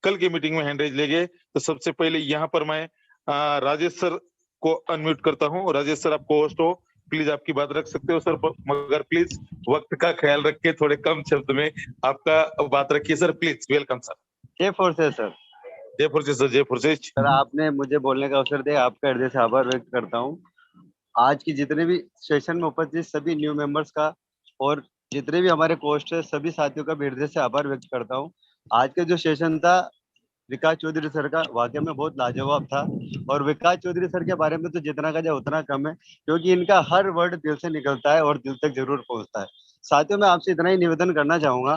कल की मीटिंग में हैंड रेज लेंगे। तो सबसे पहले यहाँ पर मैं राजेश सर को अनम्यूट करता हूँ। राजेश सर, आप कोस्ट हो, प्लीज आपकी बात रख सकते हो सर, मगर प्लीज वक्त का ख्याल रख के थोड़े कम शब्द में आपका बात रखिए सर, प्लीज। Welcome sir. जय फोर्सेस सर। जय फोर्सेस सर, जय फोर्सेस। सर आपने मुझे बोलने का अवसर दिया, आपका हृदय से आभार व्यक्त करता हूँ। आज की जितने भी सेशन में उपस्थित सभी न्यू मेंबर्स का और जितने भी हमारे कोस्ट है सभी साथियों का भी हृदय से आभार व्यक्त करता हूँ। आज का जो सेशन था विकास चौधरी सर का वाकई में बहुत लाजवाब था, और विकास चौधरी सर के बारे में तो जितना का जाए उतना कम है, क्योंकि इनका हर वर्ड दिल से निकलता है और दिल तक जरूर पहुंचता है। साथियों मैं आपसे इतना ही निवेदन करना चाहूंगा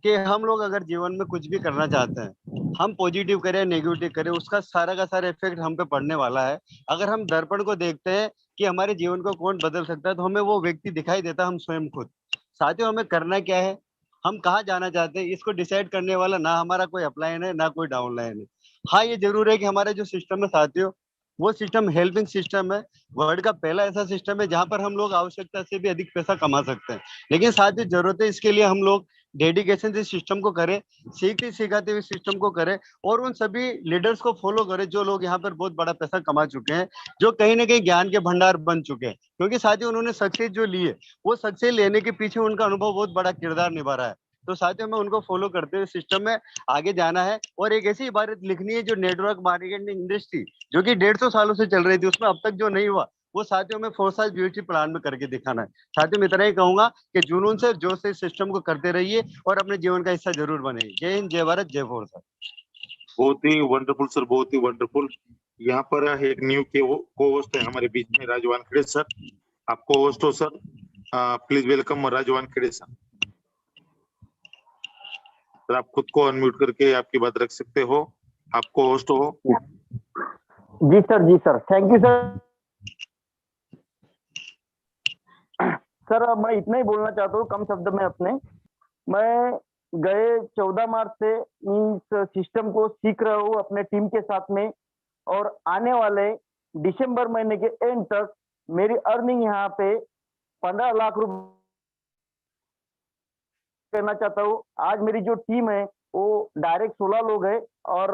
कि हम लोग अगर जीवन में कुछ भी करना चाहते हैं, हम पॉजिटिव करें नेगेटिव करें, उसका सारा का सारा इफेक्ट हम पे पड़ने वाला है। अगर हम दर्पण को देखते हैं कि हमारे जीवन को कौन बदल सकता है, तो हमें वो व्यक्ति दिखाई देता है, हम स्वयं खुद। साथियों हमें करना क्या है, हम कहाँ जाना चाहते हैं, इसको डिसाइड करने वाला ना हमारा कोई अपलाइन है ना कोई डाउनलाइन है। हाँ ये जरूर है कि हमारा जो सिस्टम है साथियों, वो सिस्टम हेल्पिंग सिस्टम है। वर्ल्ड का पहला ऐसा सिस्टम है जहां पर हम लोग आवश्यकता से भी अधिक पैसा कमा सकते हैं। लेकिन साथियों जरूरत है इसके लिए हम लोग डेडिकेशन से सिस्टम को करें, सीखते सिखाते हुए सिस्टम को करें, और उन सभी लीडर्स को फॉलो करें जो लोग यहाँ पर बहुत बड़ा पैसा कमा चुके हैं, जो कहीं ना कहीं ज्ञान के भंडार बन चुके हैं। क्योंकि साथियों उन्होंने सक्सेस जो ली है, वो सक्सेस लेने के पीछे उनका अनुभव बहुत बड़ा किरदार निभा रहा है। तो साथियों में उनको फॉलो करते हुए सिस्टम में आगे जाना है, और एक ऐसी इबारत लिखनी है जो नेटवर्क मार्केटिंग इंडस्ट्री जो कि 150 सालों से चल रही थी, उसमें अब तक जो नहीं हुआ वो साथियों में 4 साल ब्यूटी प्लान में करके दिखाना है। साथियों में इतना ही कहूंगा कि जुनून से जोश से सिस्टम को करते रहिए और अपने जीवन का हिस्सा जरूर बने। जय हिंद, जय भारत, जय फोर्स। बहुत ही वंडरफुल सर, बहुत ही वंडरफुल। यहाँ पर एक न्यू के को होस्ट है हमारे बीच में, राजू वानखेड़े सर। आप को होस्ट हो sir, please welcome Raju Wankhede sir. Sir आप खुद को अनम्यूट करके आपकी बात रख सकते हो, आपको होस्ट हो। जी sir, thank you sir. Sir मैं इतना ही बोलना चाहता हूँ कम शब्द में अपने। मैं गए 14 मार्च से इस सिस्टम को सीख रहा हूँ अपने टीम के साथ में, और आने वाले दिसंबर महीने के एंड तक मेरी अर्निंग यहाँ पे 15 लाख रुपए करना चाहता हूँ। आज मेरी जो टीम है वो डायरेक्ट 16 लोग है, और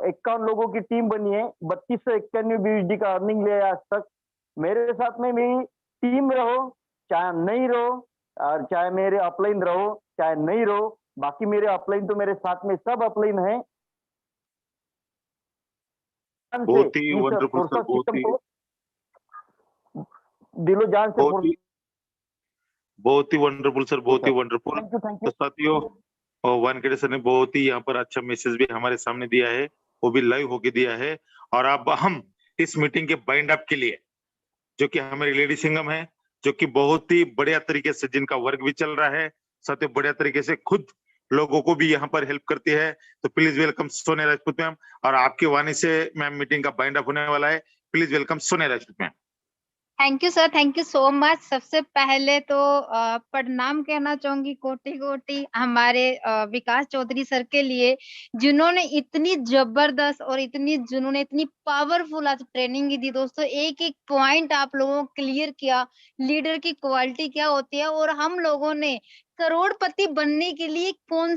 51 लोगों की टीम बनी है। 3291 BUSD का अर्निंग लिया है आज तक। मेरे साथ में मेरी टीम रहो चाहे नहीं रहो, और चाहे मेरे अपलाइन रहो चाहे नहीं रहो, बाकी मेरे अपलाइन तो मेरे साथ में सब अपलाइन है। बहुत ही वंडरफुल सर, दिलो जान से बहुत ही वंडरफुल सर, बहुत ही वंडरफुल। थैंक तो साथियों, वानखेड़े सर ने बहुत ही यहाँ पर अच्छा मैसेज भी हमारे सामने दिया है, वो भी लाइव होके दिया है। और अब हम इस मीटिंग के बाइंड अप के लिए, जो कि हमारी लेडी सिंगम है, जो कि बहुत ही बढ़िया तरीके से जिनका वर्क भी चल रहा है, साथियों बढ़िया तरीके से खुद लोगों को भी यहाँ पर हेल्प करती है, तो please welcome Sonia Rajput ma'am. और आपकी वाणी से मैम मीटिंग का बाइंड अप होने वाला है। Please welcome Sonia Rajput ma'am. Thank you sir, thank you so much. सबसे पहले तो प्रणाम कहना चाहूंगी कोटि कोटि हमारे विकास चौधरी सर के लिए, जिन्होंने इतनी जबरदस्त और जिन्होंने इतनी पावरफुल आज ट्रेनिंग दी। दोस्तों एक एक पॉइंट आप लोगों को क्लियर किया, लीडर की क्वालिटी क्या होती है, और हम लोगों ने करोड़पति बनने के लिए कौन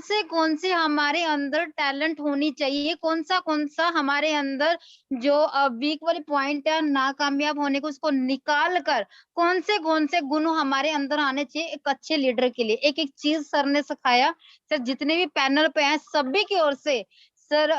से हमारे अंदर टैलेंट होनी चाहिए, कौन सा हमारे अंदर जो वीक वाली पॉइंट है नाकामयाब होने को, उसको निकाल कर कौन से गुण हमारे अंदर आने चाहिए एक अच्छे लीडर के लिए। एक एक चीज सर ने सिखाया। सर जितने भी पैनल पे हैं सभी की ओर से सर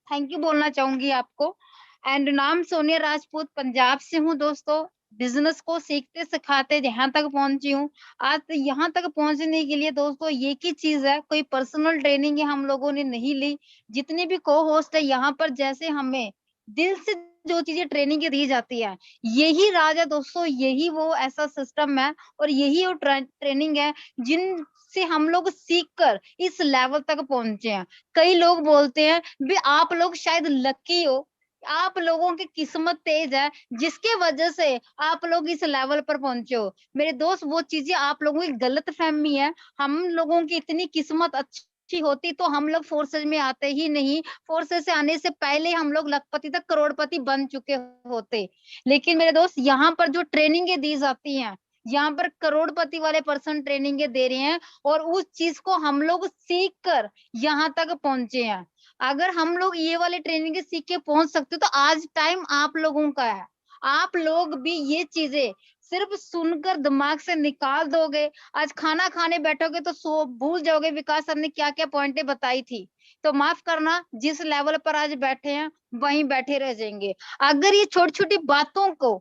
थैंक यू बोलना चाहूंगी आपको। एंड नाम सोनिया राजपूत, पंजाब से हूँ दोस्तों। बिजनेस को सीखते सिखाते यहाँ तक पहुंची हूँ। आज यहाँ तक पहुंचने के लिए दोस्तों एक ही चीज है, कोई पर्सनल ट्रेनिंग हम लोगों ने नहीं ली। जितने भी को होस्ट है यहाँ पर, जैसे हमें दिल से जो चीजें ट्रेनिंग दी जाती है, यही राज है दोस्तों, यही वो ऐसा सिस्टम है और यही वो ट्रेनिंग है जिनसे हम लोग सीख कर इस लेवल तक पहुंचे हैं। कई लोग बोलते हैं भी आप लोग शायद लकी हो, आप लोगों की किस्मत तेज है जिसके वजह से आप लोग इस लेवल पर पहुंचे हो। मेरे दोस्त वो चीजें आप लोगों की गलत फहमी है। हम लोगों की इतनी किस्मत अच्छी होती तो हम लोग फोर्सेज में आते ही नहीं। फोर्सेज से आने से पहले हम लोग लखपति तक करोड़पति बन चुके होते। लेकिन मेरे दोस्त यहाँ पर जो ट्रेनिंगें दी जाती हैं, यहाँ पर करोड़पति वाले पर्सन ट्रेनिंगें दे रहे हैं और उस चीज को हम लोग सीख कर यहाँ तक पहुंचे हैं। अगर हम लोग ये वाले ट्रेनिंग सीख के पहुंच सकते तो आज टाइम आप लोगों का है। आप लोग भी ये चीजें सिर्फ सुनकर दिमाग से निकाल दोगे। आज खाना खाने बैठोगे तो भूल जाओगे विकास सर ने क्या क्या पॉइंटें बताई थी। तो माफ करना, जिस लेवल पर आज बैठे हैं वहीं बैठे रह जाएंगे। अगर ये छोटी छोटी बातों को,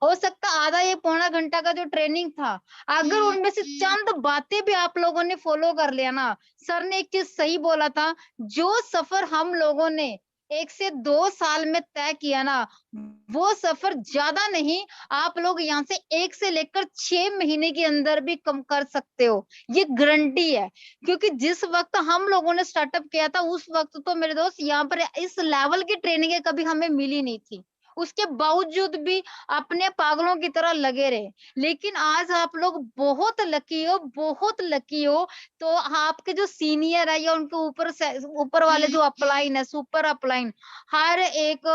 हो सकता आधा या पौना घंटा का जो ट्रेनिंग था, अगर उनमें से चंद बातें भी आप लोगों ने फॉलो कर लिया ना, सर ने एक चीज सही बोला था, जो सफर हम लोगों ने 1 से 2 साल में तय किया ना, वो सफर ज्यादा नहीं, आप लोग यहाँ से 1 से लेकर 6 महीने के अंदर भी कम कर सकते हो। ये गारंटी है, क्योंकि जिस वक्त हम लोगों ने स्टार्टअप किया था उस वक्त तो मेरे दोस्त यहाँ पर इस लेवल की ट्रेनिंग कभी हमें मिली नहीं थी। उसके बावजूद भी अपने पागलों की तरह लगे रहे। लेकिन आज आप लोग बहुत लकी हो, बहुत लकी हो। तो आपके जो सीनियर है या उनके ऊपर वाले जो अपलाइन है, सुपर अपलाइन, हर एक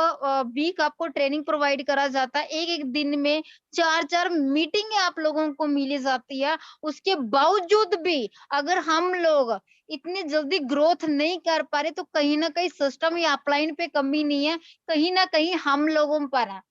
वीक आपको ट्रेनिंग प्रोवाइड करा जाता है। एक एक दिन में 4-4 मीटिंग आप लोगों को मिली जाती है। उसके बावजूद भी अगर हम लोग इतनी जल्दी ग्रोथ नहीं कर पा रहे तो कहीं ना कहीं सिस्टम या अपलाइन पे कमी नहीं है, कहीं ना कहीं हम लोगों पर है।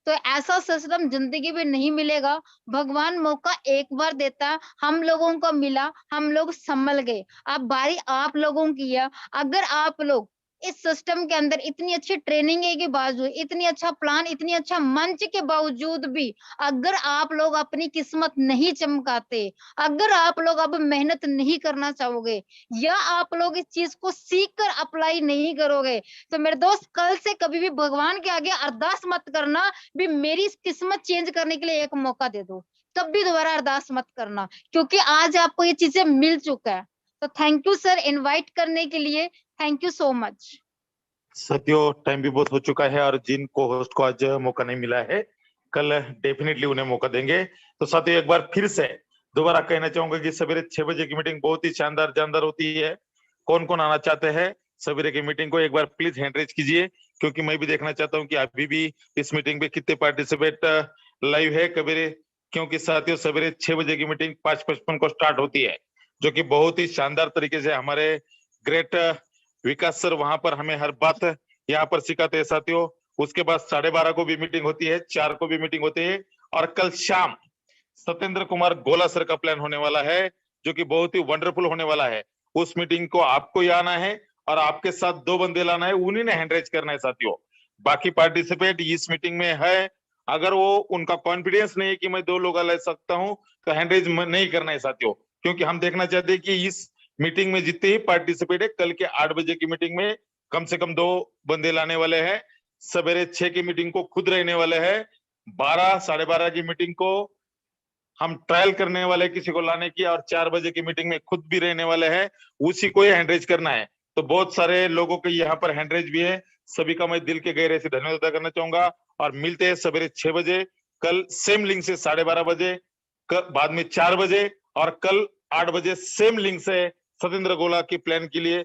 तो ऐसा सिस्टम जिंदगी में नहीं मिलेगा। भगवान मौका एक बार देता है, हम लोगों को मिला, हम लोग संभल गए। अब बारी आप लोगों की है। अगर आप लोग इस सिस्टम के अंदर इतनी अच्छी ट्रेनिंग है के बावजूद, इतनी अच्छा प्लान, इतनी अच्छा मंच के बावजूद भी अगर आप लोग अपनी किस्मत नहीं चमकाते, अगर आप लोग अब मेहनत नहीं करना चाहोगे या आप लोग इस चीज को सीख कर अप्लाई नहीं करोगे, तो मेरे दोस्त कल से कभी भी भगवान के आगे अरदास मत करना भी मेरी इस किस्मत चेंज करने के लिए एक मौका दे दो, तब भी दोबारा अरदास मत करना, क्योंकि आज आपको ये चीजें मिल चुका है। तो थैंक यू सर इनवाइट करने के लिए, थैंक यू सो मच। साथियों, टाइम भी बहुत हो चुका है और जिन को होस्ट को आज मौका नहीं मिला है, कल डेफिनेटली उन्हें मौका देंगे। तो साथियों, एक बार फिर से दोबारा कहना चाहूंगा कि सवेरे 6 बजे की मीटिंग बहुत ही शानदार जानदार होती है। कौन कौन आना चाहते हैं सवेरे की मीटिंग को, एक बार प्लीज हैंड रेज कीजिए, क्योंकि मैं भी देखना चाहता हूं कि अभी भी इस मीटिंग में कितने पार्टिसिपेट लाइव है कबीरे, क्योंकि साथियों सवेरे 6 बजे की मीटिंग 5:55 को स्टार्ट होती है, जो कि बहुत ही शानदार तरीके से हमारे ग्रेट विकास सर वहां पर हमें हर बात यहाँ पर सिखाते हैं साथियों। उसके बाद 12:30 को भी मीटिंग होती है, 4 को भी मीटिंग होती है, और कल शाम सत्येंद्र कुमार गोला सर का प्लान होने वाला है, जो कि बहुत ही वंडरफुल होने वाला है। उस मीटिंग को आपको ही आना है और आपके साथ 2 बंदे लाना है, उन्हीं ने हैंड रेज करना है साथियों। बाकी पार्टिसिपेट इस मीटिंग में है, अगर वो उनका कॉन्फिडेंस नहीं है कि मैं 2 लोग ला सकता हूँ, तो हैंड रेज नहीं करना है साथियों, क्योंकि हम देखना चाहते हैं कि इस मीटिंग में जितने ही पार्टिसिपेट है कल के 8 बजे की मीटिंग में कम से कम 2 बंदे लाने वाले हैं। सवेरे 6 की मीटिंग को खुद रहने वाले हैं, 12 12:30 की मीटिंग को हम ट्रायल करने वाले किसी को लाने की, और 4 बजे की मीटिंग में खुद भी रहने वाले हैं, उसी को हैंडरेज करना है। तो बहुत सारे लोगों के यहाँ पर हैंडरेज भी है, सभी का मैं दिल के गहरे से धन्यवाद अदा करना चाहूंगा। और मिलते हैं सवेरे 6 बजे, कल सेम लिंक से 12:30 बजे, बाद में 4 बजे, और कल 8 बजे सेम लिंक से सत्येंद्र गोला की प्लान के लिए